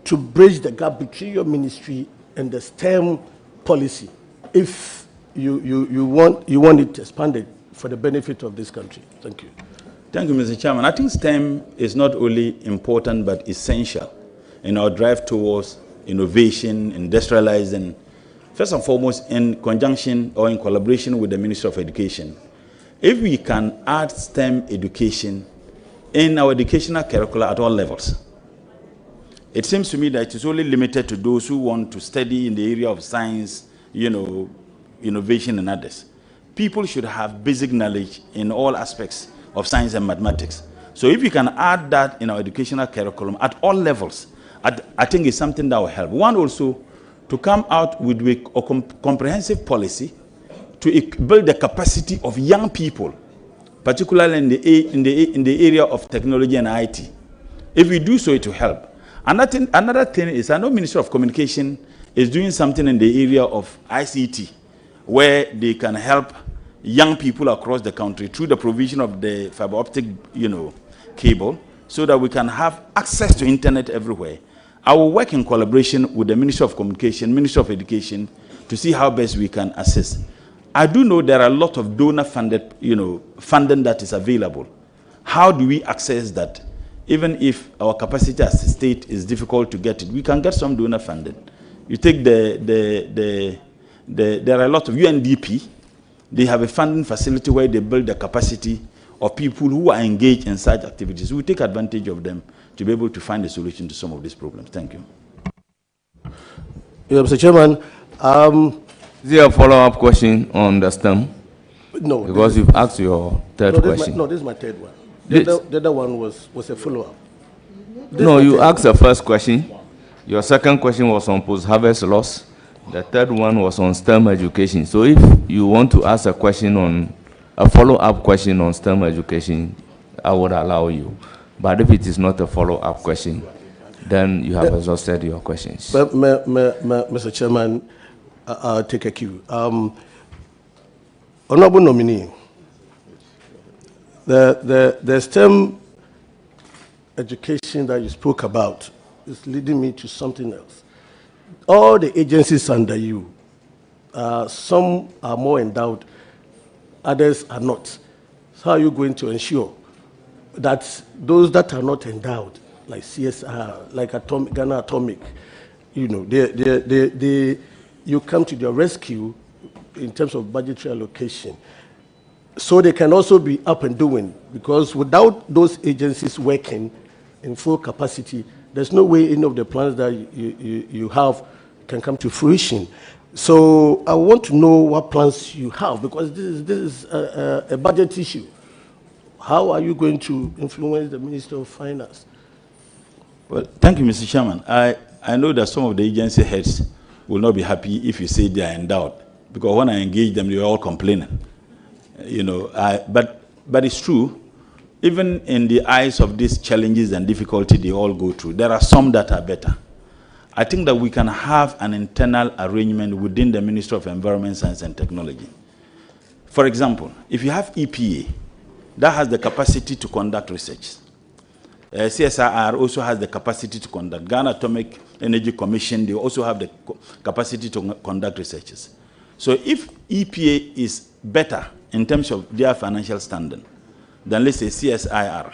T: to bridge the gap between your ministry and the STEM policy, if you want it expanded for the benefit of this country? Thank you.
P: Thank you, Mr. Chairman. I think STEM is not only important but essential in our drive towards innovation, industrializing, first and foremost in conjunction or in collaboration with the Ministry of Education. If we can add STEM education in our educational curricula at all levels, it seems to me that it is only limited to those who want to study in the area of science, innovation and others. People should have basic knowledge in all aspects of science and mathematics. So if we can add that in our educational curriculum at all levels, I think it's something that will help. One, also, to come out with a comprehensive policy to build the capacity of young people, particularly in the area of technology and IT. If we do so, it will help. Another thing is, I know Ministry of Communication is doing something in the area of ICT, where they can help young people across the country through the provision of the fiber optic, cable, so that we can have access to internet everywhere. I will work in collaboration with the Ministry of Communication, Ministry of Education, to see how best we can assist. I do know there are a lot of donor-funded, funding that is available. How do we access that? Even if our capacity as a state is difficult to get it, we can get some donor funding. You take there are a lot of UNDP. They have a funding facility where they build the capacity of people who are engaged in such activities. We take advantage of them to be able to find a solution to some of these problems. Thank you.
T: Yeah, Mr. Chairman.
C: Is there a follow-up question on the STEM?
T: No.
C: Because you've asked your third question.
T: This is my third one. The other one was a follow-up.
C: No, you asked the first question. Your second question was on post-harvest loss. The third one was on STEM education. So if you want to ask a follow-up question on STEM education, I would allow you. But if it is not a follow-up question, then you have exhausted your questions.
T: Mr. Chairman, I'll take a cue. Honorable nominee, the STEM education that you spoke about is leading me to something else. All the agencies under you, some are more endowed, others are not. So how are you going to ensure that those that are not endowed, like CSR, like Ghana Atomic, you come to their rescue in terms of budgetary allocation, so they can also be up and doing? Because without those agencies working in full capacity, there's no way any of the plans that you have can come to fruition. So I want to know what plans you have, because this is a budget issue. How are you going to influence the Minister of Finance?
P: Well, thank you, Mr. Chairman. I know that some of the agency heads will not be happy if you say they are endowed, because when I engage them, they are all complaining. But it's true. Even in the eyes of these challenges and difficulty they all go through, there are some that are better. I think that we can have an internal arrangement within the Ministry of Environment, Science and Technology. For example, if you have EPA, that has the capacity to conduct research. CSIR also has the capacity to conduct. Ghana Atomic Energy Commission, they also have the capacity to conduct researches. So if EPA is better in terms of their financial standing than, let's say, CSIR,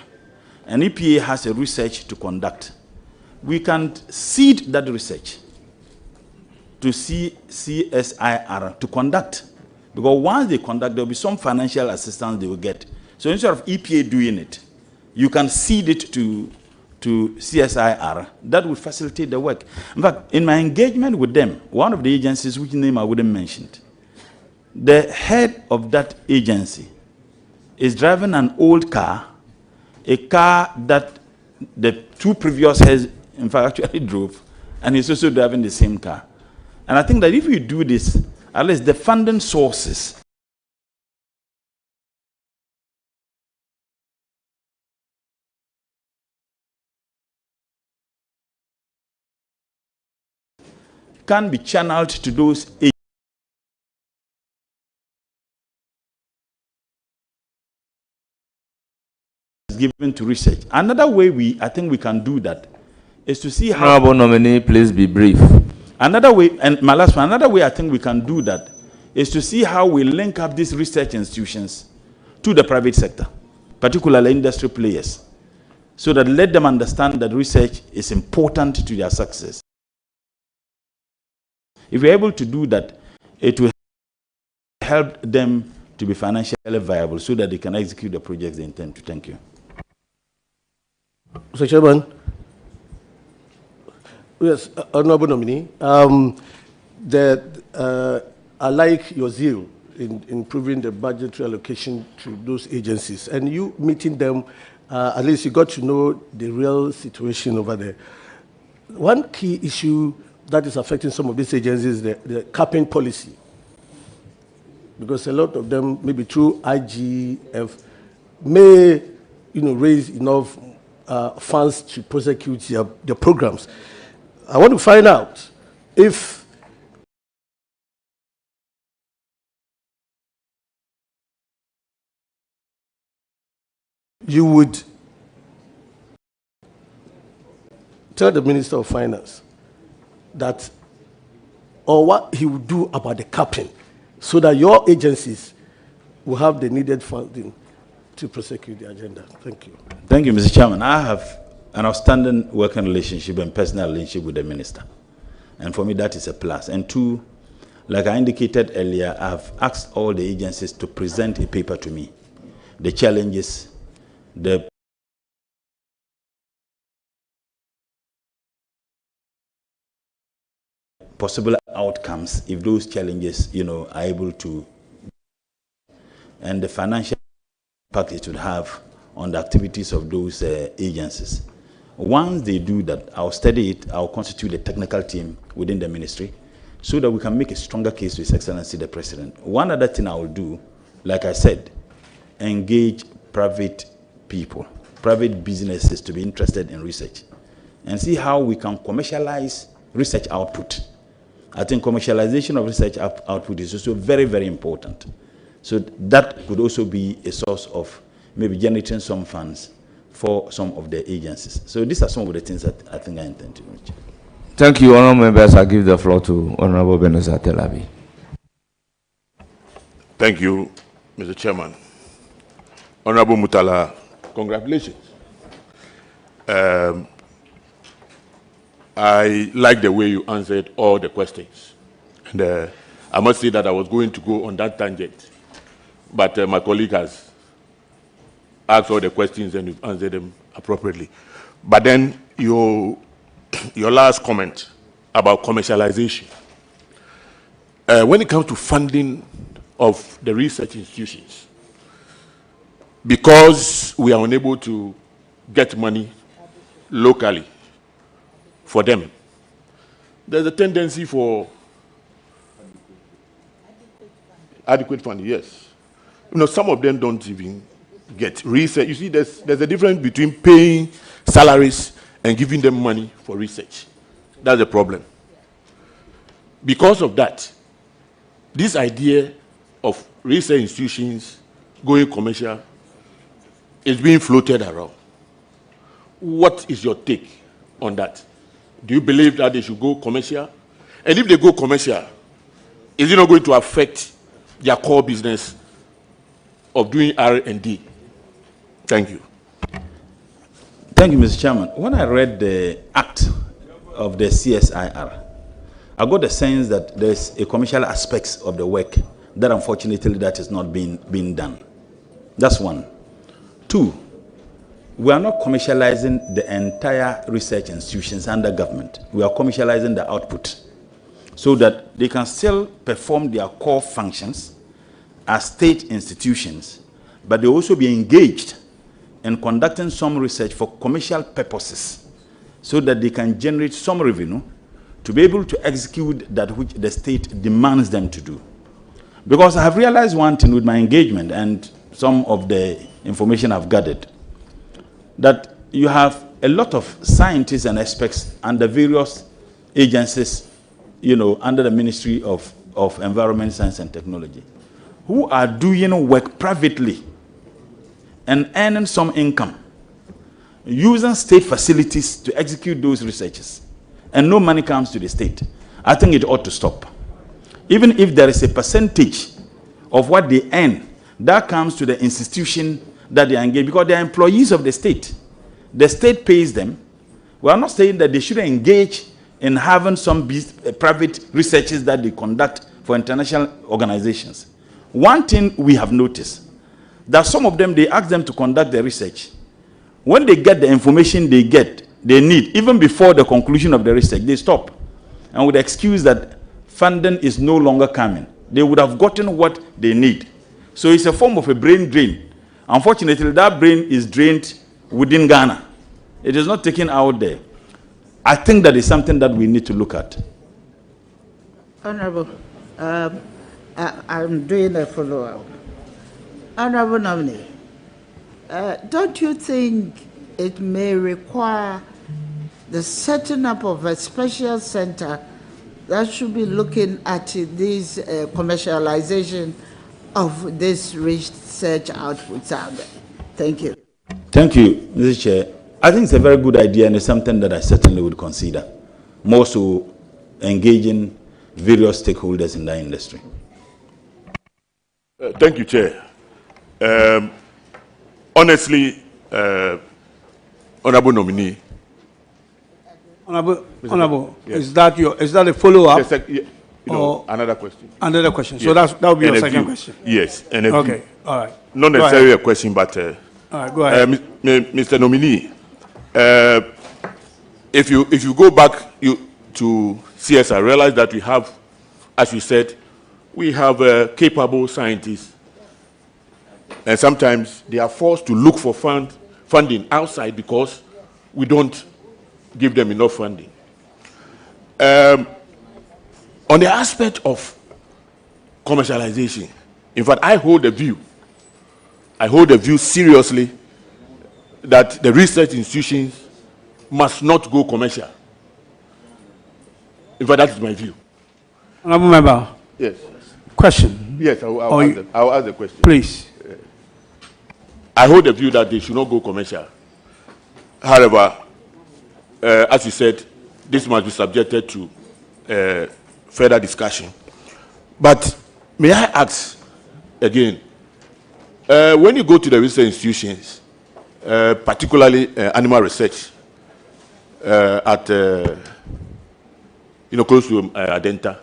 P: and EPA has a research to conduct, we can seed that research to CSIR to conduct. Because once they conduct, there will be some financial assistance they will get. So instead of EPA doing it, you can cede it to CSIR. That would facilitate the work. In fact, in my engagement with them, one of the agencies, which name I wouldn't mention, the head of that agency is driving an old car, a car that the two previous heads, in fact, actually drove, and he's also driving the same car. And I think that if you do this, at least the funding sources can be channeled to those agencies given to research. Another way I think we can do that is to see how...
C: Honorable nominee, please be brief.
P: Another way, and my last one, another way I think we can do that is to see how we link up these research institutions to the private sector, particularly industry players, so that let them understand that research is important to their success. If we're able to do that, it will help them to be financially viable so that they can execute the projects they intend to. Thank you.
T: Mr. Chairman, yes, Honorable Nominee, I like your zeal in improving the budgetary allocation to those agencies, and you meeting them, at least you got to know the real situation over there. One key issue that is affecting some of these agencies is the capping policy, because a lot of them, maybe through IGF, may raise enough funds to prosecute their programs. I want to find out if you would tell the Minister of Finance that, or what he would do about the capping, so that your agencies will have the needed funding to prosecute the agenda. Thank you.
P: Thank you, Mr. Chairman. I have an outstanding working relationship and personal relationship with the minister. And for me, that is a plus. And two, like I indicated earlier, I have asked all the agencies to present a paper to me. The challenges, the possible outcomes if those challenges, are able to, and the financial impact it would have on the activities of those agencies. Once they do that, I'll study it, I'll constitute a technical team within the ministry so that we can make a stronger case to His Excellency the President. One other thing I will do, like I said, engage private people, private businesses to be interested in research and see how we can commercialize research output. I think commercialization of research output is also very, very important. So that could also be a source of maybe generating some funds for some of the agencies. So these are some of the things that I think I intend to reach.
C: Thank you, honorable members. I give the floor to Honorable Benazir Telabi.
Q: Thank you, Mr. Chairman. Honorable Mutala, congratulations. I like the way you answered all the questions. And I must say that I was going to go on that tangent, but my colleague has asked all the questions and you've answered them appropriately. But then your last comment about commercialization. When it comes to funding of the research institutions, because we are unable to get money locally for them, there's a tendency for adequate funding, yes. Some of them don't even get research. You see, there's a difference between paying salaries and giving them money for research. That's the problem. Because of that, this idea of research institutions going commercial is being floated around. What is your take on that? Do you believe that they should go commercial? And if they go commercial, is it not going to affect their core business of doing R&D? Thank you.
P: Thank you, Mr. Chairman. When I read the act of the CSIR, I got the sense that there's a commercial aspects of the work that unfortunately that is not being done. That's one. Two, we are not commercializing the entire research institutions under government. We are commercializing the output so that they can still perform their core functions as state institutions, but they also be engaged in conducting some research for commercial purposes so that they can generate some revenue to be able to execute that which the state demands them to do. Because I have realized one thing with my engagement and some of the information I've gathered, that you have a lot of scientists and experts under various agencies, you know, under the Ministry of Environment, Science and Technology, who are doing work privately and earning some income, using state facilities to execute those researches, and no money comes to the state. I think it ought to stop. Even if there is a percentage of what they earn that comes to the institution that they are engaged, because they are employees of the state. The state pays them. We are not saying that they should engage in having some private researches that they conduct for international organizations. One thing we have noticed, that some of them, they ask them to conduct the research. When they get the information they need, even before the conclusion of the research, they stop. And with the excuse that funding is no longer coming, they would have gotten what they need. So it's a form of a brain drain. Unfortunately, that brain is drained within Ghana. It is not taken out there. I think that is something that we need to look at.
N: Honorable, I'm doing a follow-up. Honorable nominee, don't you think it may require the setting up of a special center that should be looking at this commercialization of this research outputs out there? Thank you.
P: Thank you, Mr. Chair. I think it's a very good idea and it's something that I certainly would consider. More so engaging various stakeholders in the industry.
Q: Thank you, Chair. Honestly, Honorable nominee.
M: Honorable, yes. Is that a follow-up?
Q: Yes, another question.
M: Another question.
Q: Yes.
M: So that will be your second question.
Q: Yes. And
M: okay. All right.
Q: Not necessarily a question, but
M: all right. Go ahead,
Q: Mr. Nominee. If you go back to CSI, realize that we have, as you said, we have capable scientists, and sometimes they are forced to look for funding outside because we don't give them enough funding. On the aspect of commercialization, in fact, I hold a view seriously that the research institutions must not go commercial. In fact, that is my view.
M: Honorable member.
Q: Yes.
M: Question.
Q: Yes, I'll ask the question.
M: Please.
Q: I hold the view that they should not go commercial. However, as you said, this must be subjected to further discussion. But may I ask again, when you go to the research institutions, particularly animal research at close to Adenta,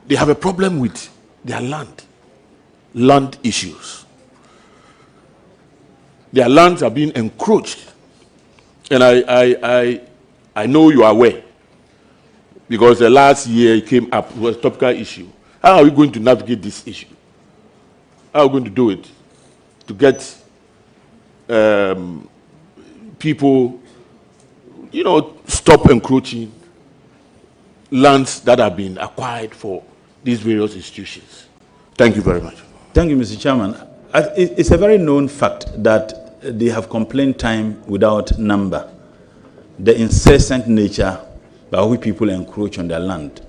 Q: they have a problem with their land issues. Their lands are being encroached, and I know you are aware, because the last year it came up, it was a topical issue. How are we going to navigate this issue? How are we going to do it to get people, stop encroaching lands that have been acquired for these various institutions? Thank you very much.
P: Thank you, Mr. Chairman. It's a very known fact that they have complaint time without number. The incessant nature by which people encroach on their land.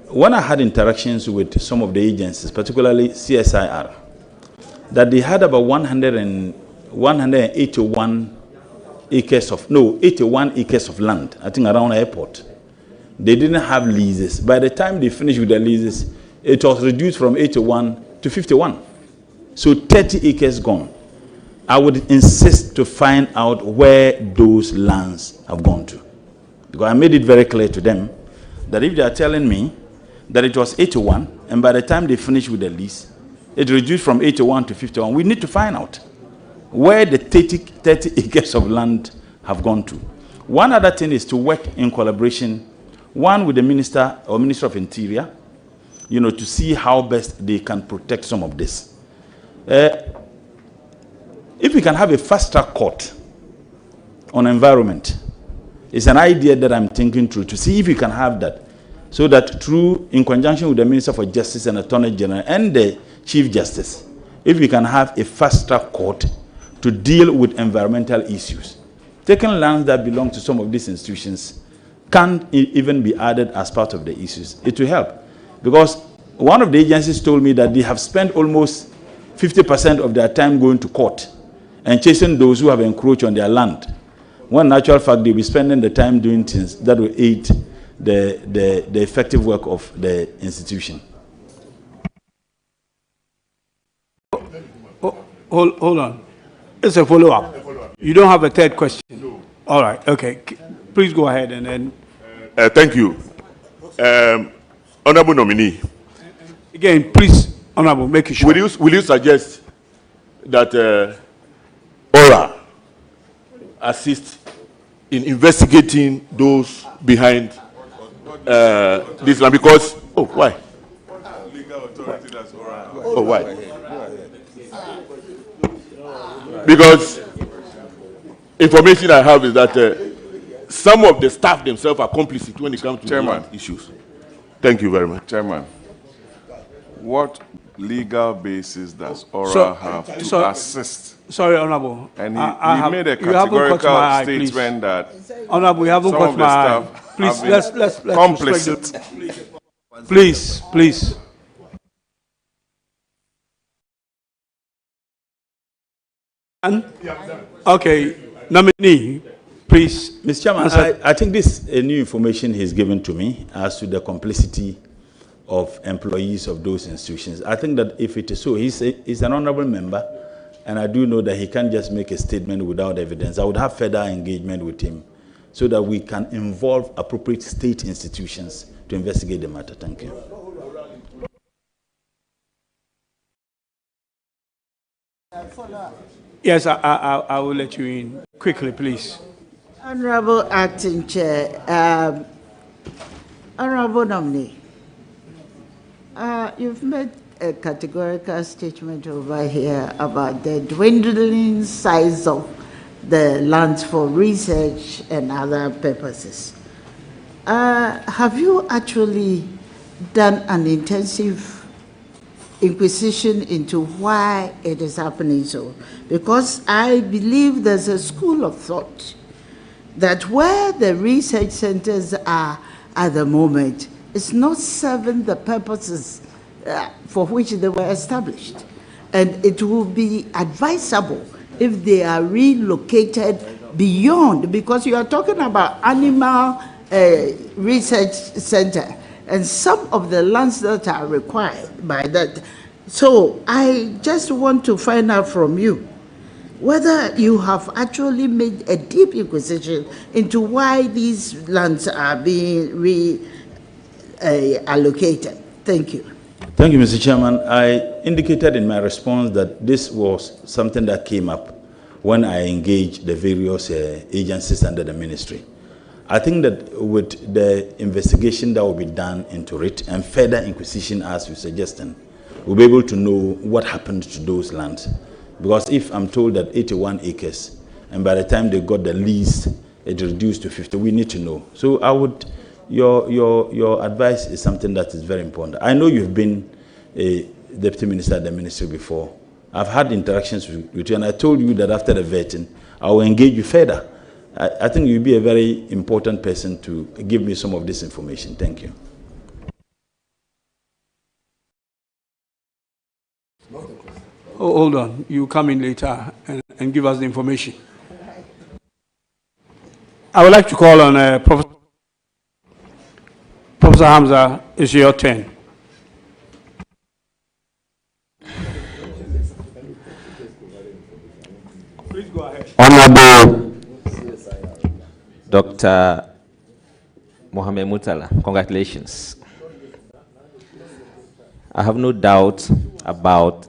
P: When I had interactions with some of the agencies, particularly CSIR, that they had about 181 acres of land, I think around the airport. They didn't have leases. By the time they finished with the leases, it was reduced from 81 to 51. So 30 acres gone. I would insist to find out where those lands have gone to. Because I made it very clear to them that if they are telling me that it was 81, and by the time they finish with the lease, it reduced from 81 to 51, we need to find out where the 30 acres of land have gone to. One other thing is to work in collaboration, one with the Minister or Minister of Interior, to see how best they can protect some of this. If we can have a fast-track court on environment, it's an idea that I'm thinking through to see if we can have that, so that in conjunction with the Minister for Justice and Attorney General and the Chief Justice, if we can have a fast-track court to deal with environmental issues. Taking lands that belong to some of these institutions can't even be added as part of the issues. It will help. Because one of the agencies told me that they have spent almost 50% of their time going to court and chasing those who have encroached on their land. When in actual fact, they'll be spending the time doing things that will aid the effective work of the institution.
M: Hold on. It's a follow-up. You don't have a third question? No. All right, okay. Please go ahead and then...
Q: Thank you. Honorable nominee.
M: Again, please, Honorable, make it sure.
Q: Will you suggest that ORA assist in investigating those behind this land? Because, why? Legal authority, that's ORA. Oh, why? Because information I have is that some of the staff themselves are complicit when it comes to land issues. Thank you very much.
F: Chairman, what legal basis does ORA have to assist?
M: Sorry, Honorable.
F: And he made a categorical statement that
M: Honorable, you haven't caught my eye. Please, let's
F: complicit.
M: Please. Okay, nominee, please.
P: Mr. Chairman, I think this is new information he's given to me as to the complicity of employees of those institutions. I think that if it is so, he's an honorable member, and I do know that he can't just make a statement without evidence. I would have further engagement with him so that we can involve appropriate state institutions to investigate the matter. Thank you.
M: Yes, I will let you in. Quickly, please.
N: Honorable Acting Chair, Honorable nominee, you've made a categorical statement over here about the dwindling size of the lands for research and other purposes. Have you actually done an intensive inquisition into why it is happening so? Because I believe there's a school of thought that where the research centers are at the moment, it's not serving the purposes for which they were established. And it will be advisable if they are relocated beyond, because you are talking about animal research center and some of the lands that are required by that. So I just want to find out from you whether you have actually made a deep inquisition into why these lands are being reallocated. Thank you.
P: Thank you, Mr. Chairman. I indicated in my response that this was something that came up when I engaged the various agencies under the ministry. I think that with the investigation that will be done into it and further inquisition as you're suggesting, we'll be able to know what happened to those lands. Because if I'm told that 81 acres, and by the time they got the lease, it reduced to 50, we need to know. So I would, your advice is something that is very important. I know you've been a deputy minister at the ministry before. I've had interactions with you, and I told you that after the vetting, I will engage you further. I think you'll be a very important person to give me some of this information. Thank you.
M: Oh, hold on. You come in later and give us the information. I would like to call on Professor Hamza. It's your turn. Please go ahead.
O: Honorable Dr.
U: Mohammed Mutala, congratulations. I have no doubt about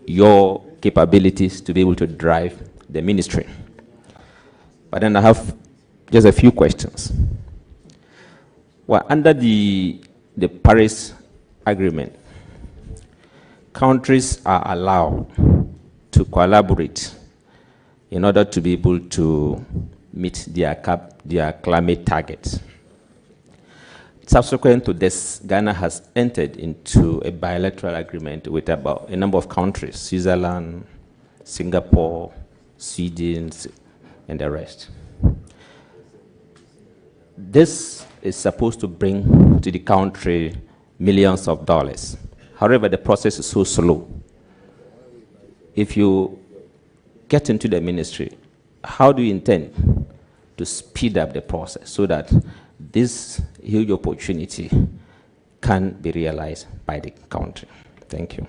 U: your capabilities to be able to drive the ministry. But then I have just a few questions. Well, under the Paris Agreement, countries are allowed to collaborate in order to be able to meet their climate targets. Subsequent to this, Ghana has entered into a bilateral agreement with about a number of countries, Switzerland, Singapore, Sweden, and the rest. This is supposed to bring to the country millions of dollars. However, the process is so slow. If you get into the ministry, how do you intend to speed up the process so that this huge opportunity can be realized by the country? Thank you.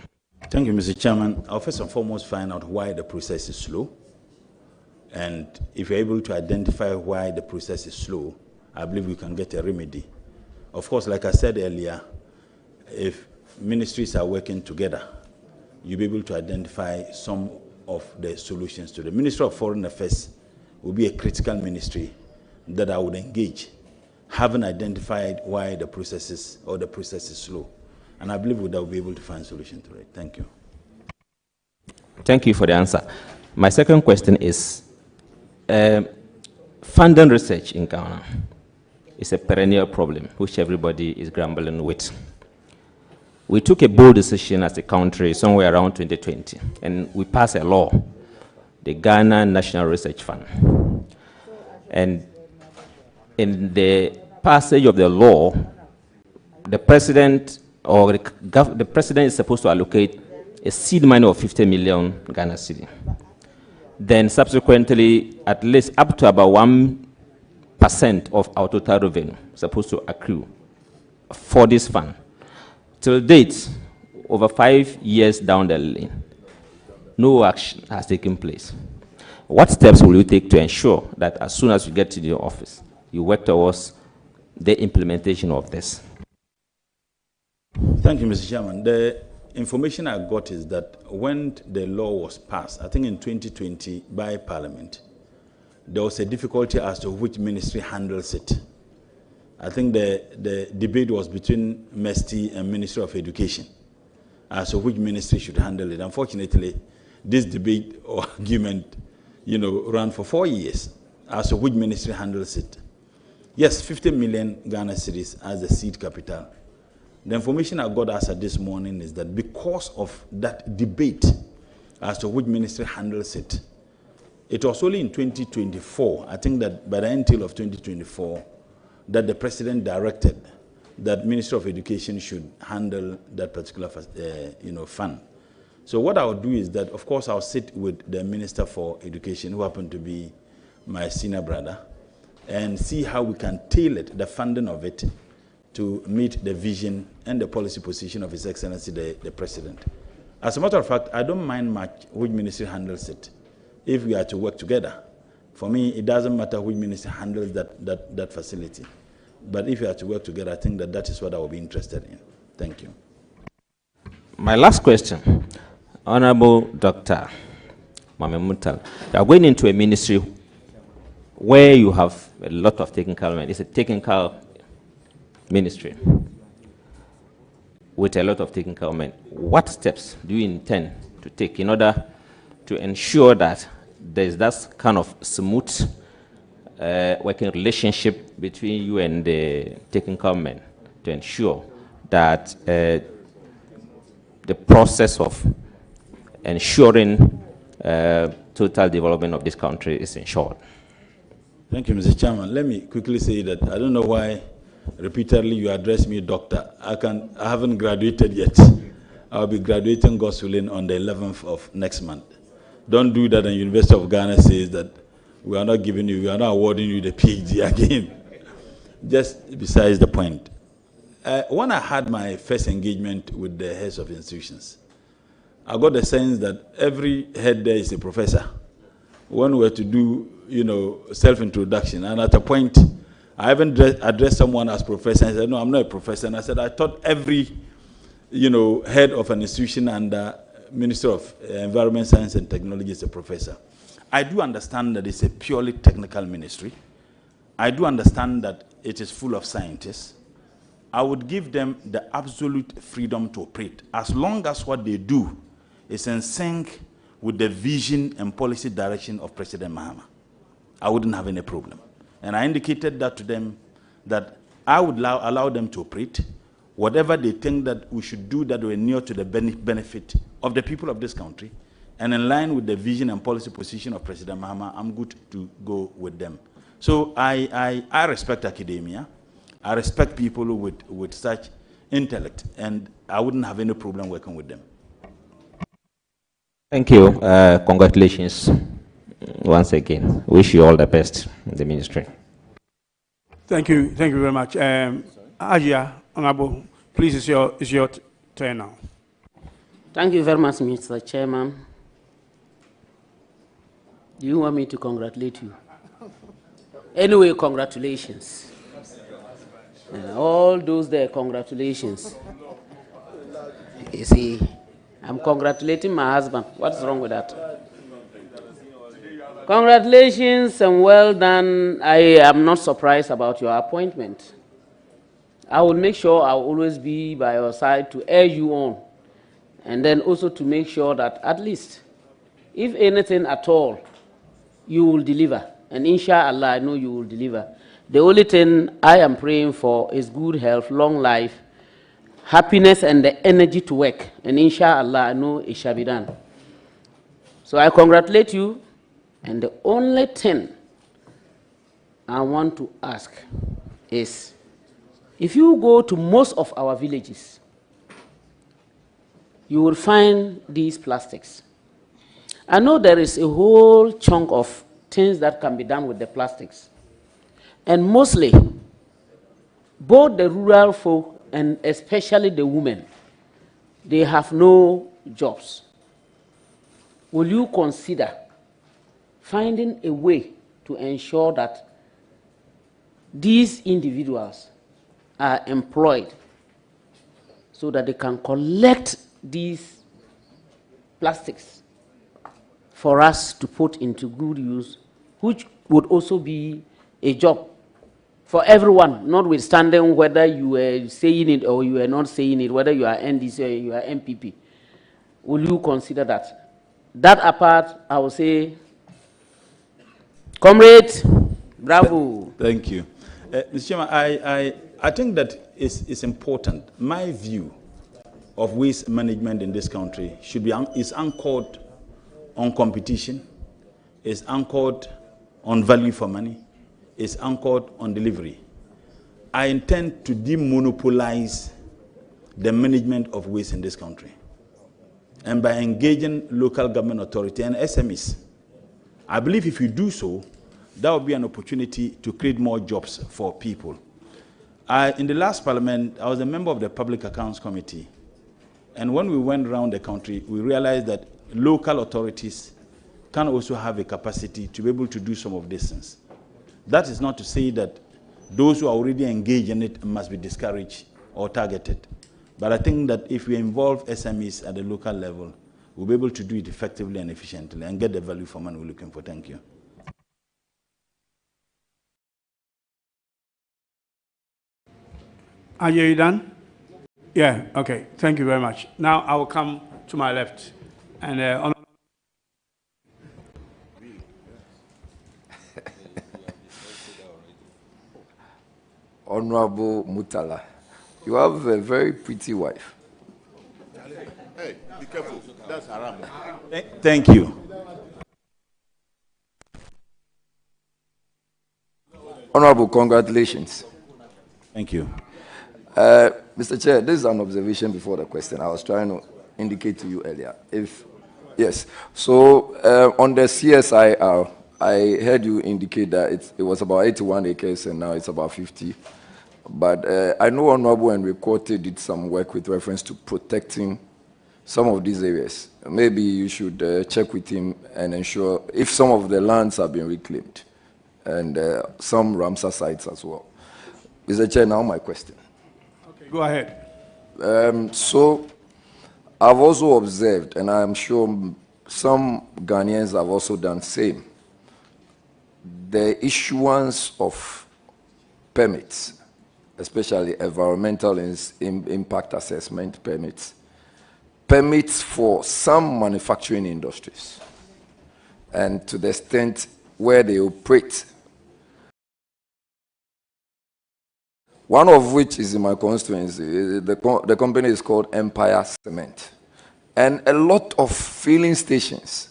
P: Thank you, Mr. Chairman. I'll first and foremost find out why the process is slow. And if you're able to identify why the process is slow, I believe we can get a remedy. Of course, like I said earlier, if ministries are working together, you'll be able to identify some of the solutions to the Ministry of Foreign Affairs will be a critical ministry that I would engage, having identified why the process is slow. And I believe that we'll be able to find a solution to it. Thank you.
U: Thank you for the answer. My second question is, funding research in Ghana is a perennial problem which everybody is grappling with. We took a bold decision as a country somewhere around 2020, and we passed a law, the Ghana National Research Fund. And in the passage of the law, the president or the president is supposed to allocate a seed money of 50 million Ghana cedi. Then subsequently, at least up to about 1% of our total revenue supposed to accrue for this fund. Till date, over 5 years down the lane, no action has taken place. What steps will you take to ensure that as soon as you get to the office, you work towards the implementation of this?
P: Thank you, Mr. Chairman. The information I got is that when the law was passed, I think in 2020 by Parliament, there was a difficulty as to which ministry handles it. I think the debate was between MESTI and Ministry of Education as to which ministry should handle it. Unfortunately, this debate or argument, ran for 4 years as to which ministry handles it. Yes, 50 million Ghana cedis as the seed capital. The information I got as of this morning is that because of that debate as to which ministry handles it, it was only in 2024, I think that by the end of 2024, that the president directed that Ministry of Education should handle that particular fund. So what I'll do is that, of course, I'll sit with the Minister for Education, who happened to be my senior brother, and see how we can tailor the funding of it to meet the vision and the policy position of His Excellency, the President. As a matter of fact, I don't mind much which ministry handles it, if we are to work together. For me, it doesn't matter which ministry handles that facility. But if you are to work together, I think that is what I will be interested in. Thank you.
U: My last question, Honorable Dr. Mohammed Mutala, you are going into a ministry where you have a lot of technical men. It's a technical ministry with a lot of technical men. What steps do you intend to take in order to ensure that there is that kind of smooth working relationship between you and the technical men to ensure that the process of ensuring total development of this country is ensured?
P: Thank you, Mr. Chairman. Let me quickly say that I don't know why repeatedly you address me doctor. I haven't graduated yet. I'll be graduating, God's willing, on the 11th of next month. Don't do that, and University of Ghana says that we are not awarding you the PhD again. Just besides the point. When I had my first engagement with the heads of institutions, I got the sense that every head there is a professor. When we were to do, self-introduction, and at a point, I haven't addressed someone as professor. I said, no, I'm not a professor. And I said, I thought every, head of an institution under Minister of Environment, Science and Technology is a professor. I do understand that it's a purely technical ministry. I do understand that it is full of scientists. I would give them the absolute freedom to operate, as long as what they do is in sync with the vision and policy direction of President Mahama. I wouldn't have any problem. And I indicated that to them, that I would allow them to operate. Whatever they think that we should do that will inure to the benefit of the people of this country, and in line with the vision and policy position of President Mahama, I'm good to go with them. So I respect academia. I respect people with such intellect, and I wouldn't have any problem working with them.
U: Thank you. Congratulations once again. Wish you all the best in the ministry.
M: Thank you. Thank you very much. Ajia, Honorable, please, it's your turn now.
G: Thank you very much, Mr. Chairman. Do you want me to congratulate you? Anyway, congratulations. All those there, congratulations. You see, I'm congratulating my husband. What's wrong with that? Congratulations and well done. I am not surprised about your appointment. I will make sure I will always be by your side to urge you on, and then also to make sure that at least, if anything at all, you will deliver. And inshallah, I know you will deliver. The only thing I am praying for is good health, long life, happiness, and the energy to work. And inshallah, I know it shall be done. So I congratulate you. And the only thing I want to ask is, if you go to most of our villages, you will find these plastics. I know there is a whole chunk of things that can be done with the plastics. And mostly, both the rural folk and especially the women, they have no jobs. Will you consider finding a way to ensure that these individuals are employed so that they can collect these plastics for us to put into good use, which would also be a job for everyone, notwithstanding whether you were saying it or you were not saying it, whether you are NDC or you are MPP. Will you consider that? That apart, I will say, comrade, bravo.
P: Thank you. Mr. Chairman, I think that it's important. My view of waste management in this country is anchored on competition, is anchored on value for money, is anchored on delivery. I intend to demonopolize the management of waste in this country. And by engaging local government authority and SMEs, I believe if you do so, that will be an opportunity to create more jobs for people. In the last parliament, I was a member of the Public Accounts Committee. And when we went around the country, we realized that local authorities can also have a capacity to be able to do some of these things. That is not to say that those who are already engaged in it must be discouraged or targeted. But I think that if we involve SMEs at the local level, we'll be able to do it effectively and efficiently and get the value for money we're looking for. Thank you.
M: Are you done? Yeah, okay. Thank you very much. Now I will come to my left. And
J: Honorable Mutala, you have a very pretty wife.
Q: Hey, be careful. That's haram.
P: Thank you.
J: Honorable, congratulations.
P: Thank you.
J: Mr. Chair, this is an observation before the question. I was trying to indicate to you earlier. Yes. So on the CSIR, I heard you indicate that it was about 81 acres and now it's about 50. But I know Honorable and Recorte did some work with reference to protecting some of these areas. Maybe you should check with him and ensure if some of the lands have been reclaimed and some Ramsar sites as well. Mr. Chair, now my question.
M: Okay, go ahead.
J: So, I've also observed, and I'm sure some Ghanaians have also done the same, the issuance of permits, especially environmental impact assessment permits, permits for some manufacturing industries, and to the extent where they operate. One of which is in my constituency. The company is called Empire Cement. And a lot of filling stations.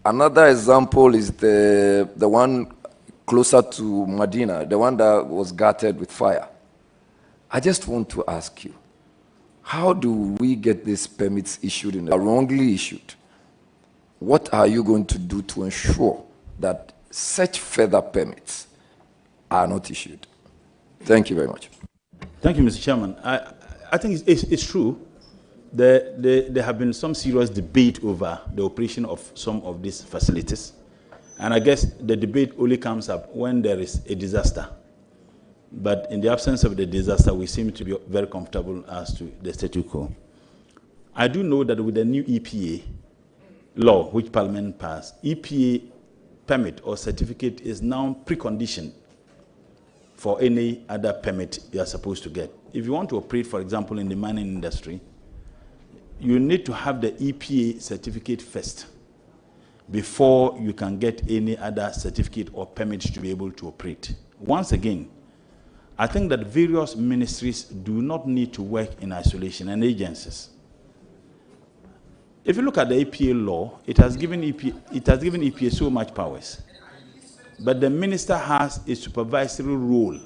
J: Another example is the one closer to Medina, the one that was gutted with fire. I just want to ask you, how do we get these permits issued and wrongly issued? What are you going to do to ensure that such further permits are not issued? Thank you very much.
P: Thank you, Mr. Chairman. I think it's true. There have been some serious debate over the operation of some of these facilities. And I guess the debate only comes up when there is a disaster. But in the absence of the disaster, we seem to be very comfortable as to the status quo. I do know that with the new EPA law, which Parliament passed, EPA permit or certificate is now preconditioned for any other permit you are supposed to get. If you want to operate, for example, in the mining industry, you need to have the EPA certificate first before you can get any other certificate or permit to be able to operate. Once again, I think that various ministries do not need to work in isolation, and agencies. If you look at the EPA law, it has given EPA so much powers. But the minister has a supervisory role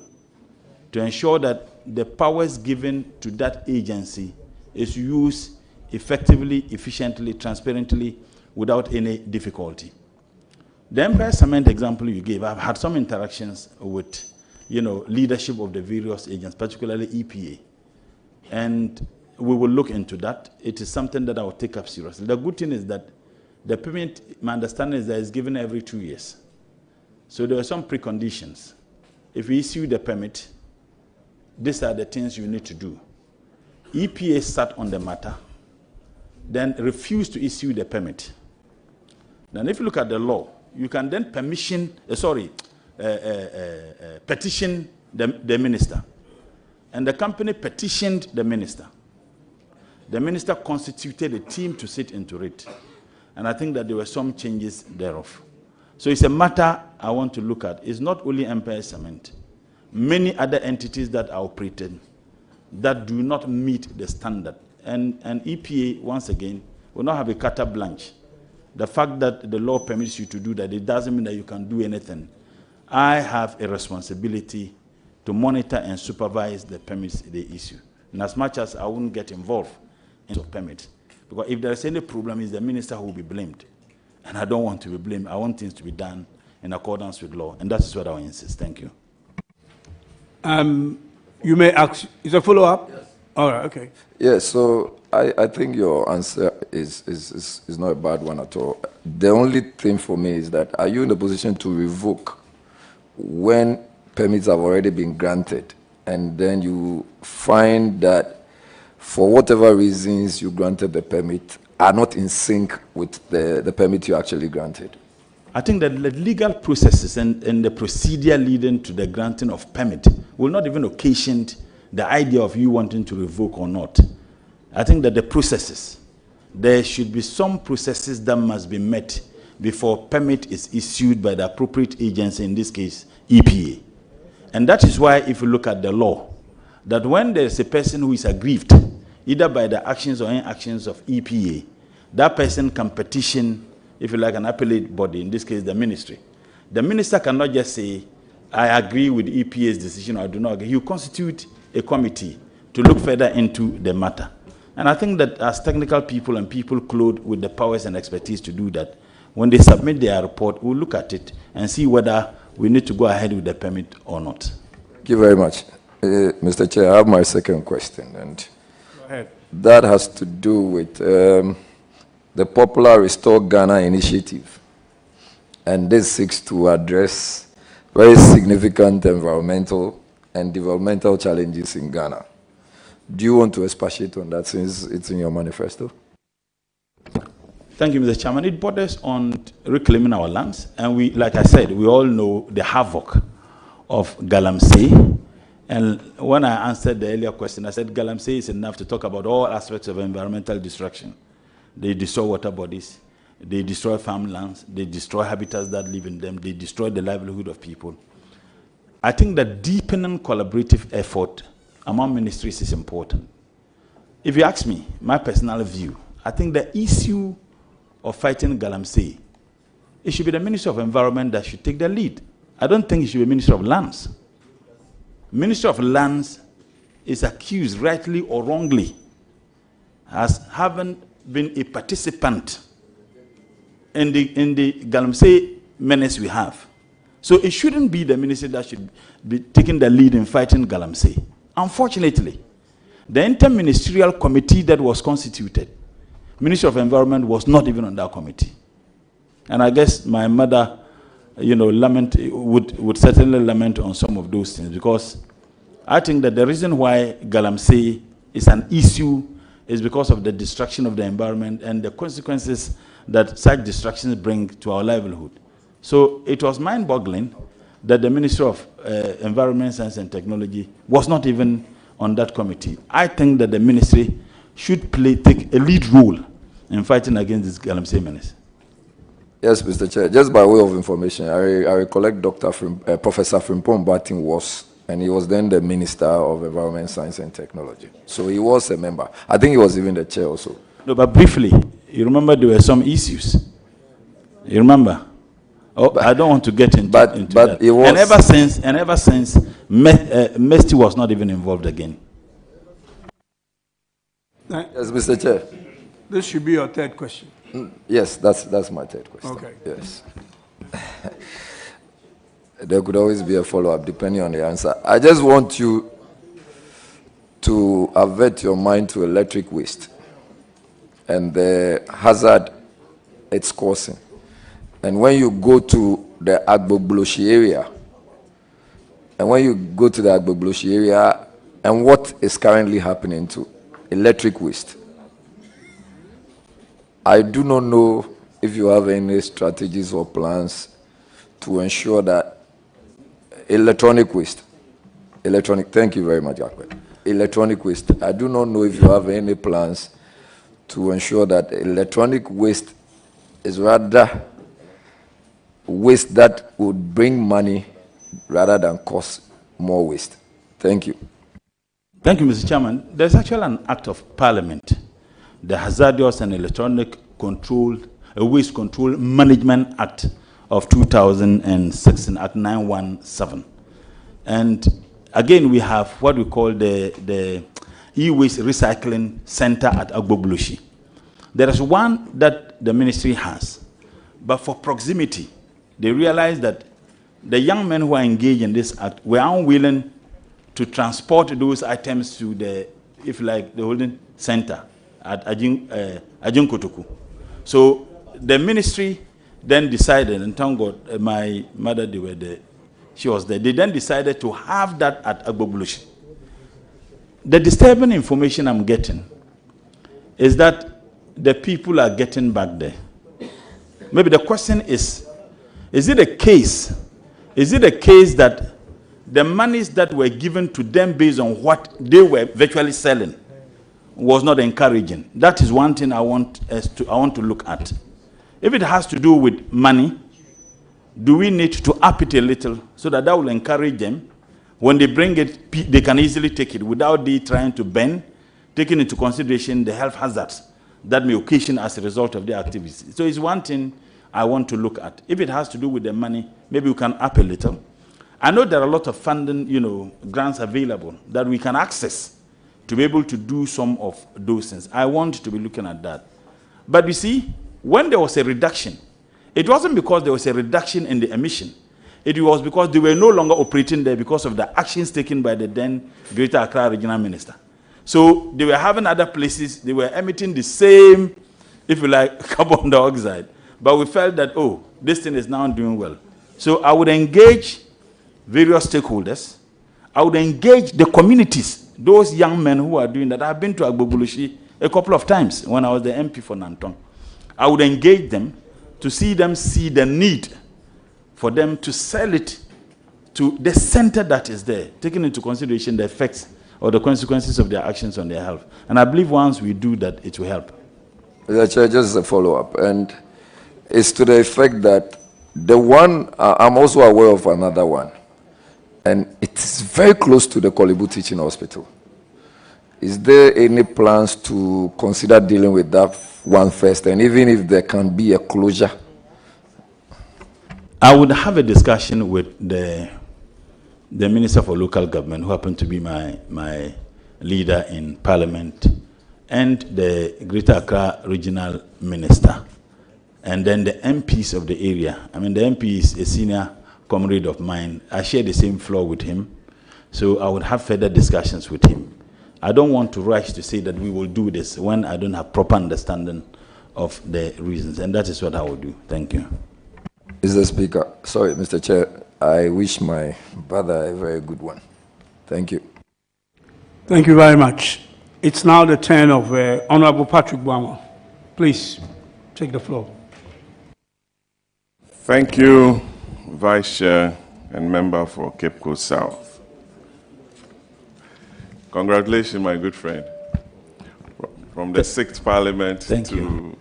P: to ensure that the powers given to that agency is used effectively, efficiently, transparently, without any difficulty. The Empire Cement example you gave, I've had some interactions with, leadership of the various agents, particularly EPA. And we will look into that. It is something that I will take up seriously. The good thing is that the permit, my understanding is that it's given every 2 years. So there are some preconditions. If you issue the permit, these are the things you need to do. EPA sat on the matter, then refused to issue the permit. Then if you look at the law, you can then petition the minister. And the company petitioned the minister. The minister constituted a team to sit into it. And I think that there were some changes thereof. So it's a matter I want to look at. It's not only Empire Cement. Many other entities that are operating that do not meet the standard. And EPA, once again, will not have a carte blanche. The fact that the law permits you to do that, it doesn't mean that you can do anything. I have a responsibility to monitor and supervise the permits they issue. And as much as I wouldn't get involved in the permit, because if there is any problem, it's the minister who will be blamed. And I don't want to be blamed. I want things to be done in accordance with law. And that's what I will insist. Thank you.
M: You may ask, is a follow-up? Yes. All right, okay.
J: Yes, so I think your answer is not a bad one at all. The only thing for me is that, are you in the position to revoke when permits have already been granted, and then you find that for whatever reasons you granted the permit are not in sync with the permit you actually granted?
P: I think that the legal processes and the procedure leading to the granting of permit will not even occasion the idea of you wanting to revoke or not. I think that the processes, there should be some processes that must be met before permit is issued by the appropriate agency, in this case, EPA. And that is why, if you look at the law, that when there is a person who is aggrieved, either by the actions or inactions of EPA, that person can petition, if you like, an appellate body, in this case, the ministry. The minister cannot just say, I agree with EPA's decision or I do not agree. You constitute a committee to look further into the matter. And I think that as technical people and people clothed with the powers and expertise to do that, when they submit their report, we'll look at it and see whether we need to go ahead with the permit or not.
J: Thank you very much. Mr. Chair, I have my second question, and
M: go ahead.
J: That has to do with the popular Restore Ghana initiative. And this seeks to address very significant environmental and developmental challenges in Ghana. Do you want to expatiate on that since it's in your manifesto?
P: Thank you, Mr. Chairman. It borders on reclaiming our lands, and we, like I said, we all know the havoc of Galamsey. And when I answered the earlier question, I said Galamsey is enough to talk about all aspects of environmental destruction. They destroy water bodies, they destroy farmlands, they destroy habitats that live in them, they destroy the livelihood of people. I think that deepening collaborative effort among ministries is important. If you ask me, my personal view, I think the issue of fighting Galamsey, it should be the Ministry of Environment that should take the lead. I don't think it should be Ministry of Lands. Ministry of Lands is accused, rightly or wrongly, as having been a participant in the Galamsey menace we have. So it shouldn't be the ministry that should be taking the lead in fighting Galamsey. Unfortunately, the interministerial committee that was constituted, Ministry of Environment was not even on that committee. And I guess my mother, would certainly lament on some of those things, because I think that the reason why Galamsey is an issue is because of the destruction of the environment and the consequences that such destructions bring to our livelihood. So it was mind-boggling that the Ministry of Environment, Science and Technology was not even on that committee. I think that the ministry should take a lead role in fighting against this Galamsey menace.
J: Yes, Mr. Chair. Just by way of information, I recollect Professor Frimpong Batin was, and he was then the Minister of Environment, Science and Technology. So he was a member. I think he was even the chair also.
P: No, but briefly, you remember there were some issues. You remember? Oh, but, I don't want to get into that.
J: It was,
P: and ever since, Mesty was not even involved again.
J: Yes, Mr. Chair.
M: This should be your third question.
J: Yes, that's my third question.
M: Okay.
J: Yes. There could always be a follow-up depending on the answer. I just want you to avert your mind to electric waste and the hazard it's causing. And when you go to the Agbogloshi area, and what is currently happening to electric waste, I do not know if you have any strategies or plans to ensure that electronic waste, thank you very much, Akwe. Electronic waste, I do not know if you have any plans to ensure that electronic waste is rather waste that would bring money rather than cause more waste. Thank you.
P: Thank you, Mr. Chairman. There's actually an act of parliament, the Hazardous and Electronic Waste Control Management Act of 2016, Act 917. And again, we have what we call the e-waste recycling center at Agbogloshi. There is one that the ministry has, but for proximity, they realized that the young men who are engaged in this act were unwilling to transport those items to the holding center at Ajinkotoku. So the ministry then decided, and thank God, my mother, she was there. They then decided to have that at Agbogloshi. The disturbing information I'm getting is that the people are getting back there. Maybe the question is it a case that the monies that were given to them based on what they were virtually selling was not encouraging? That is one thing I want to look at. If it has to do with money, do we need to up it a little so that will encourage them? When they bring it, they can easily take it without they trying to bend, taking into consideration the health hazards that may occasion as a result of their activities. So it's one thing I want to look at. If it has to do with the money, maybe we can up a little. I know there are a lot of funding, grants available that we can access to be able to do some of those things. I want to be looking at that. But you see, when there was a reduction, it wasn't because there was a reduction in the emission. It was because they were no longer operating there because of the actions taken by the then Greater Accra Regional Minister. So they were having other places, they were emitting the same, if you like, carbon dioxide. But we felt that, this thing is now doing well. So I would engage various stakeholders. I would engage the communities, those young men who are doing that. I've been to Agbogulushi a couple of times when I was the MP for Nanton. I would engage them to see them see the need for them to sell it to the center that is there, taking into consideration the effects or the consequences of their actions on their health. And I believe once we do that, it will help.
J: Mr. Chair, just a follow-up, and it's to the effect that the one, I'm also aware of another one, and it is very close to the Kolebu Teaching Hospital. Is there any plans to consider dealing with that one first, and even if there can be a closure?
P: I would have a discussion with the Minister for Local Government, who happened to be my leader in Parliament, and the Greater Accra Regional Minister, and then the MPs of the area. I mean, the MP is a senior comrade of mine. I share the same floor with him, so I would have further discussions with him. I don't want to rush to say that we will do this when I don't have proper understanding of the reasons, and that is what I will do. Thank you.
J: Mr. Speaker, sorry, Mr. Chair, I wish my brother a very good one. Thank you.
M: Thank you very much. It's now the turn of Honorable Patrick Boamo. Please take the floor.
F: Thank you, Vice Chair and member for Cape Coast South. Congratulations, my good friend. From the 6th Parliament to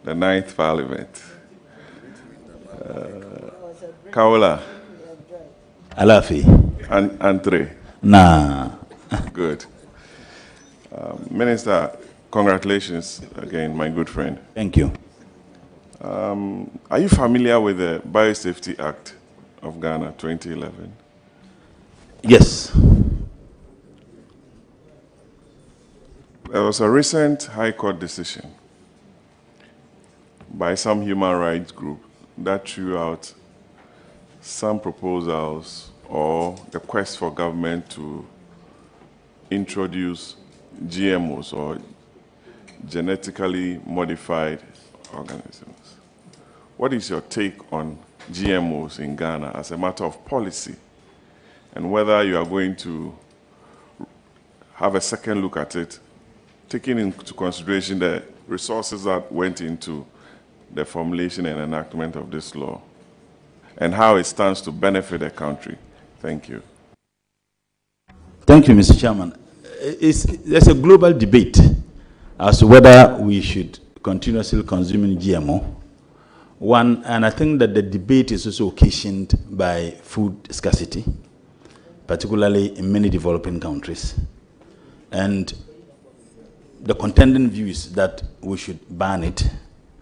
F: the 9th Parliament. Kaola.
P: Alafi.
F: Andre.
P: Nah.
F: Good. Minister, congratulations again, my good friend.
P: Thank you.
F: Are you familiar with the Biosafety Act of Ghana, 2011?
P: Yes.
F: There was a recent High Court decision by some human rights group that threw out some proposals or the quest for government to introduce GMOs or genetically modified organisms. What is your take on GMOs in Ghana as a matter of policy, and whether you are going to have a second look at it, taking into consideration the resources that went into the formulation and enactment of this law, and how it stands to benefit the country? Thank you.
P: Thank you, Mr. Chairman. There's a global debate as to whether we should continuously consuming GMO. One, and I think that the debate is also occasioned by food scarcity, particularly in many developing countries. And the contending view is that we should ban it.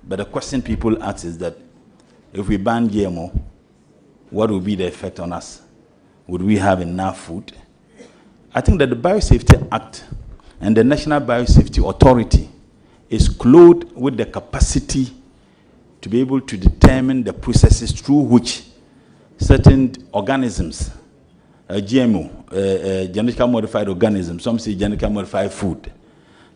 P: But the question people ask is that if we ban GMO, what will be the effect on us? Would we have enough food? I think that the Biosafety Act and the National Biosafety Authority is clothed with the capacity to be able to determine the processes through which certain organisms, GMO, genetically modified organisms, some say genetically modified food,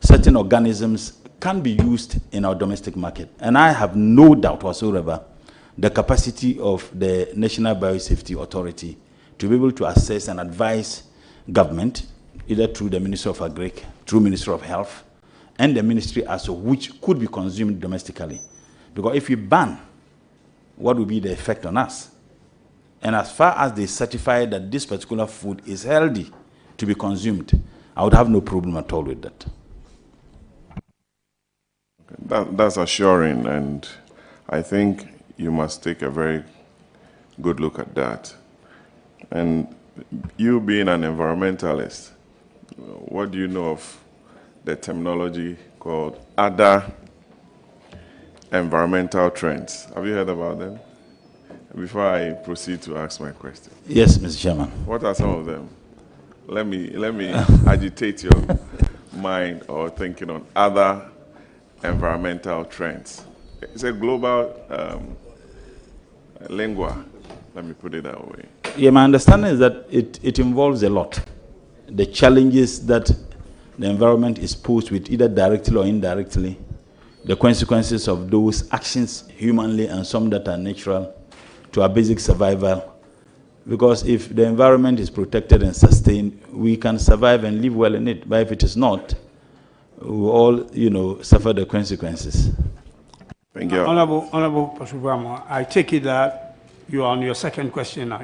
P: certain organisms can be used in our domestic market. And I have no doubt whatsoever the capacity of the National Biosafety Authority to be able to assess and advise government, either through the Ministry of Agric, through Ministry of Health, and the ministry as to which could be consumed domestically. Because if we ban, what will be the effect on us? And as far as they certify that this particular food is healthy to be consumed, I would have no problem at all with that.
F: That's assuring, and I think you must take a very good look at that. And you being an environmentalist, what do you know of the terminology called other environmental trends? Have you heard about them? Before I proceed to ask my question.
P: Yes, Mr. Chairman.
F: What are some of them? Let me agitate your mind or thinking on other environmental trends. It's a global lingua. Let me put it that way.
P: Yeah, my understanding is that it involves a lot. The challenges that the environment is posed with, either directly or indirectly, the consequences of those actions humanly and some that are natural to our basic survival, Because if the environment is protected and sustained, we can survive and live well in it. But if it is not, we will all, suffer the consequences.
F: Thank you.
M: Honorable Pasubama, I take it that you are on your second question now.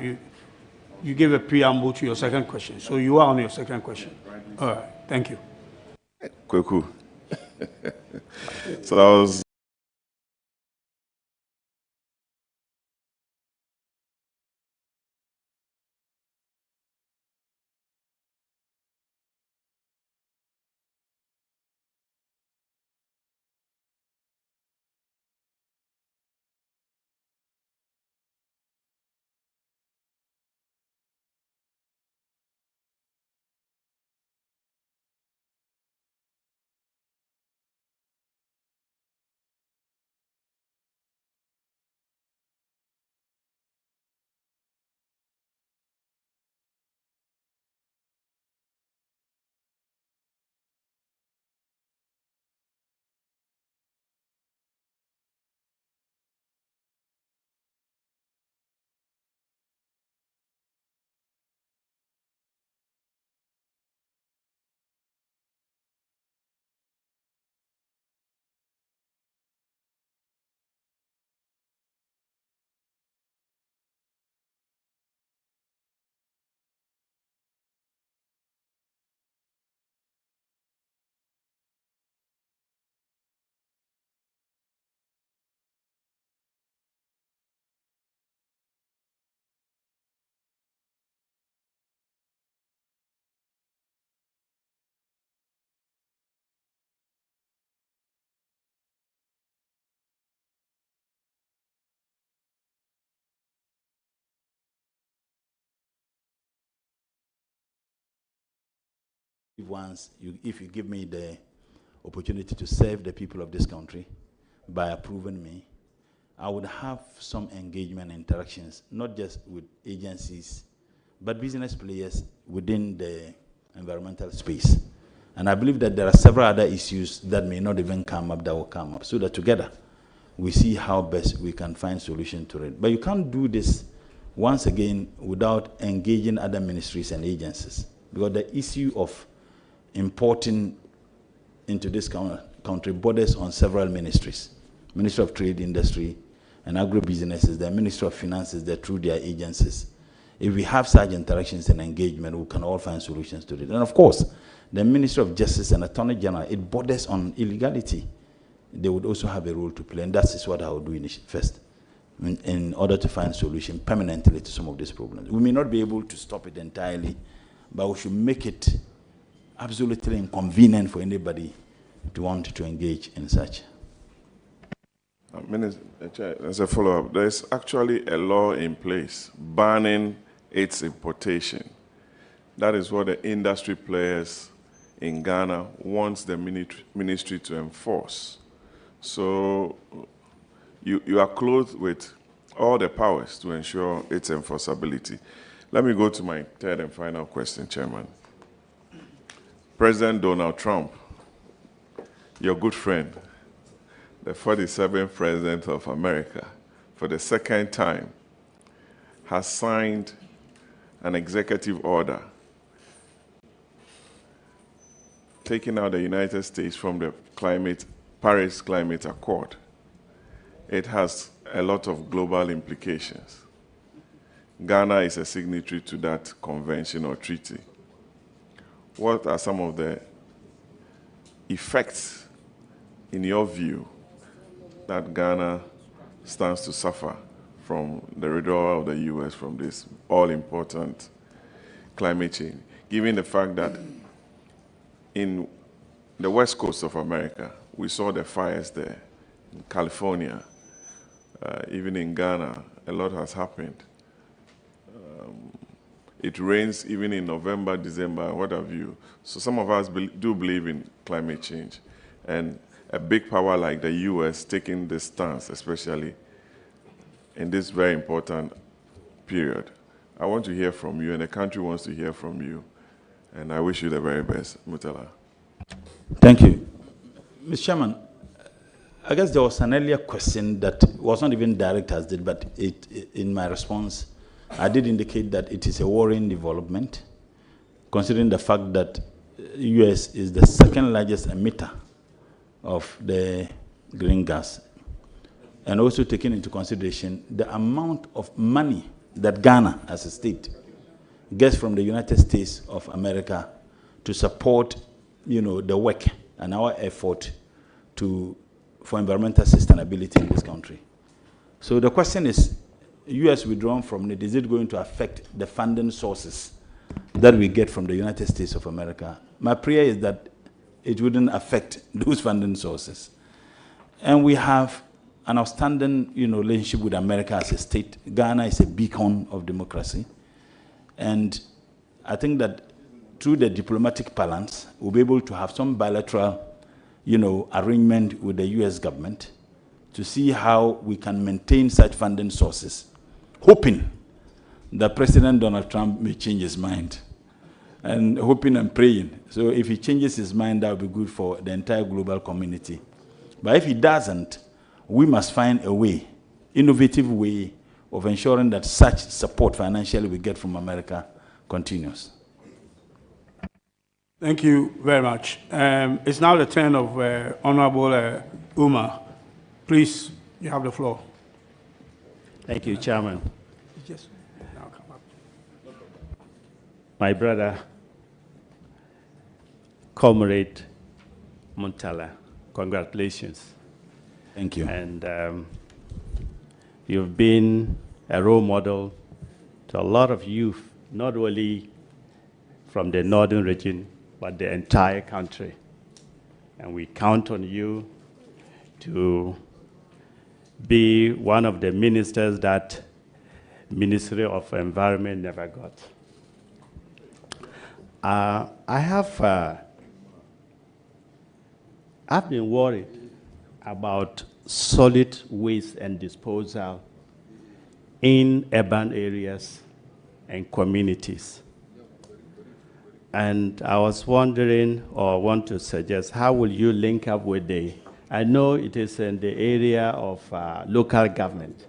M: You gave a preamble to your second question, so you are on your second question. All right, thank you.
F: Kweku. So that was
P: If you give me the opportunity to serve the people of this country by approving me, I would have some engagement interactions, not just with agencies, but business players within the environmental space. And I believe that there are several other issues that may not even come up that will come up, so that together we see how best we can find solution to it. But you can't do this, once again, without engaging other ministries and agencies, because the issue of importing into this country borders on several ministries. Ministry of Trade, Industry, and Agribusinesses, the Ministry of Finances, they're through their agencies. If we have such interactions and engagement, we can all find solutions to it. And of course, the Ministry of Justice and Attorney General, it borders on illegality. They would also have a role to play, and that is what I will do first, in order to find solution permanently to some of these problems. We may not be able to stop it entirely, but we should make it absolutely inconvenient for anybody to want to engage in such.
F: Minister, as a follow-up, there's actually a law in place banning its importation. That is what the industry players in Ghana wants the ministry to enforce. So you are clothed with all the powers to ensure its enforceability. Let me go to my third and final question, Chairman. President Donald Trump, your good friend, the 47th President of America, for the second time, has signed an executive order taking out the United States from the Paris Climate Accord. It has a lot of global implications. Ghana is a signatory to that convention or treaty. What are some of the effects, in your view, that Ghana stands to suffer from the withdrawal of the U.S. from this all-important climate change, given the fact that in the west coast of America, we saw the fires there, in California, even in Ghana, a lot has happened. It rains even in November, December, what have you. So some of us do believe in climate change. And a big power like the US taking this stance, especially in this very important period. I want to hear from you, and the country wants to hear from you. And I wish you the very best, Mutala.
P: Thank you. Mr. Chairman, I guess there was an earlier question that was not even direct as did, but in my response, I did indicate that it is a worrying development, considering the fact that US is the second largest emitter of the green gas. And also taking into consideration the amount of money that Ghana as a state gets from the United States of America to support, the work and our effort for environmental sustainability in this country. So the question is, US withdrawing from it, is it going to affect the funding sources that we get from the United States of America? My prayer is that it wouldn't affect those funding sources. And we have an outstanding, relationship with America as a state. Ghana is a beacon of democracy. And I think that through the diplomatic balance, we'll be able to have some bilateral, arrangement with the US government to see how we can maintain such funding sources, hoping that President Donald Trump may change his mind, and hoping and praying. So if he changes his mind, that would be good for the entire global community. But if he doesn't, we must find a way, innovative way of ensuring that such support financially we get from America continues.
M: Thank you very much. It's now the turn of Honorable Umar. Please, you have the floor.
K: Thank you, Chairman.
M: Yes. Now come up.
K: My brother, Comrade Muntala, congratulations.
P: Thank you.
K: And you've been a role model to a lot of youth, not only from the northern region, but the entire country. And we count on you to be one of the ministers that Ministry of Environment never got. I've been worried about solid waste and disposal in urban areas and communities. And I was wondering, or want to suggest, how will you link up with I know it is in the area of local government.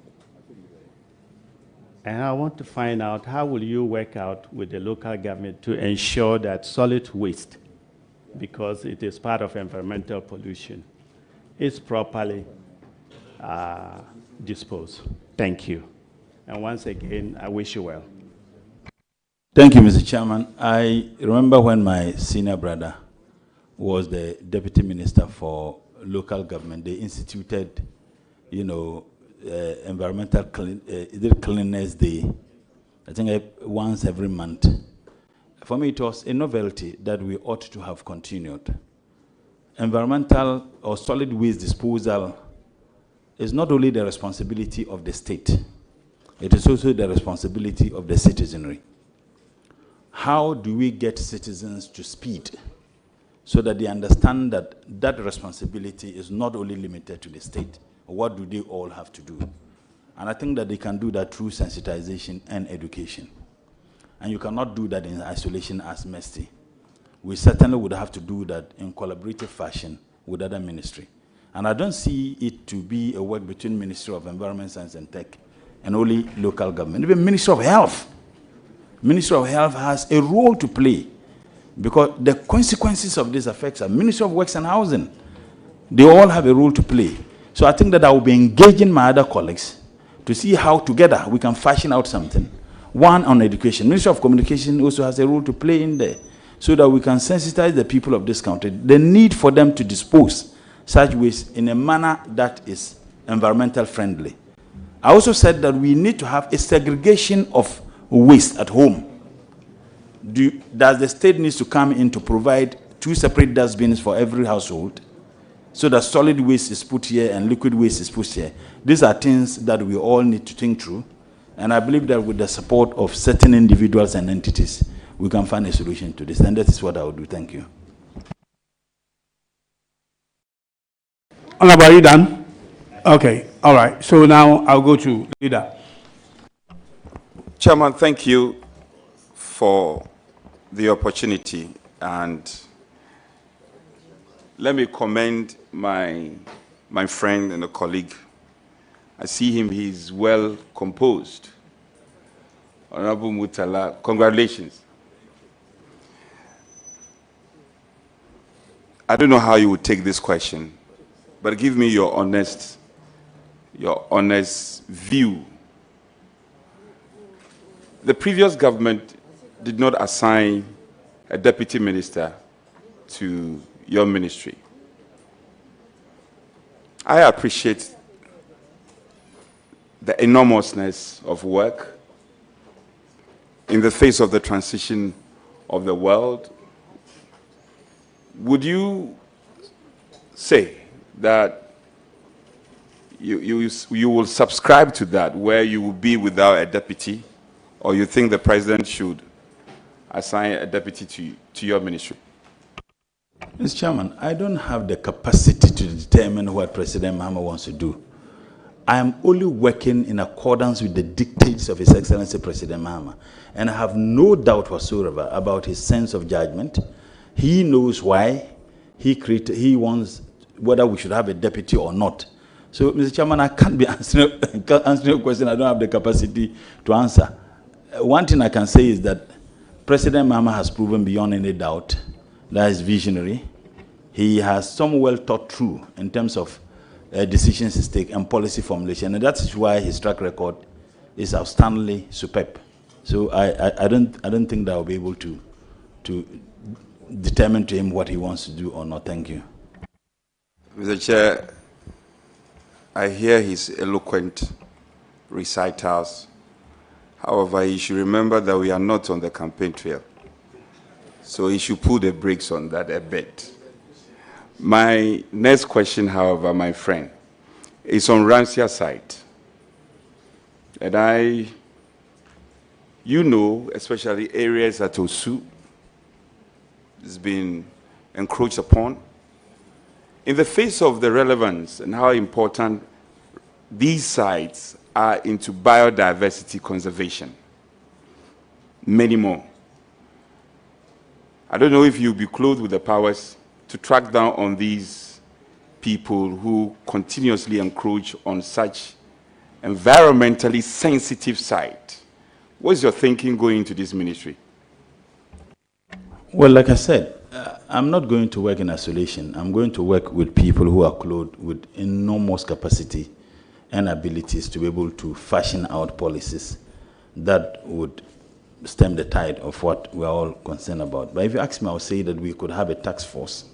K: And I want to find out, how will you work out with the local government to ensure that solid waste, because it is part of environmental pollution, is properly disposed? Thank you. And once again, I wish you well.
P: Thank you, Mr. Chairman. I remember when my senior brother was the Deputy Minister for Local Government, they instituted, environmental cleanliness day, I think once every month. For me, it was a novelty that we ought to have continued. Environmental or solid waste disposal is not only the responsibility of the state, it is also the responsibility of the citizenry. How do we get citizens to speed so that they understand that that responsibility is not only limited to the state? What do they all have to do? And I think that they can do that through sensitization and education. And you cannot do that in isolation as MESTI. We certainly would have to do that in collaborative fashion with other ministry. And I don't see it to be a work between Ministry of Environment, Science and Tech and only local government. Even Ministry of Health. Ministry of Health has a role to play because the consequences of these effects are Ministry of Works and Housing. They all have a role to play. So I think that I will be engaging my other colleagues to see how together we can fashion out something. One on education. Ministry of Communication also has a role to play in there so that we can sensitize the people of this country, the need for them to dispose such waste in a manner that is environmental friendly. I also said that we need to have a segregation of waste at home. Does the state need to come in to provide 2 separate dustbins for every household so that solid waste is put here and liquid waste is put here? These are things that we all need to think through. And I believe that with the support of certain individuals and entities, we can find a solution to this. And that is what I will do. Thank you.
M: Honorable, are you done? Okay, all right. So now I'll go to leader.
D: Chairman, thank you for the opportunity, and let me commend my friend and a colleague. I see him, he's well composed.
S: Honorable Murtala, congratulations. I don't know how you would take this question, but give me your honest view. The previous government did not assign a deputy minister to your ministry. I appreciate the enormousness of work in the face of the transition of the world. Would you say that you will subscribe to that, where you will be without a deputy, or you think the president should assign a deputy to your ministry?
P: Mr. Chairman, I don't have the capacity to determine what President Mahama wants to do. I am only working in accordance with the dictates of His Excellency President Mahama, and I have no doubt whatsoever about his sense of judgment. He knows why he wants whether we should have a deputy or not. So, Mr. Chairman, I can't be answering your question. I don't have the capacity to answer. One thing I can say is that President Mahama has proven beyond any doubt that he's visionary. He has some well thought through in terms of decisions he takes and policy formulation, and that is why his track record is outstandingly superb. So I don't think that I'll be able to determine to him what he wants to do or not. Thank you.
S: Mr. Chair, I hear his eloquent recitals. However, he should remember that we are not on the campaign trail. So he should pull the brakes on that a bit. My next question, however, my friend, is on Ransia side. And you know, especially areas at Osu, has been encroached upon. In the face of the relevance and how important these sites are into biodiversity conservation, many more. I don't know if you'll be clothed with the powers to track down on these people who continuously encroach on such environmentally sensitive sites. What's your thinking going into this ministry?
P: Well, like I said, I'm not going to work in isolation. I'm going to work with people who are clothed with enormous capacity and abilities to be able to fashion out policies that would stem the tide of what we're all concerned about. But if you ask me, I would say that we could have a task force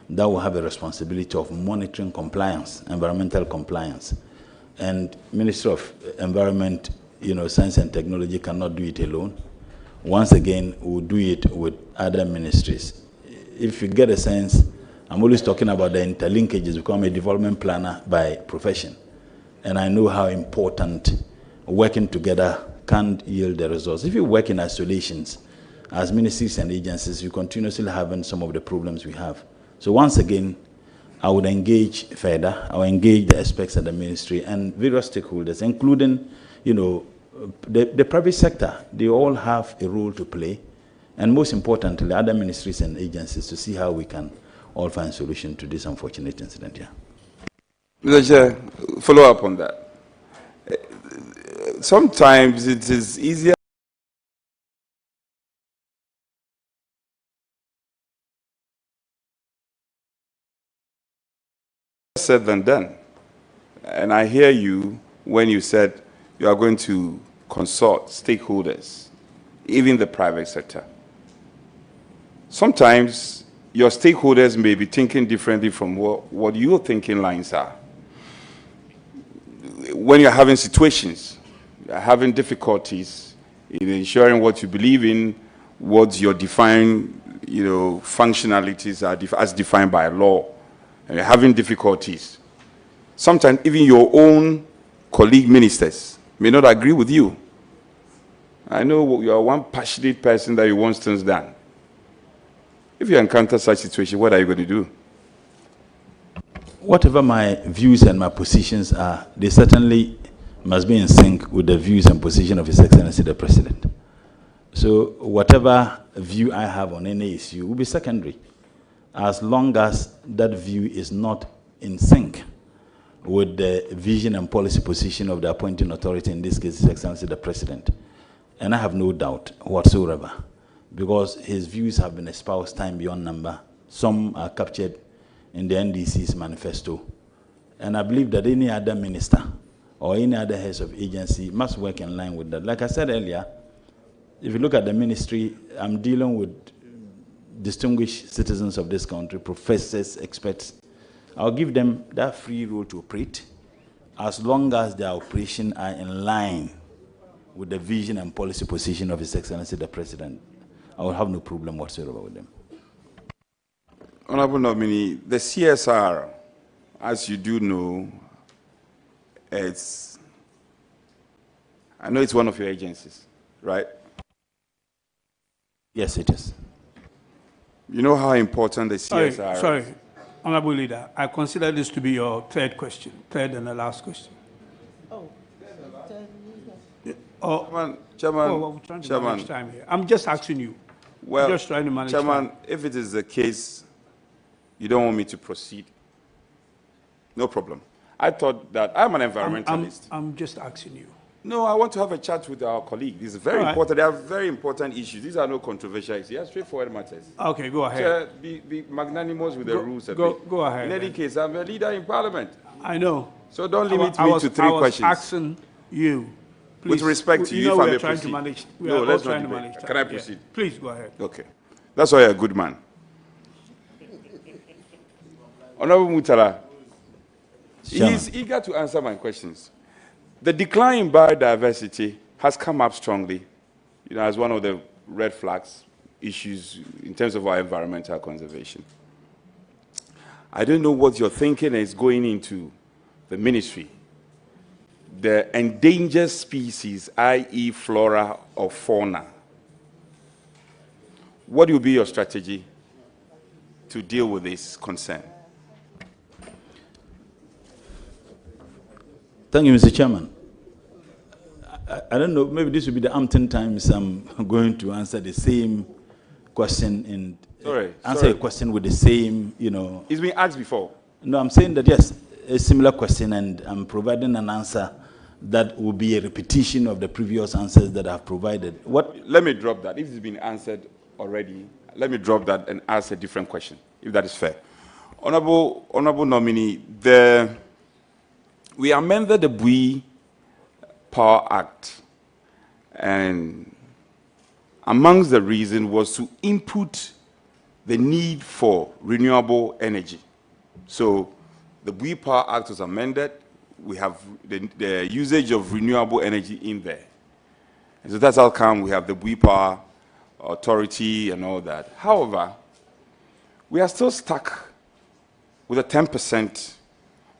P: that will have a responsibility of monitoring compliance, environmental compliance. And Ministry of Environment, Science and Technology cannot do it alone. Once again, we'll do it with other ministries. If you get a sense, I'm always talking about the interlinkages, because I'm a development planner by profession. And I know how important working together can yield the results. If you work in isolations, as ministries and agencies, you continuously having some of the problems we have. So once again, I would engage further. I will engage the experts at the ministry and various stakeholders, including, the private sector. They all have a role to play. And most importantly, other ministries and agencies, to see how we can all find solution to this unfortunate incident here.
S: Mr. Chair, follow up on that. Sometimes it is easier said than done. And I hear you when you said you are going to consult stakeholders, even the private sector. Sometimes your stakeholders may be thinking differently from what your thinking lines are. When you're having situations, you're having difficulties in ensuring what you believe in, what your defined, functionalities are as defined by law, and you're having difficulties. Sometimes even your own colleague ministers may not agree with you. I know you are one passionate person that you want things done. If you encounter such situation, what are you going to do?
P: Whatever my views and my positions are, they certainly must be in sync with the views and position of His Excellency the President. So whatever view I have on any issue will be secondary, as long as that view is not in sync with the vision and policy position of the appointing authority, in this case His Excellency the President. And I have no doubt whatsoever, because his views have been espoused time beyond number. Some are captured in the NDC's manifesto. And I believe that any other minister or any other heads of agency must work in line with that. Like I said earlier, if you look at the ministry, I'm dealing with distinguished citizens of this country, professors, experts. I'll give them that free role to operate as long as their operations are in line with the vision and policy position of His Excellency the President. I will have no problem whatsoever with them.
S: Honorable nominee, the CSR, as you do know, I know it's one of your agencies, right?
P: Yes, it is.
S: You know how important the CSR is?
M: Sorry, Honorable Leader, I consider this to be your third question, third and the last question.
S: Chairman,
M: time here. I'm just asking you.
S: Well,
M: I'm just trying to manage
S: Chairman,
M: time.
S: if it is the case, you don't want me to proceed, no problem. I thought that I'm an environmentalist.
M: I'm just asking you.
S: No, I want to have a chat with our colleague. This is very important. They are very important issues. These are no controversial issues. They are straightforward matters.
M: Okay, go ahead.
S: So, be magnanimous with the rules.
M: Go ahead.
S: In any case, I'm a leader in Parliament.
M: I know.
S: So don't limit me to three questions.
M: I was asking you. Please,
S: with respect to you, if I may proceed.
M: No,
S: let's not debate. Can I proceed?
M: Yeah. Please go ahead.
S: Okay. That's why you're a good man. Honorable Mutala, he's eager to answer my questions. The decline in biodiversity has come up strongly, as one of the red flags issues in terms of our environmental conservation. I don't know what your thinking is going into the ministry. The endangered species, i.e. flora or fauna. What will be your strategy to deal with this concern?
P: Thank you, Mr. Chairman. I don't know, maybe this will be the umpteenth times I'm going to answer the same question and answer a question with the same,
S: It's been asked before.
P: No, I'm saying that, yes, a similar question, and I'm providing an answer that will be a repetition of the previous answers that I've provided.
S: Let me drop that. If it's been answered already, let me drop that and ask a different question, if that is fair. Honorable nominee, we amended the Bui Power Act, and amongst the reasons was to input the need for renewable energy. So the Bui Power Act was amended. We have the usage of renewable energy in there. And so that's how come we have the Bui Power Authority and all that. However, we are still stuck with a 10%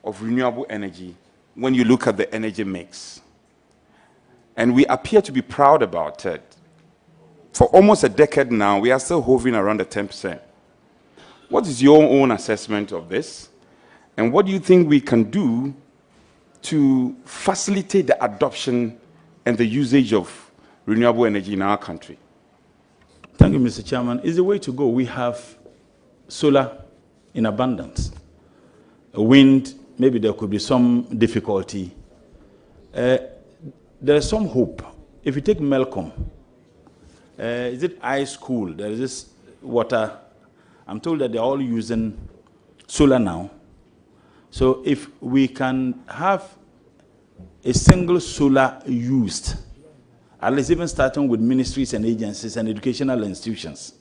S: of renewable energy when you look at the energy mix. And we appear to be proud about it. For almost a decade now, we are still hovering around the 10%. What is your own assessment of this? And what do you think we can do to facilitate the adoption and the usage of renewable energy in our country?
P: Thank you, Mr. Chairman. It's the way to go. We have solar in abundance. Wind, maybe there could be some difficulty. There is some hope. If you take Melcom, is it ice cool? There is this water. I'm told that they're all using solar now. So if we can have a single solar used, at least even starting with ministries and agencies and educational institutions.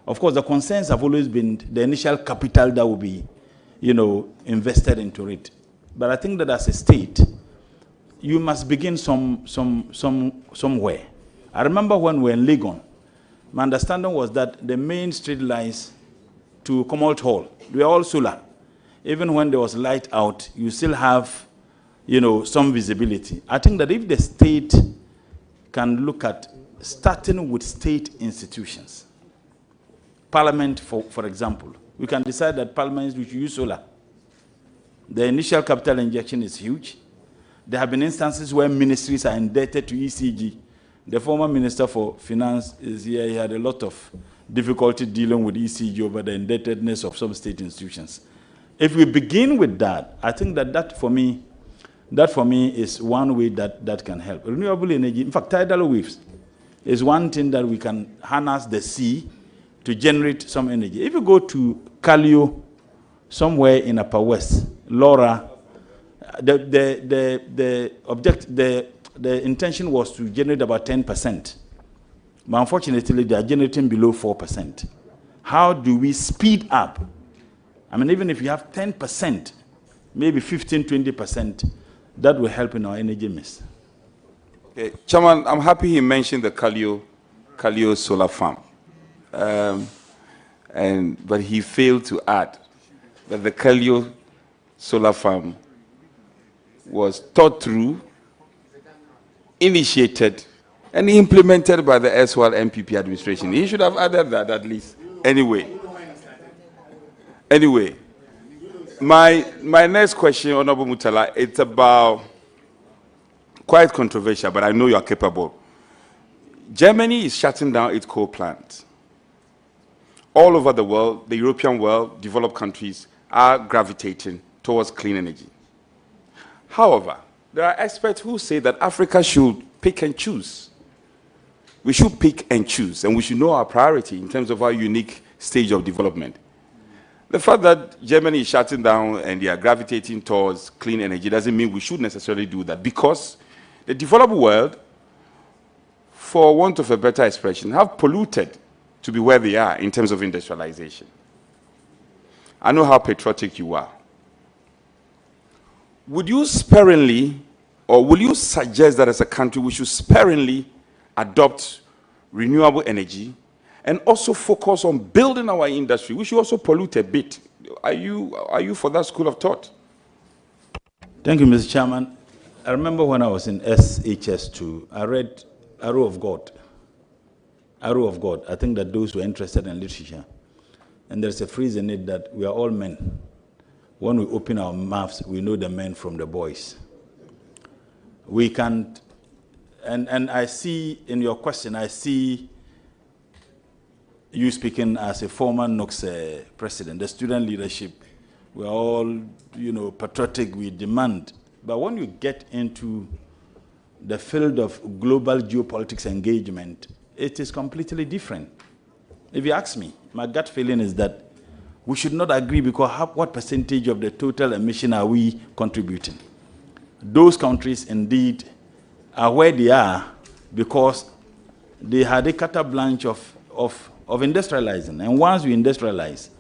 P: Of course, the concerns have always been the initial capital that will be, invested into it. But I think that as a state, you must begin somewhere. I remember when we were in Legon, my understanding was that the main street lines to Commonwealth Hall, they were all solar. Even when there was light out, you still have, some visibility. I think that if the state can look at starting with state institutions, Parliament, for example, we can decide that Parliament should use solar. The initial capital injection is huge. There have been instances where ministries are indebted to ECG. The former Minister for Finance is here. He had a lot of difficulty dealing with ECG over the indebtedness of some state institutions. If we begin with that, I think that for me is one way that can help. Renewable energy, in fact, tidal waves. is one thing that we can harness the sea to generate some energy. If you go to Kalio, somewhere in Upper West, Laura, the intention was to generate about 10%. But unfortunately, they are generating below 4%. How do we speed up? I mean, even if you have 10%, maybe 15, 20%, that will help in our energy mix.
S: Okay. Chairman, I'm happy he mentioned the Kalio solar farm. But he failed to add that the Kalio solar farm was thought through, initiated, and implemented by the SWAL MPP administration. He should have added that at least. Anyway, my next question, Honorable Mutala, it's about quite controversial, but I know you are capable. Germany is shutting down its coal plants. All over the world, the European world, developed countries are gravitating towards clean energy. However, there are experts who say that Africa should pick and choose. We should pick and choose, and we should know our priority in terms of our unique stage of development. The fact that Germany is shutting down and they are gravitating towards clean energy doesn't mean we should necessarily do that, because the developed world, for want of a better expression, have polluted to be where they are in terms of industrialization. I know how patriotic you are. Would you sparingly, or will you suggest that as a country we should sparingly adopt renewable energy and also focus on building our industry? We should also pollute a bit. Are you for that school of thought?
P: Thank you, Mr. Chairman. I remember when I was in SHS2, I read Arrow of God. Arrow of God. I think that those who are interested in literature. And there's a phrase in it that we are all men. When we open our mouths, we know the men from the boys. We can't, and I see in your question, I see you speaking as a former NOX president, the student leadership. We're all, patriotic, we demand. But when you get into the field of global geopolitics engagement, it is completely different. If you ask me, my gut feeling is that we should not agree, because what percentage of the total emission are we contributing? Those countries indeed are where they are because they had a carte blanche of industrializing. And once you industrialize,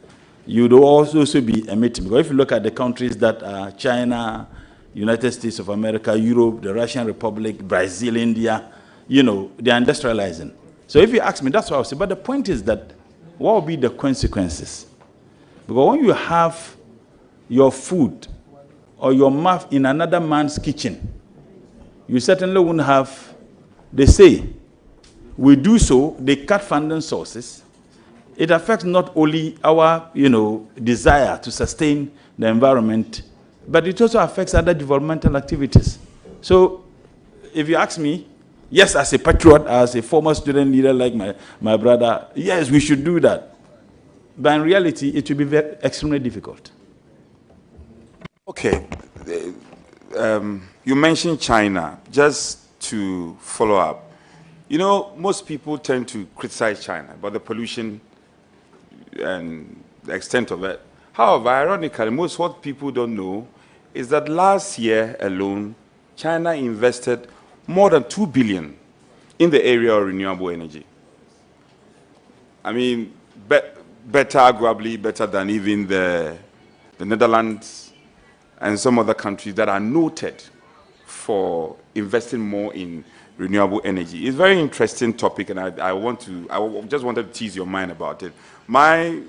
P: you would also be emitting. Because if you look at the countries that are China, United States of America, Europe, the Russian Republic, Brazil, India, they are industrializing. So if you ask me, that's what I would say. But the point is that what will be the consequences? Because when you have your food or your mouth in another man's kitchen, you certainly won't have, they say, we do so, they cut funding sources. It affects not only our, desire to sustain the environment, but it also affects other developmental activities. So if you ask me, yes, as a patriot, as a former student leader like my brother, yes, we should do that. But in reality, it will be extremely difficult.
S: Okay. You mentioned China. Just to follow up, most people tend to criticize China about the pollution and the extent of it. However, ironically, what people don't know is that last year alone, China invested more than $2 billion in the area of renewable energy. I mean, arguably better than even the Netherlands and some other countries that are noted for investing more in renewable energy. It's a very interesting topic, and I just wanted to tease your mind about it. My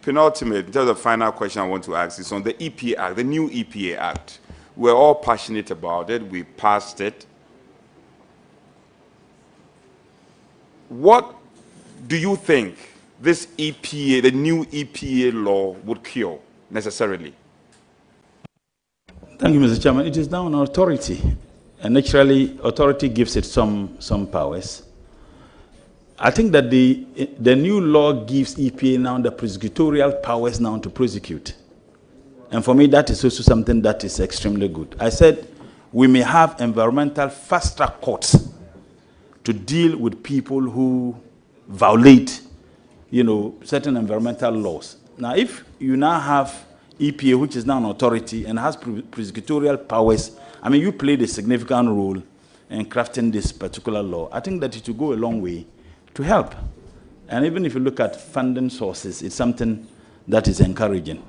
S: penultimate, in terms of the final question I want to ask is on the EPA Act, the new EPA Act. We're all passionate about it. We passed it. What do you think this EPA, the new EPA law, would cure necessarily?
P: Thank you, Mr. Chairman. It is now an authority. And naturally, authority gives it some powers. I think that the new law gives EPA now the prosecutorial powers now to prosecute. And for me, that is also something that is extremely good. I said we may have environmental fast-track courts to deal with people who violate, certain environmental laws. Now, if you now have EPA, which is now an authority and has prosecutorial powers, I mean, you played a significant role in crafting this particular law. I think that it will go a long way to help. And even if you look at funding sources, it's something that is encouraging.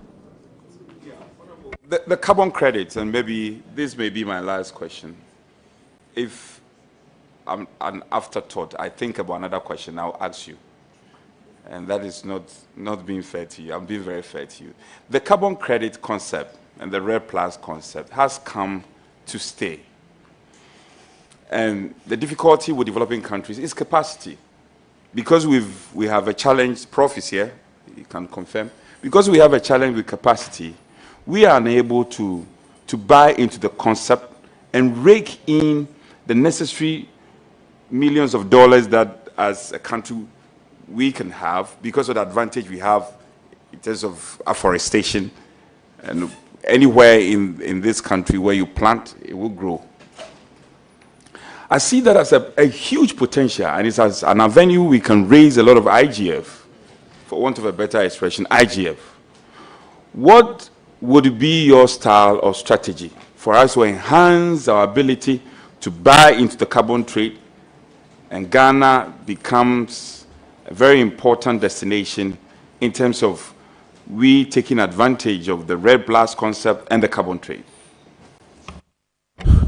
S: The carbon credits, and maybe this may be my last question. If I'm an afterthought, I think about another question I'll ask you. And that is not being fair to you. I'm being very fair to you. The carbon credit concept and the RED Plus concept has come to stay. And the difficulty with developing countries is capacity. Because we have a challenge, Prof is here, he can confirm. Because we have a challenge with capacity, we are unable to buy into the concept and rake in the necessary millions of dollars that as a country we can have because of the advantage we have in terms of afforestation. And anywhere in this country where you plant, it will grow. I see that as a huge potential, and it's as an avenue we can raise a lot of IGF, for want of a better expression, IGF. What would be your style or strategy for us to enhance our ability to buy into the carbon trade, and Ghana becomes a very important destination in terms of we taking advantage of the RED Plus concept and the carbon trade?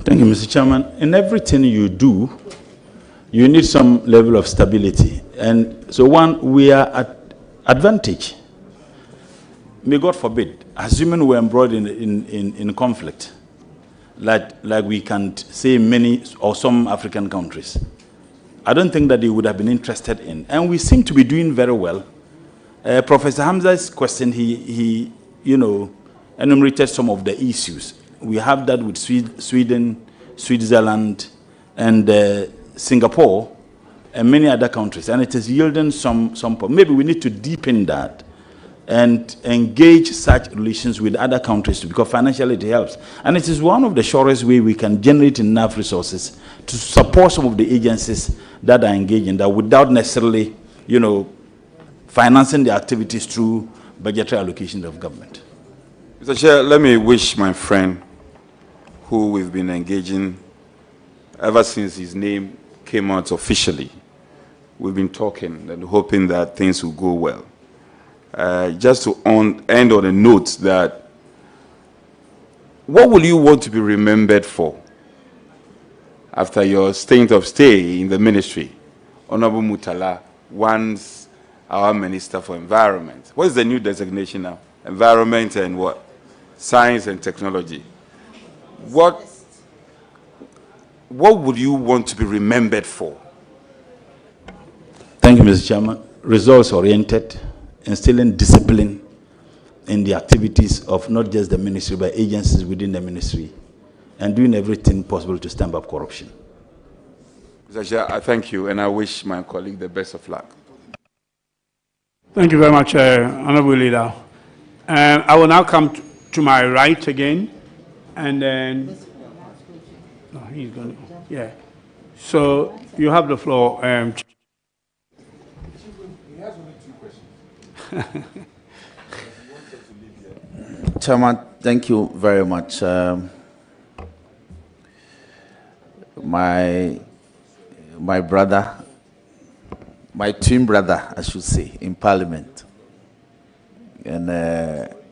P: Thank you, Mr. Chairman. In everything you do, you need some level of stability. And so we are at advantage. May God forbid, assuming we're embroiled in conflict, like we can say many or some African countries, I don't think that they would have been interested in. And we seem to be doing very well. Professor Hamza's question, he enumerated some of the issues. We have that with Sweden, Switzerland, and Singapore, and many other countries. And it is yielding some. Maybe we need to deepen that and engage such relations with other countries because financially it helps. And it is one of the surest ways we can generate enough resources to support some of the agencies that are engaged in that without necessarily, financing the activities through budgetary allocation of government.
S: Mr. Chair, let me wish my friend, who we've been engaging ever since his name came out officially. We've been talking and hoping that things will go well. Just to end on a note that, what will you want to be remembered for after your stint of stay in the ministry? Honorable Mutala, once our Minister for Environment. What is the new designation now? Environment and what? Science and technology. What would you want to be remembered for?
P: Thank you, Mr. Chairman. Results-oriented, instilling discipline in the activities of not just the ministry, but agencies within the ministry, and doing everything possible to stamp up corruption.
S: Mr. Chair, I thank you, and I wish my colleague the best of luck.
M: Thank you very much, Honorable Leader. I will now come to my right again, and then... No, he's going to... Yeah. So, you have the floor.
E: He has only 2 questions.
I: Chairman, thank you very much. My brother, my twin brother, I should say, in Parliament, and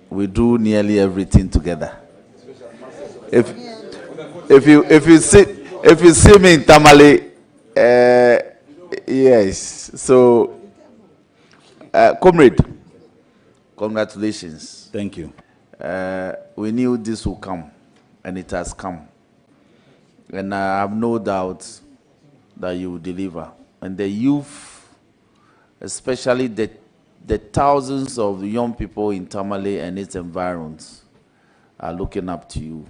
I: we do nearly everything together. If you see me in Tamale, yes. So, comrade, congratulations.
P: Thank you.
I: We knew this would come, and it has come. And I have no doubt that you will deliver. And the youth, especially the thousands of young people in Tamale and its environs, are looking up to you.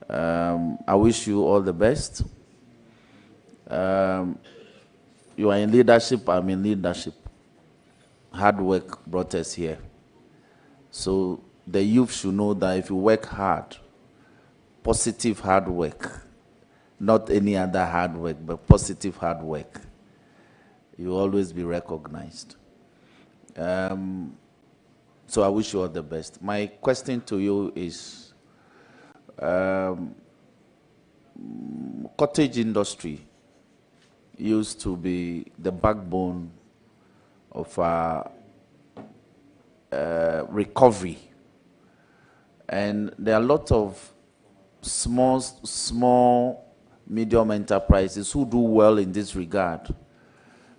I: I wish you all the best. You are in leadership, I'm in leadership. Hard work brought us here. So the youth should know that if you work hard, positive hard work, not any other hard work, but positive hard work. You will always be recognized. So I wish you all the best. My question to you is, cottage industry used to be the backbone of our recovery. And there are a lot of small, medium enterprises who do well in this regard.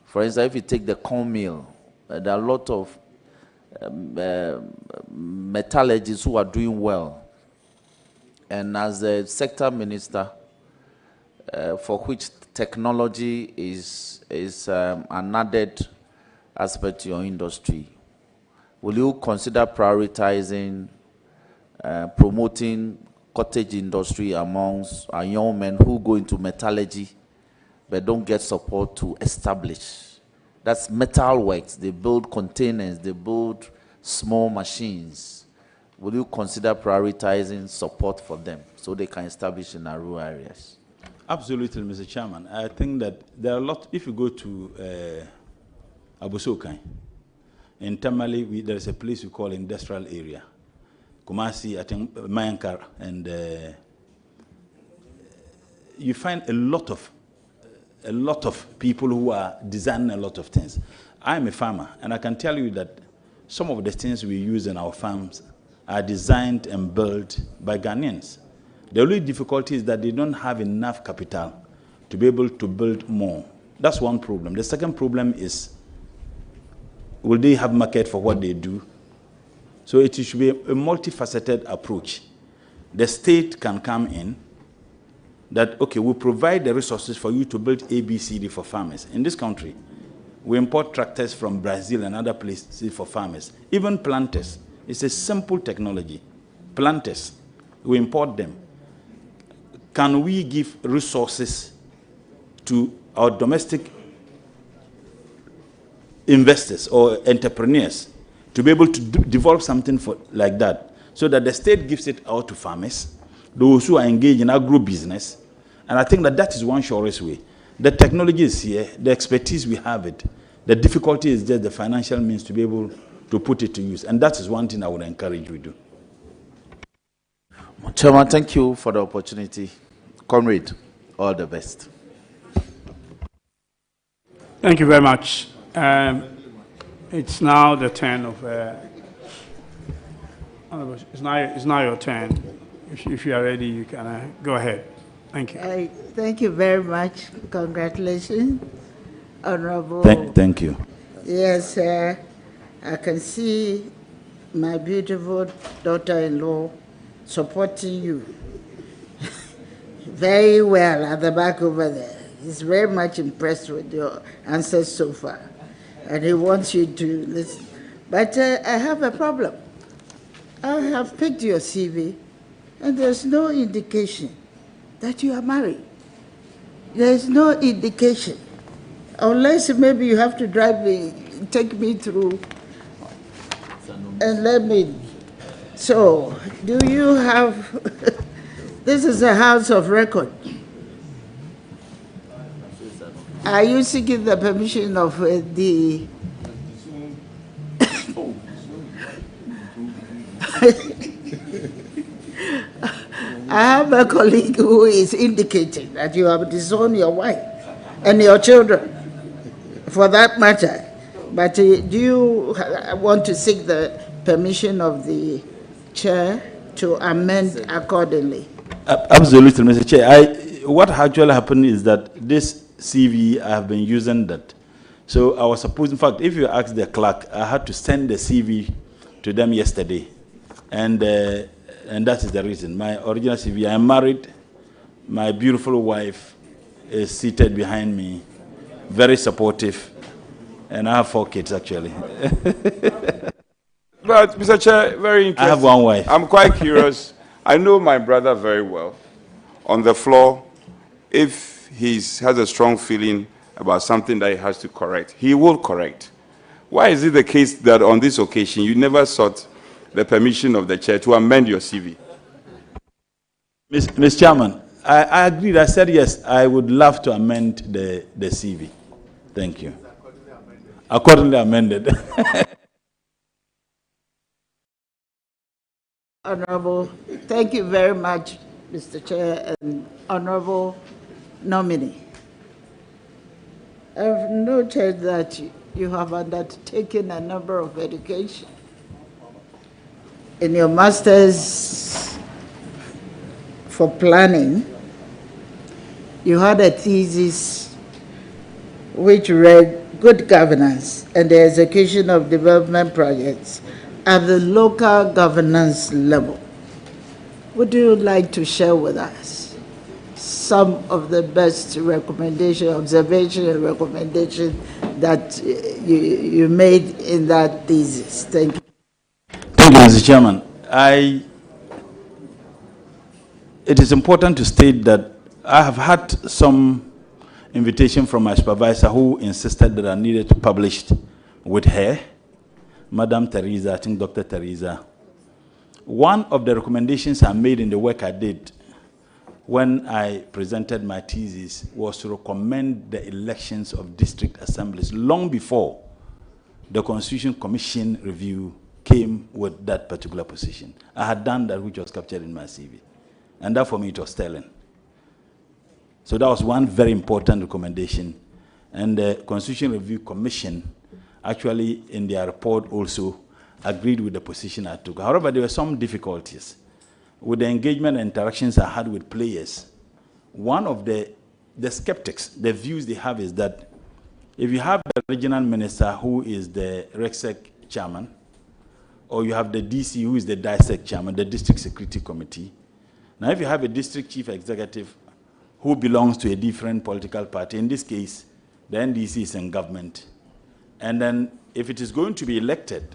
I: For instance, if you take the corn mill, there are a lot of metallurgists who are doing well. And as a sector minister, for which technology is an added aspect to your industry, will you consider prioritizing promoting cottage industry amongst our young men who go into metallurgy but don't get support to establish? That's metal works. They build containers, they build small machines. Will you consider prioritizing support for them so they can establish in our rural areas?
P: Absolutely, Mr. Chairman. I think that there are a lot. If you go to Abusokai, in Tamale, there is a place we call industrial area. Kumasi, I think Mayankar, and you find a lot of people who are designing a lot of things. I'm a farmer, and I can tell you that some of the things we use in our farms are designed and built by Ghanaians. The only difficulty is that they don't have enough capital to be able to build more. That's one problem. The second problem is, will they have market for what they do? So it should be a multifaceted approach. The state can come in, that, okay, we'll provide the resources for you to build ABCD for farmers. In this country, we import tractors from Brazil and other places for farmers. Even planters. It's a simple technology. Planters, we import them. Can we give resources to our domestic investors or entrepreneurs to be able to develop something like that, so that the state gives it out to farmers, those who are engaged in agro-business? And I think that that is one surest way. The technology is here, the expertise, we have it. The difficulty is just the financial means to be able to put it to use. And that is one thing I would encourage we do.
I: Chairman, thank you for the opportunity. Comrade, all the best.
M: Thank you very much. It's now the turn of... it's now your turn. If you are ready, you can go ahead. Thank you.
N: Thank you very much. Congratulations, Honorable.
P: Thank you.
N: Yes, I can see my beautiful daughter-in-law supporting you very well at the back over there. He's very much impressed with your answers so far, and he wants you to listen. But I have a problem. I have picked your CV, and there's no indication that you are married. There's no indication, unless maybe you have to drive me, take me through, and let me. So, do you have? This is a house of record. Are you seeking the permission of the? I have a colleague who is indicating that you have disowned your wife and your children, for that matter. But do you want to seek the permission of the chair to amend accordingly?
P: Absolutely, Mr. Chair. What actually happened is that this CV, I have been using that. So I was supposed, in fact, if you ask the clerk, I had to send the CV to them yesterday. And that is the reason. My original CV, I am married. My beautiful wife is seated behind me, very supportive. And I have 4 kids, actually.
D: But, Mr. Chair, very interesting.
P: I have 1 wife.
D: I'm quite curious. I know my brother very well. On the floor, if he has a strong feeling about something that he has to correct, he will correct. Why is it the case that on this occasion you never sought the permission of the chair to amend your CV?
P: Mr. Chairman, I agreed. I said yes, I would love to amend the CV. Thank you. Accordingly amended.
N: Honorable, thank you very much, Mr. Chair and Honorable Nominee. I've noted that you have undertaken a number of education. In your master's for planning, you had a thesis which read good governance and the execution of development projects at the local governance level. Would you like to share with us some of the best recommendation, observation and recommendation that you made in that thesis? Thank you.
P: Thank you, Mr. Chairman. It is important to state that I have had some invitation from my supervisor who insisted that I needed to publish with her, Madam Teresa, I think Dr. Teresa. One of the recommendations I made in the work I did when I presented my thesis was to recommend the elections of district assemblies long before the Constitution Commission review came with that particular position. I had done that, which was captured in my CV. And that for me, it was telling. So that was one very important recommendation. And the Constitution Review Commission actually, in their report also, agreed with the position I took. However, there were some difficulties. With the engagement and interactions I had with players, one of the skeptics, the views they have is that if you have the regional minister who is the RECSEC chairman, or you have the DC who is the DISEC chairman, the District Security Committee. Now, if you have a district chief executive who belongs to a different political party, in this case, the NDC is in government, and then if it is going to be elected,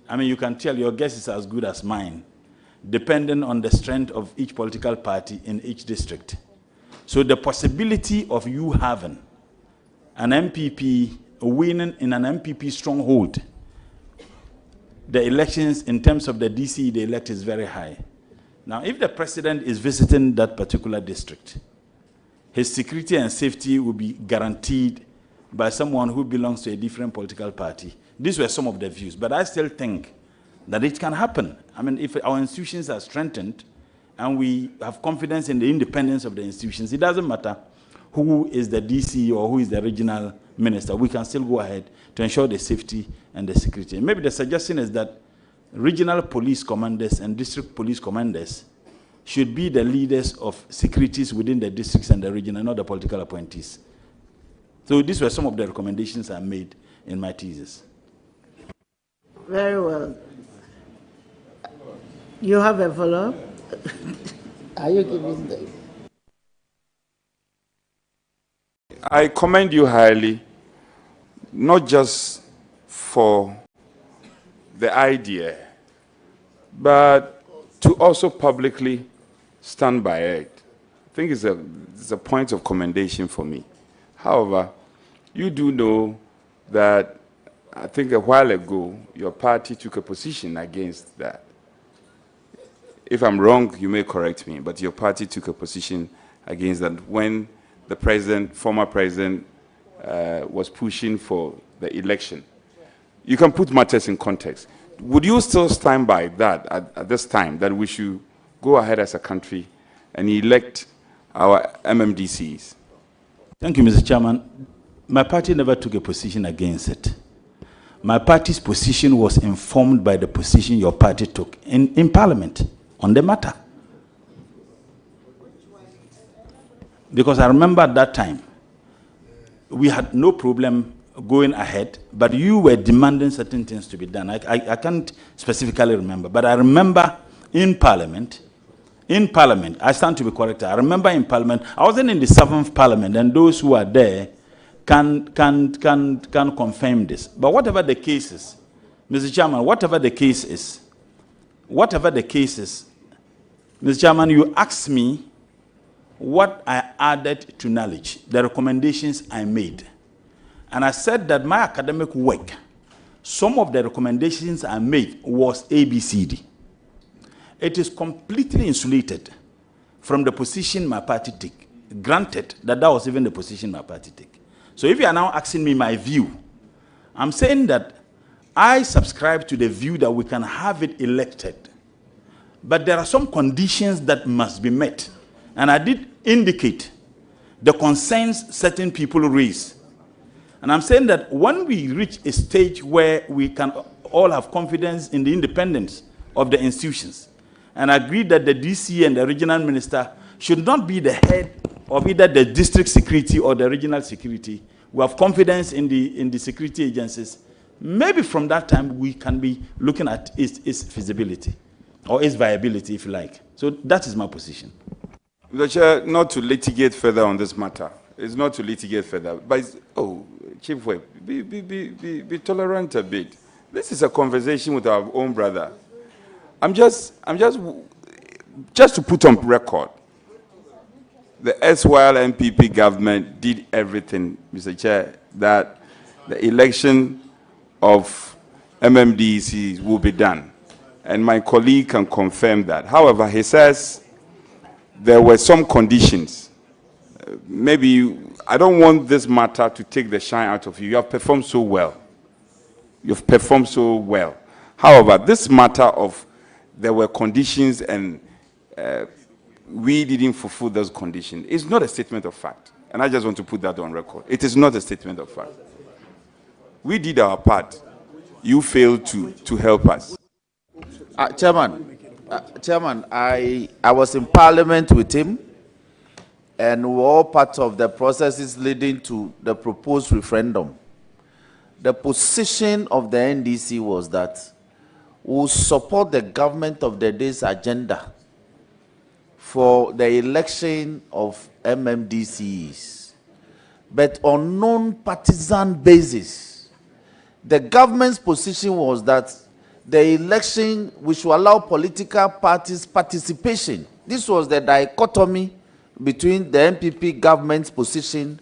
P: I mean, you can tell your guess is as good as mine, depending on the strength of each political party in each district. So the possibility of you having an MPP winning in an MPP stronghold, the elections in terms of the DC they elect is very high. Now, if the president is visiting that particular district, his security and safety will be guaranteed by someone who belongs to a different political party. These were some of the views, but I still think that it can happen. I mean, if our institutions are strengthened and we have confidence in the independence of the institutions, it doesn't matter who is the DC or who is the regional minister, we can still go ahead to ensure the safety and the security. And maybe the suggestion is that regional police commanders and district police commanders should be the leaders of securities within the districts and the region and not the political appointees. So these were some of the recommendations I made in my thesis.
N: Very well. You have a follow-up? Are you giving the...
D: I commend you highly, not just for the idea, but to also publicly stand by it. I think it's a point of commendation for me. However, you do know that I think a while ago, your party took a position against that. If I'm wrong, you may correct me, but your party took a position against that when the president, former president, was pushing for the election. You can put matters in context. Would you still stand by that at this time, that we should go ahead as a country and elect our MMDCs?
P: Thank you, Mr. Chairman. My party never took a position against it. My party's position was informed by the position your party took in Parliament on the matter. Because I remember at that time, we had no problem going ahead, but you were demanding certain things to be done. I can't specifically remember, but I remember in Parliament, I stand to be corrected. I remember in Parliament, I wasn't in the 7th Parliament, and those who are there can confirm this. But whatever the case is, Mr. Chairman, whatever the case is, Mr. Chairman, you asked me what I added to knowledge, the recommendations I made. And I said that my academic work, some of the recommendations I made was ABCD. It is completely insulated from the position my party take. Granted that was even the position my party take. So if you are now asking me my view, I'm saying that I subscribe to the view that we can have it elected. But there are some conditions that must be met. And I did indicate the concerns certain people raise. And I'm saying that when we reach a stage where we can all have confidence in the independence of the institutions, and agree that the DC and the regional minister should not be the head of either the district security or the regional security, we have confidence in the security agencies, maybe from that time we can be looking at its feasibility or its viability, if you like. So that is my position.
D: Mr. Chair, not to litigate further on this matter. It's not to litigate further. But, Chief Whip, be tolerant a bit. This is a conversation with our own brother. I'm just to put on record, the SYL MPP government did everything, Mr. Chair, that the election of MMDC will be done. And my colleague can confirm that. However, he says there were some conditions. Maybe I don't want this matter to take the shine out of you. You have performed so well. You've performed so well. However, this matter of there were conditions and we didn't fulfill those conditions is not a statement of fact. And I just want to put that on record. It is not a statement of fact. We did our part. You failed to help us.
I: Chairman, I was in Parliament with him, and we were all part of the processes leading to the proposed referendum. The position of the NDC was that we will support the government of the day's agenda for the election of MMDCs, but on non-partisan basis. The government's position was that the election, which will allow political parties participation. This was the dichotomy between the MPP government's position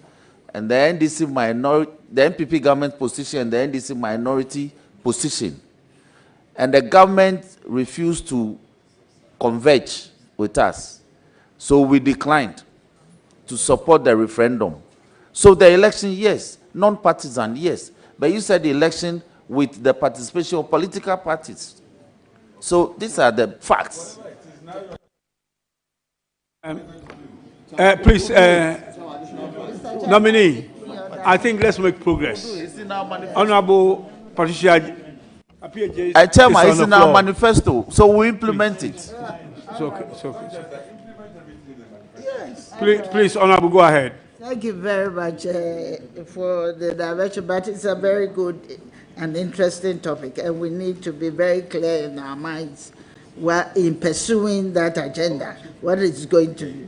I: and the NDC minority, the MPP government position and the NDC minority position. And the government refused to converge with us. So we declined to support the referendum. So the election, yes. Non-partisan, yes. But you said the election with the participation of political parties. So these are the facts.
M: Please, nominee, I think let's make progress. Honorable Patricia,
I: Chairman, it's in our manifesto, so we implement it.
M: It's okay, it's okay. Yes. Please, Honorable, go ahead.
N: Thank you very much for the direction, but it's a very good and interesting topic, and we need to be very clear in our minds in pursuing that agenda, what it's going to do.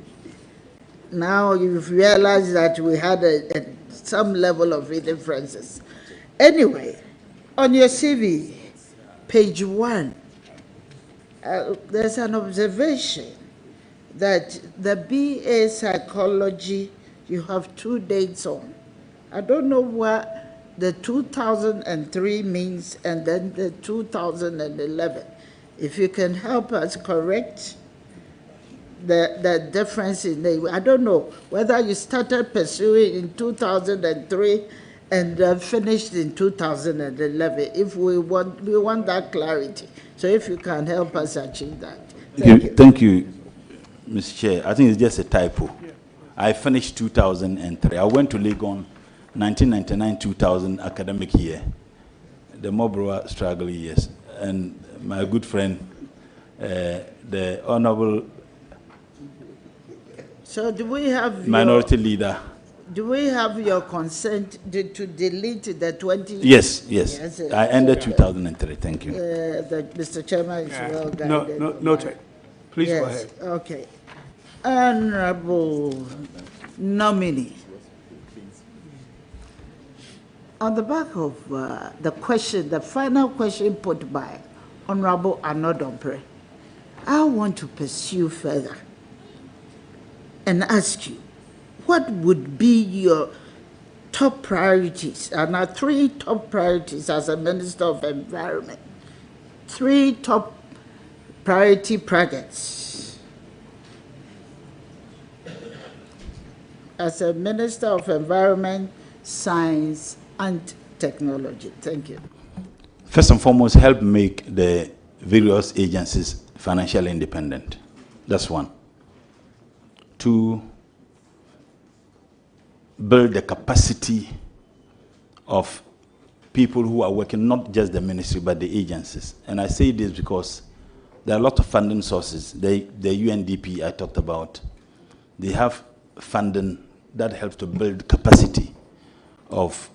N: Now you've realized that we had some level of differences. Anyway, on your CV, page 1, there's an observation that the BA Psychology, you have 2 dates on. I don't know what the 2003 means and then the 2011. If you can help us correct the difference in the, I don't know whether you started pursuing in 2003 and finished in 2011. If we want that clarity. So if you can help us achieve that.
P: Thank you, Mr. Chair. I think it's just a typo. Yeah. I finished 2003. I went to Legon 1999-2000 academic year, the Mobroa struggle years. And my good friend, the Honorable
N: So do we have
P: Minority Leader.
N: Do we have your consent to delete the 20?
P: Yes, yes. I ended 2003. Thank you.
N: Mr. Chairman is well guided.
M: Noted. Please
N: yes,
M: go ahead.
N: Okay. Honorable nominee, on the back of the question, the final question put by Honorable Anodompre, I want to pursue further and ask you, what would be your top priorities? And our 3 top priorities as a Minister of Environment. 3 top priority projects as a Minister of Environment, Science and Technology? Thank you.
P: First and foremost, help make the various agencies financially independent. That's one. Two, build the capacity of people who are working, not just the ministry, but the agencies. And I say this because there are a lot of funding sources. The UNDP I talked about, they have funding that helps to build capacity of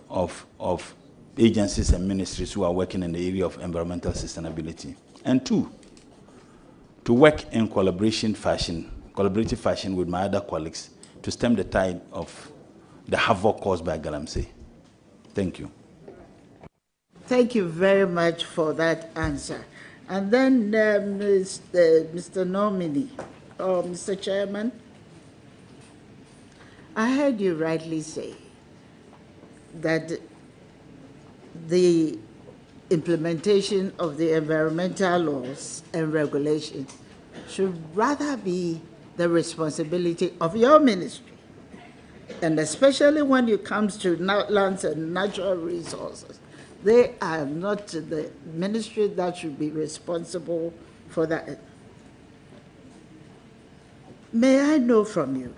P: agencies and ministries who are working in the area of environmental sustainability. And two, to work in collaborative fashion with my other colleagues to stem the tide of the havoc caused by Galamsey. Thank you.
N: Thank you very much for that answer. And then Mr. Nominee, or Mr. Chairman, I heard you rightly say that the implementation of the environmental laws and regulations should rather be the responsibility of your ministry. And especially when it comes to lands and natural resources, they are not the ministry that should be responsible for that. May I know from you,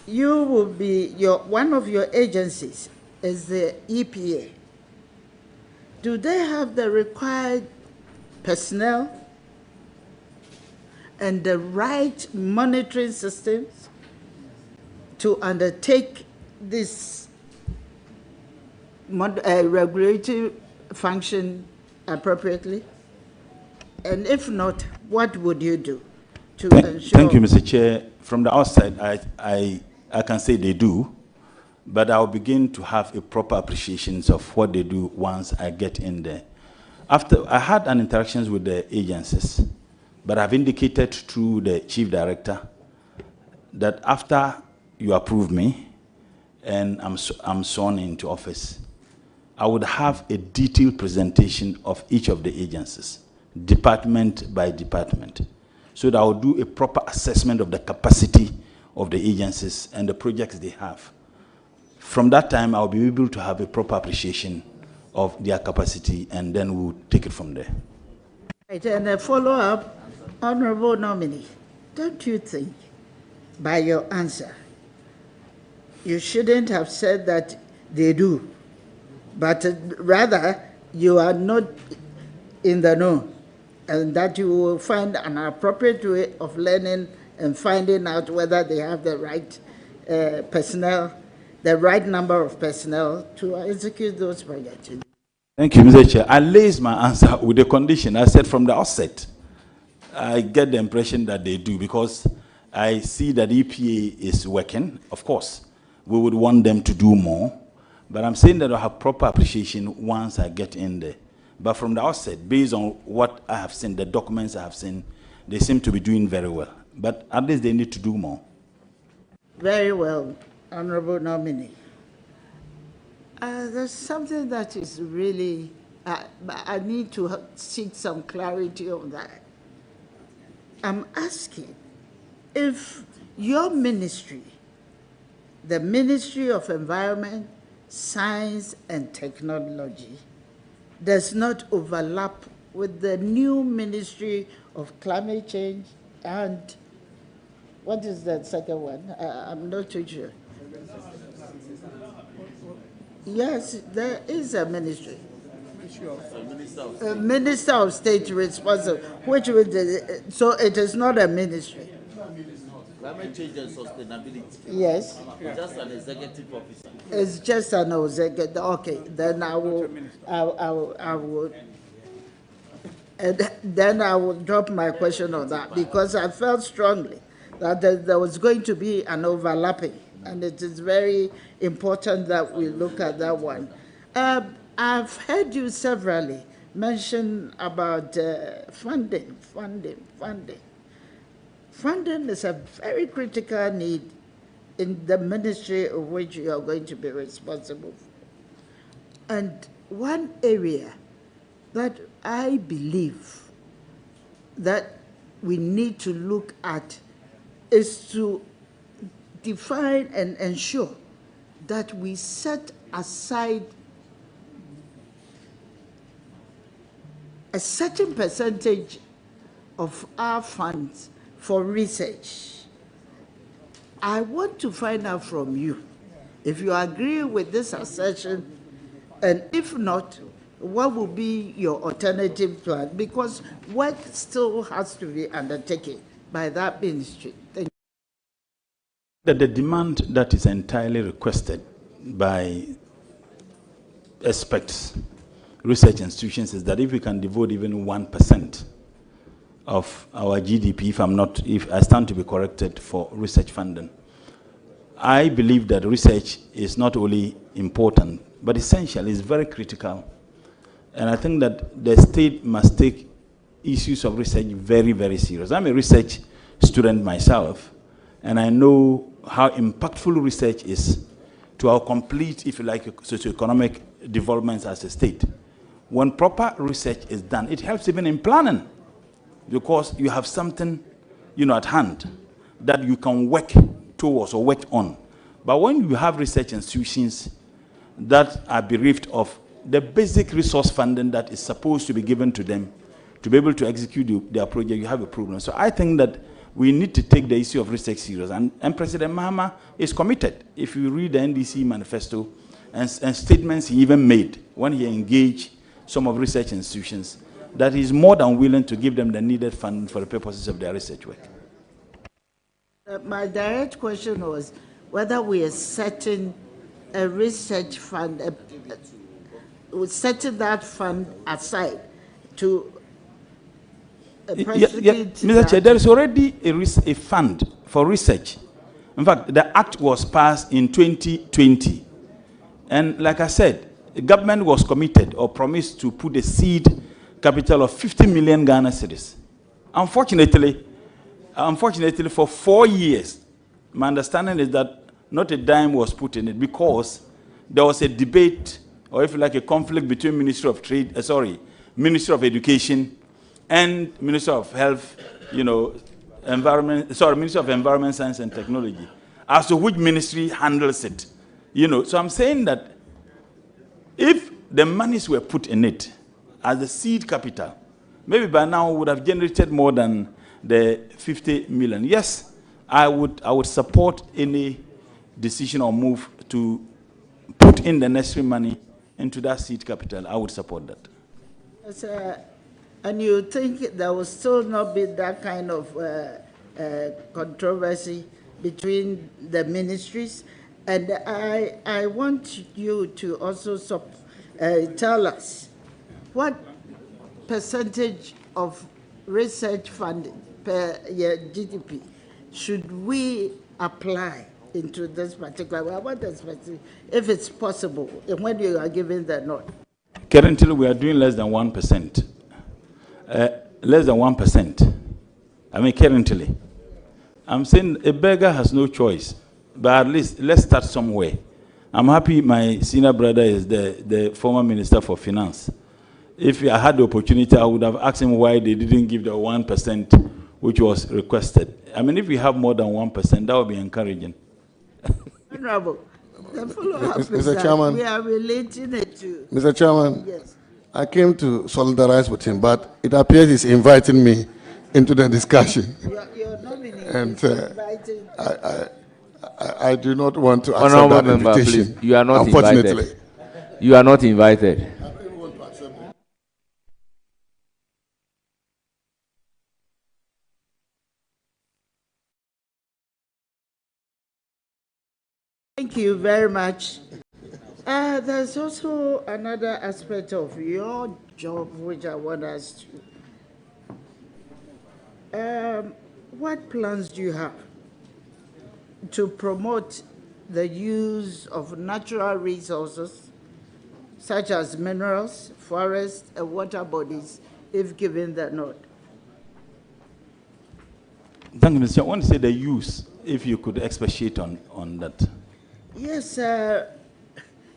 N: you will be, one of your agencies is the EPA. Do they have the required personnel and the right monitoring systems to undertake this regulatory function appropriately? And if not, what would you do to ensure?
P: Thank you, Mr. Chair. From the outside, I can say they do, but I'll begin to have a proper appreciation of what they do once I get in there. After I had an interactions with the agencies, but I've indicated through the Chief Director that after you approve me and I'm sworn into office, I would have a detailed presentation of each of the agencies, department by department, so that I will do a proper assessment of the capacity of the agencies and the projects they have. From that time, I'll be able to have a proper appreciation of their capacity, and then we'll take it from there.
N: Right, and a follow-up, Honorable Nominee, don't you think, by your answer, you shouldn't have said that they do, but rather you are not in the know, and that you will find an appropriate way of learning and finding out whether they have the right personnel, the right number of personnel to execute those projects?
P: Thank you, Mr. Chair. I laid my answer with the condition. I said from the outset, I get the impression that they do, because I see that EPA is working. Of course, we would want them to do more, but I'm saying that I have proper appreciation once I get in there. But from the outset, based on what I have seen, the documents I have seen, they seem to be doing very well. But at least they need to do more.
N: Very well, Honorable Nominee. There's something that is really, I need to seek some clarity on that. I'm asking if your ministry, the Ministry of Environment, Science and Technology, does not overlap with the new Ministry of Climate Change and what is that second one? I'm not too sure. Yes, there is a ministry. Minister of State responsible, which would, so it is not a ministry.
H: Climate change and sustainability.
N: Yes.
H: Just an executive officer.
N: It's just an executive. Okay, then I will, and then I will drop my question on that, because I felt strongly that there was going to be an overlapping, and it is very important that we look at that one. I've heard you severally mention about funding. Funding is a very critical need in the ministry of which you are going to be responsible for. And one area that I believe that we need to look at is to define and ensure that we set aside a certain percentage of our funds for research. I want to find out from you if you agree with this assertion, and if not, what will be your alternative plan? Because work still has to be undertaken by that ministry. Thank you.
P: That the demand that is entirely requested by experts, research institutions, is that if we can devote even 1% of our GDP, if I stand to be corrected, for research funding. I believe that research is not only important, but essential, it's very critical. And I think that the state must take issues of research very, very serious. I'm a research student myself, and I know how impactful research is to our complete, if you like, socioeconomic developments as a state. When proper research is done, it helps even in planning, because you have something, at hand that you can work towards or work on. But when you have research institutions that are bereft of the basic resource funding that is supposed to be given to them to be able to execute their project, you have a problem. So I think that we need to take the issue of research serious. And President Mahama is committed. If you read the NDC manifesto and statements he even made when he engaged some of research institutions, that he is more than willing to give them the needed funding for the purposes of their research work.
N: My direct question was whether we are setting a research fund, setting that fund aside to
P: Mr. Chair, there is already a fund for research. In fact, the act was passed in 2020. And like I said, the government was committed or promised to put a seed capital of 50 million Ghana cedis. Unfortunately, for 4 years, my understanding is that not a dime was put in it because there was a debate, or if you like, a conflict between Ministry of Ministry of Education and Ministry of Health, Ministry of Environment, Science and Technology, as to which ministry handles it. So I'm saying that if the monies were put in it as a seed capital, maybe by now we would have generated more than the 50 million. Yes, I would support any decision or move to put in the necessary money into that seed capital. I would support that.
N: Yes, and you think there will still not be that kind of controversy between the ministries? And I want you to also tell us what percentage of research funding per year GDP should we apply into this particular? I want to specific, if it's possible, and when you are giving the note.
P: Currently, we are doing less than 1%. Less than 1%. I mean, currently. I'm saying a beggar has no choice, but at least let's start somewhere. I'm happy my senior brother is the former Minister for Finance. If I had the opportunity, I would have asked him why they didn't give the 1% which was requested. I mean, if we have more than 1%, that would be encouraging.
N: Honorable, the follow-up is
T: Mr. Chairman,
N: we are relating it to...
T: Mr. Chairman,
N: yes.
T: I came to solidarize with him, but it appears he's inviting me into the discussion.
N: Your nominee
T: and
N: inviting...
T: I do not want to accept that invitation.
C: Please, you are not
T: unfortunately.
C: Invited. You are not invited.
N: Thank you very much. There's also another aspect of your job which I want us to... what plans do you have to promote the use of natural resources such as minerals, forests, and water bodies if given the nod?
P: Thank you, Mr. I want to say the use, if you could expatiate on that.
N: Yes,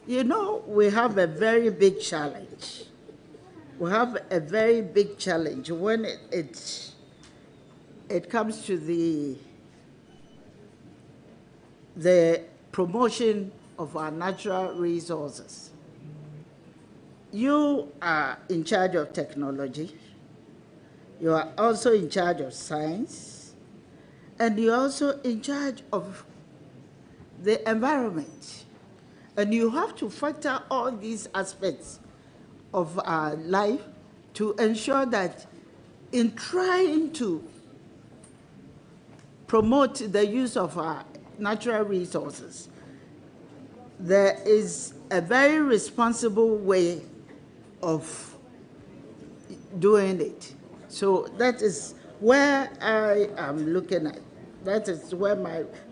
N: we have a very big challenge. We have a very big challenge when it comes to the the promotion of our natural resources. You are in charge of technology. You are also in charge of science. And you're also in charge of the environment. And you have to factor all these aspects of our life to ensure that in trying to promote the use of our natural resources, there is a very responsible way of doing it. So that is where I am looking at. That is where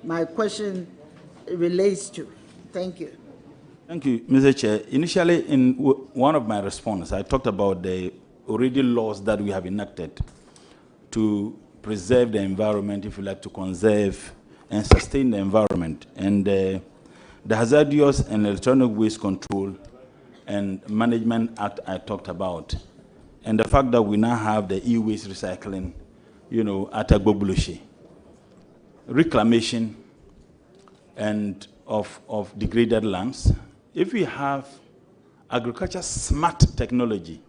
N: my question relates to. Thank you.
P: Thank you, Mr. Chair. Initially, in one of my responses, I talked about the already laws that we have enacted to preserve the environment, if you like, to conserve and sustain the environment. And the Hazardous and Electronic Waste Control and Management Act I talked about. And the fact that we now have the e-waste recycling, at Agbogbuloshi. Reclamation and of degraded lands. If we have agriculture smart technology,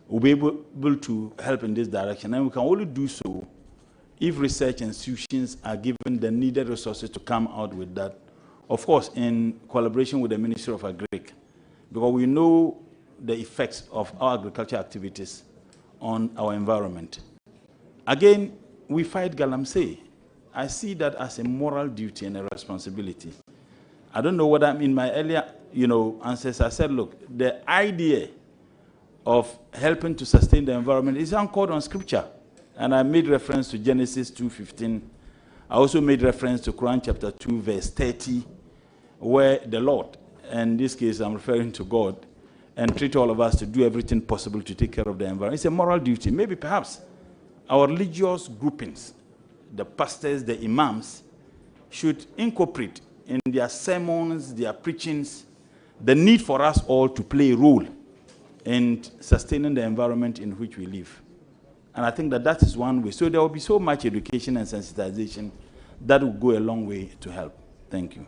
P: we'll be able to help in this direction. And we can only do so if research institutions are given the needed resources to come out with that. Of course, in collaboration with the Ministry of Agriculture, because we know the effects of our agriculture activities on our environment. Again, we fight galamsey. I see that as a moral duty and a responsibility. I don't know what I mean. My earlier, answers, I said, look, the idea of helping to sustain the environment is anchored on scripture. And I made reference to Genesis 2:15. I also made reference to Quran chapter 2, verse 30, where the Lord, and in this case I'm referring to God, and treat all of us to do everything possible to take care of the environment. It's a moral duty. Maybe perhaps our religious groupings, the pastors, the imams, should incorporate in their sermons, their preachings, the need for us all to play a role in sustaining the environment in which we live. And I think that is one way. So there will be so much education and sensitization that will go a long way to help. Thank you.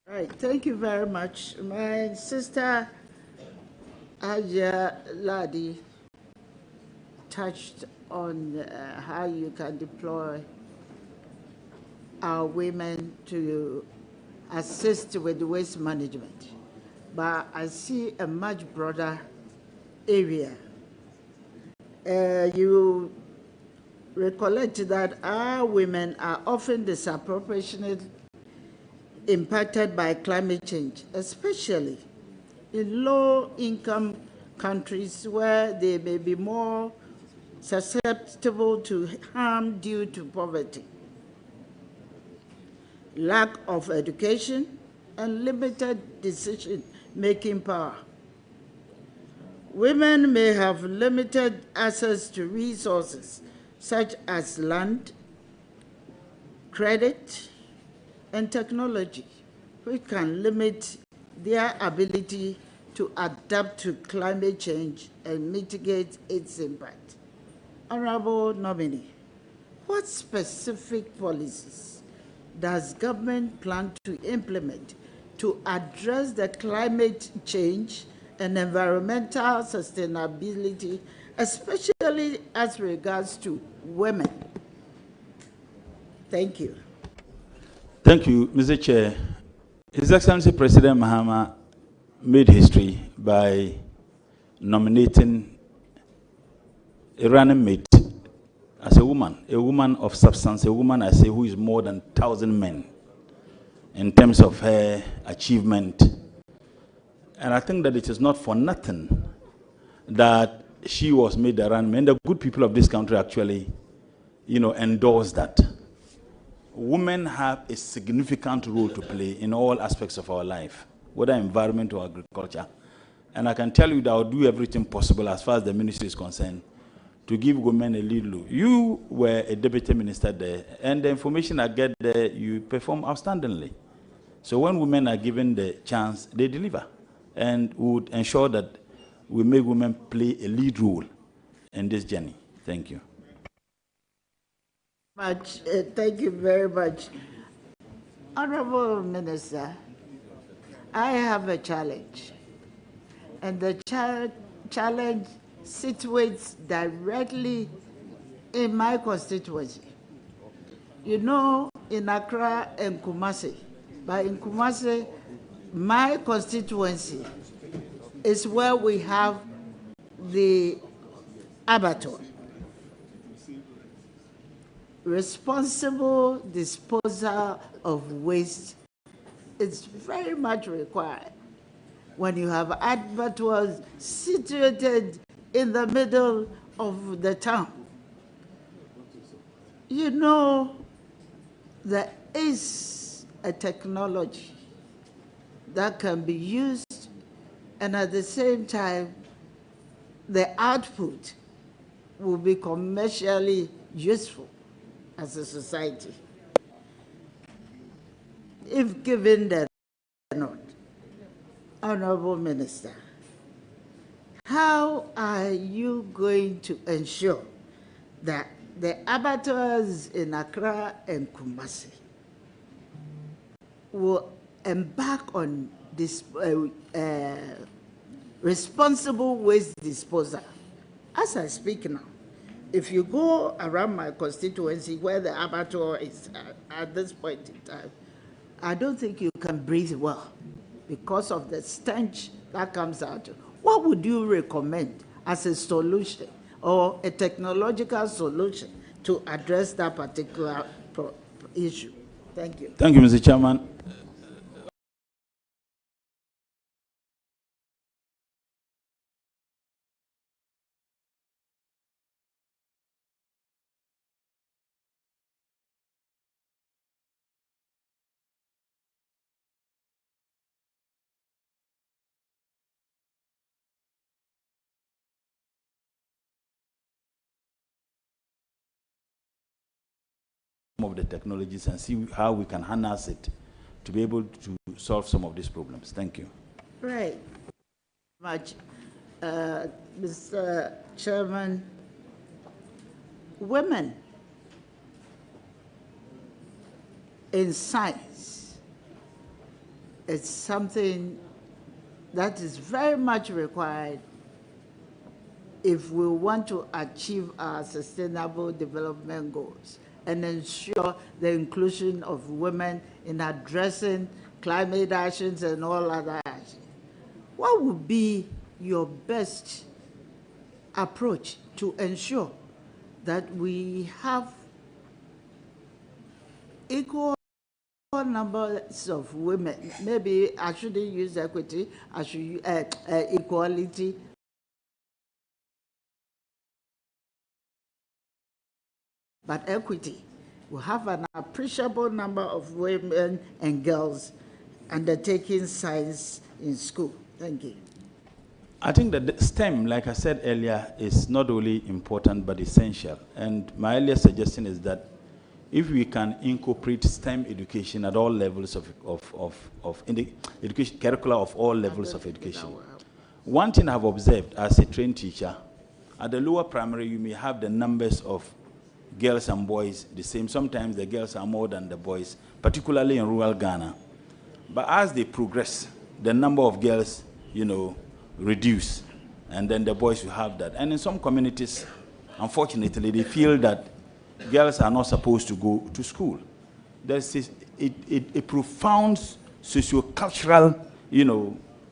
N: All right, thank you very much. My sister Aja Ladi touched on how you can deploy our women to assist with waste management. But I see a much broader area. You recollect that our women are often disproportionately impacted by climate change, especially in low-income countries where they may be more susceptible to harm due to poverty, lack of education, and limited decision-making power. Women may have limited access to resources such as land, credit, and technology, which can limit their ability to adapt to climate change and mitigate its impact. Honorable nominee, what specific policies does government plan to implement to address the climate change and environmental sustainability, especially as regards to women? Thank you.
P: Thank you, Mr. Chair. His Excellency President Mahama made history by nominating a running mate as a woman of substance, a woman, I say, who is more than 1,000 men in terms of her achievement. And I think that it is not for nothing that she was made the running mate. And the good people of this country actually, endorse that. Women have a significant role to play in all aspects of our life, whether environment or agriculture. And I can tell you that I'll do everything possible as far as the ministry is concerned to give women a lead role. You were a deputy minister there, and the information I get there, you perform outstandingly. So when women are given the chance, they deliver. And we would ensure that we make women play a lead role in this journey. Thank you.
N: Thank you very much. Honorable Minister, I have a challenge, and the challenge situates directly in my constituency. You know, in Accra and Kumasi, but in Kumasi, my constituency is where we have the abattoir. Responsible disposal of waste is very much required when you have abattoirs situated in the middle of the town. You know, there is a technology that can be used, and at the same time, the output will be commercially useful as a society. If given the nod, Honorable Minister, how are you going to ensure that the abattoirs in Accra and Kumasi will embark on this responsible waste disposal? As I speak now, if you go around my constituency where the abattoir is at this point in time, I don't think you can breathe well because of the stench that comes out. What would you recommend as a solution or a technological solution to address that particular issue? Thank you.
P: Thank you, Mr. Chairman. Of the technologies and see how we can harness it to be able to solve some of these problems. Thank you.
N: Right. Much, Mr. Chairman, women in science is something that is very much required if we want to achieve our sustainable development goals and ensure the inclusion of women in addressing climate actions and all other actions. What would be your best approach to ensure that we have equal numbers of women? Maybe I shouldn't use equity, I should use equality. But equity will have an appreciable number of women and girls undertaking science in school. Thank you.
P: I think that the STEM, like I said earlier, is not only important but essential. And my earlier suggestion is that if we can incorporate STEM education at all levels in the education curricula of all levels of education. One thing I've observed as a trained teacher, at the lower primary, you may have the numbers of girls and boys the same. Sometimes the girls are more than the boys, particularly in rural Ghana. But as they progress, the number of girls, reduce, and then the boys will have that. And in some communities, unfortunately, they feel that girls are not supposed to go to school. There's a profound socio-cultural,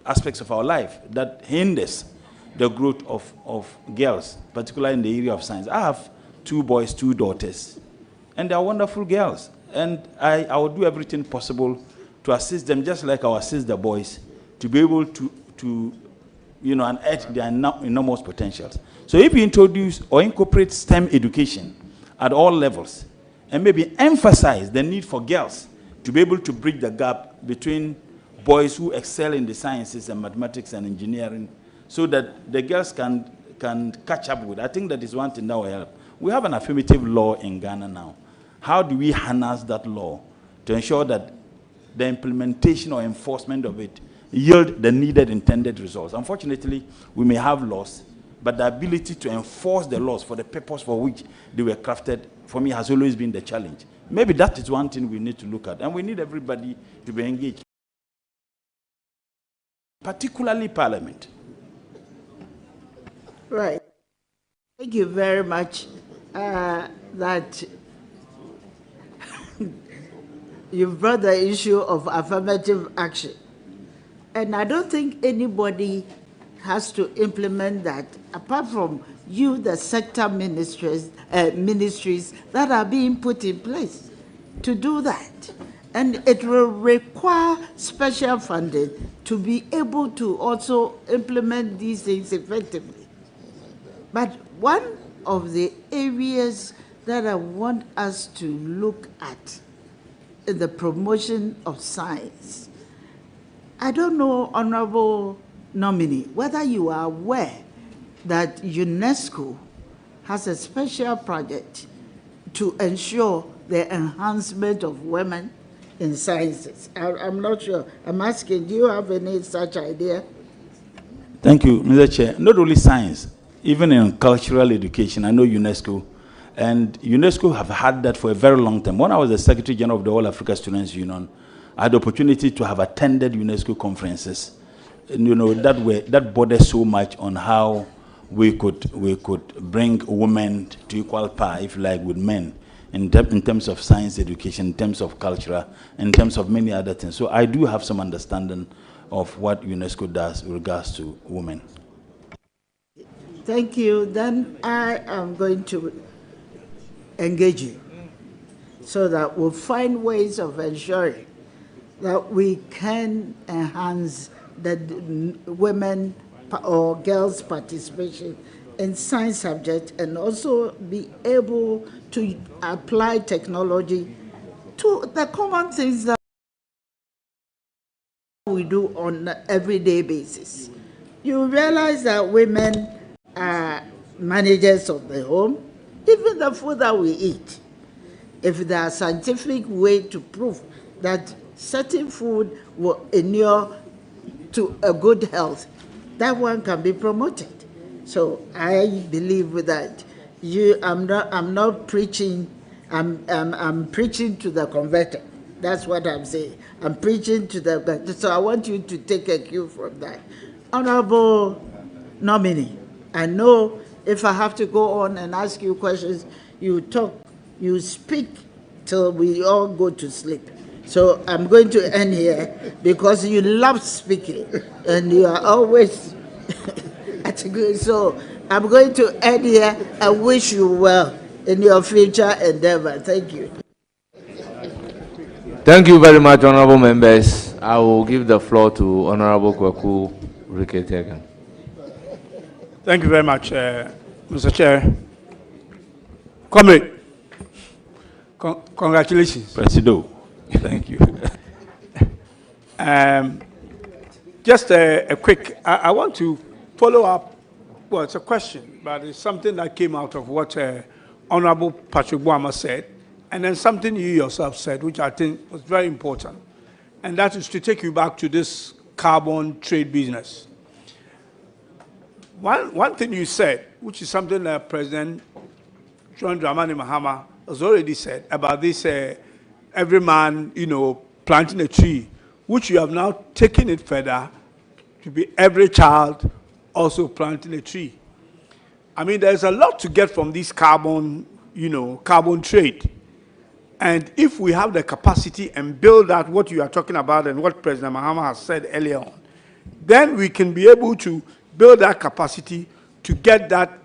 P: aspects of our life that hinders the growth of girls, particularly in the area of science. I have 2 boys, 2 daughters, and they are wonderful girls. And I will do everything possible to assist them, just like I assist the boys, to be able to unearth their enormous potentials. So if you introduce or incorporate STEM education at all levels, and maybe emphasize the need for girls to be able to bridge the gap between boys who excel in the sciences and mathematics and engineering, so that the girls can catch up with. I think that is one thing that will help. We have an affirmative law in Ghana now. How do we harness that law to ensure that the implementation or enforcement of it yield the needed intended results? Unfortunately, we may have laws, but the ability to enforce the laws for the purpose for which they were crafted, for me, has always been the challenge. Maybe that is one thing we need to look at. And we need everybody to be engaged, particularly Parliament.
N: Right. Thank you very much. That you've brought the issue of affirmative action. And I don't think anybody has to implement that, apart from you, the sector ministries that are being put in place to do that. And it will require special funding to be able to also implement these things effectively. But one of the areas that I want us to look at in the promotion of science, I don't know, Honorable Nominee, whether you are aware that UNESCO has a special project to ensure the enhancement of women in sciences. I'm not sure. I'm asking, do you have any such idea?
P: Thank you, Mr. Chair. Not only science, even in cultural education, I know UNESCO, and UNESCO have had that for a very long time. When I was the Secretary General of the All Africa Students Union, I had the opportunity to have attended UNESCO conferences, and, that bordered so much on how we could bring women to equal par, if you like, with men, in terms of science education, in terms of culture, in terms of many other things. So I do have some understanding of what UNESCO does with regards to women.
N: Thank you. Then I am going to engage you so that we'll find ways of ensuring that we can enhance the women or girls' participation in science subjects and also be able to apply technology to the common things that we do on an everyday basis. You realize that women are managers of the home, even the food that we eat. If there are scientific way to prove that certain food will inure to a good health, that one can be promoted. So I believe that I'm not preaching. I'm preaching to the converted. That's what I'm saying. I'm preaching to the. So I want you to take a cue from that. Honorable Nominee, I know if I have to go on and ask you questions, you talk, you speak till we all go to sleep. So I'm going to end here because you love speaking and you are always at a good. So I'm going to end here and wish you well in your future endeavor. Thank you.
C: Thank you very much, honorable members. I will give the floor to Honorable Kwaku Riketegen.
M: Thank you very much, Mr. Chair. Comrade, congratulations.
P: Presido, thank you.
M: Just a quick, I want to follow up. Well, it's a question, but it's something that came out of what Honorable Patrick Boama said, and then something you yourself said, which I think was very important, and that is to take you back to this carbon trade business. One thing you said, which is something that President John Dramani Mahama has already said about this every man, planting a tree, which you have now taken it further to be every child also planting a tree. I mean, there's a lot to get from this carbon, carbon trade. And if we have the capacity and build out what you are talking about and what President Mahama has said earlier on, then we can be able to build that capacity to get that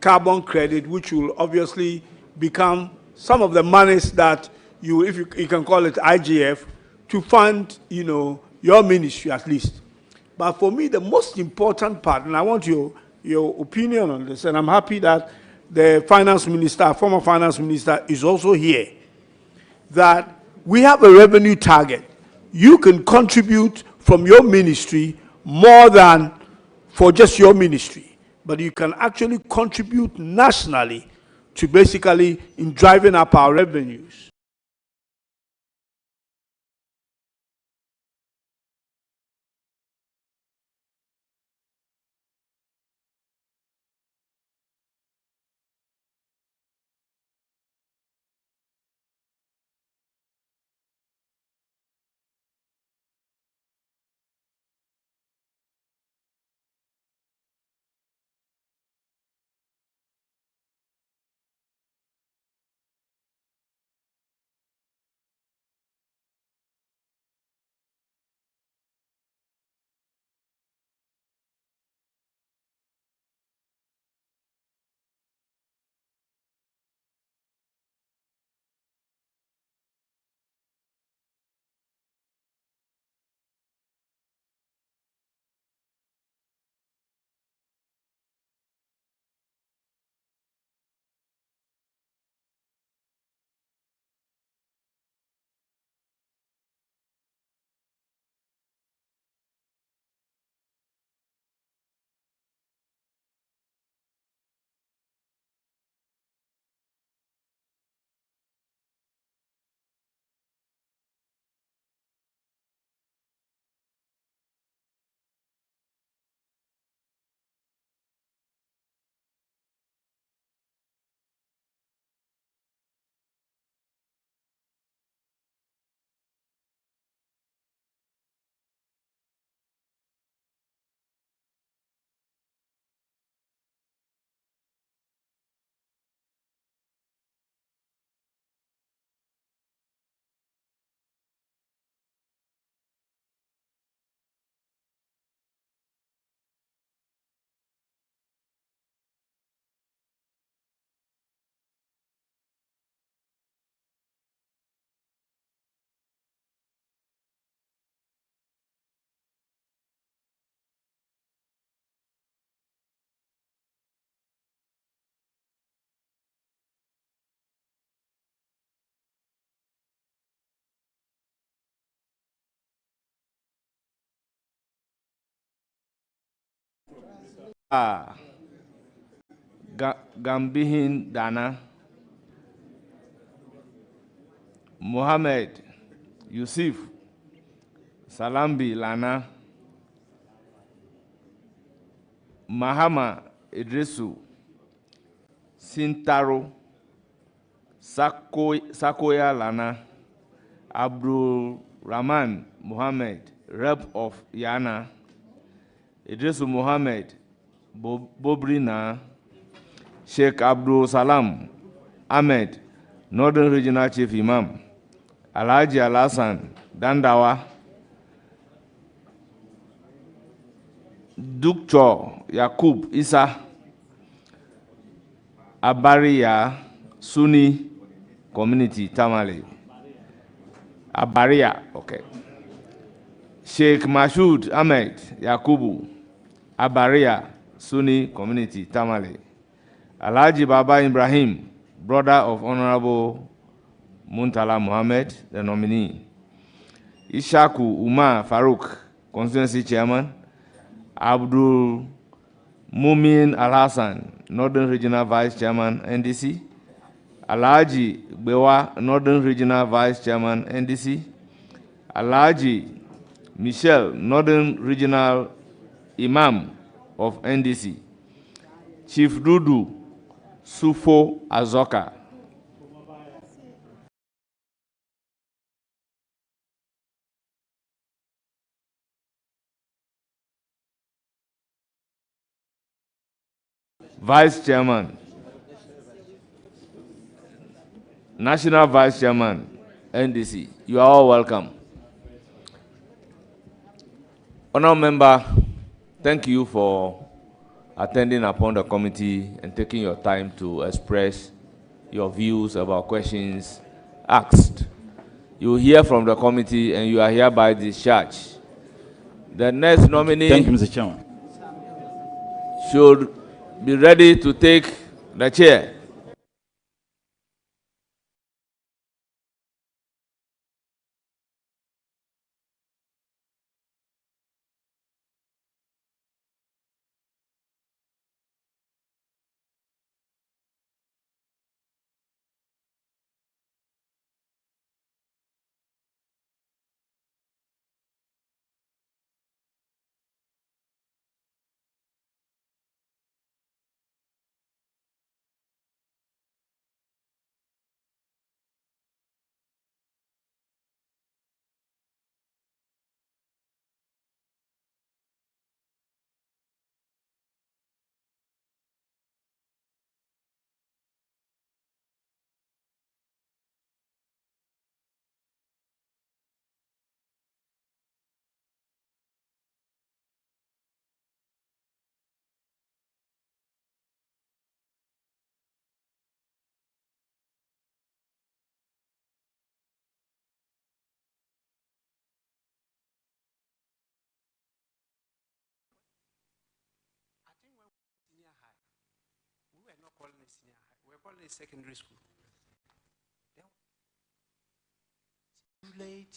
M: carbon credit, which will obviously become some of the monies that you can call it IGF, to fund, your ministry at least. But for me, the most important part, and I want your opinion on this, and I'm happy that the finance minister, former finance minister, is also here, that we have a revenue target. You can contribute from your ministry more than for just your ministry, but you can actually contribute nationally to basically in driving up our revenues.
C: Gambihin Dana, Mohammed Yusuf Salambi Lana, Mahama Idrisu Sintaro Sakoya Lana, Abdul Rahman Mohammed, Rep of Yana, Idrisu Mohammed Bobrina, Sheikh Abdul Salam Ahmed, Northern Regional Chief Imam, Alhaji Alasan Dandawa, Dukcho Yakub Isa, Abariya Sunni Community Tamale. Abaria, okay. Sheikh Mashood Ahmed Yakubu, Abaria Sunni Community Tamale. Alhaji Baba Ibrahim, brother of Honorable Muntala Muhammad, the nominee. Ishaku Umar Farouk, Constituency Chairman. Abdul Mumin Al-Hassan, Northern Regional Vice Chairman, NDC. Alhaji Bewa, Northern Regional Vice Chairman, NDC. Alhaji Michel, Northern Regional Imam of NDC. Chief Dudu Sufo Azoka. Vice Chairman, National Vice Chairman, NDC. You are all welcome. Honourable Member, thank you for attending upon the committee and taking your time to express your views about questions asked. You will hear from the committee and you are hereby discharged. The next nominee
P: Thank you, Mr. Chairman.
C: should be ready to take the chair.
M: We're calling it secondary school. Then, too late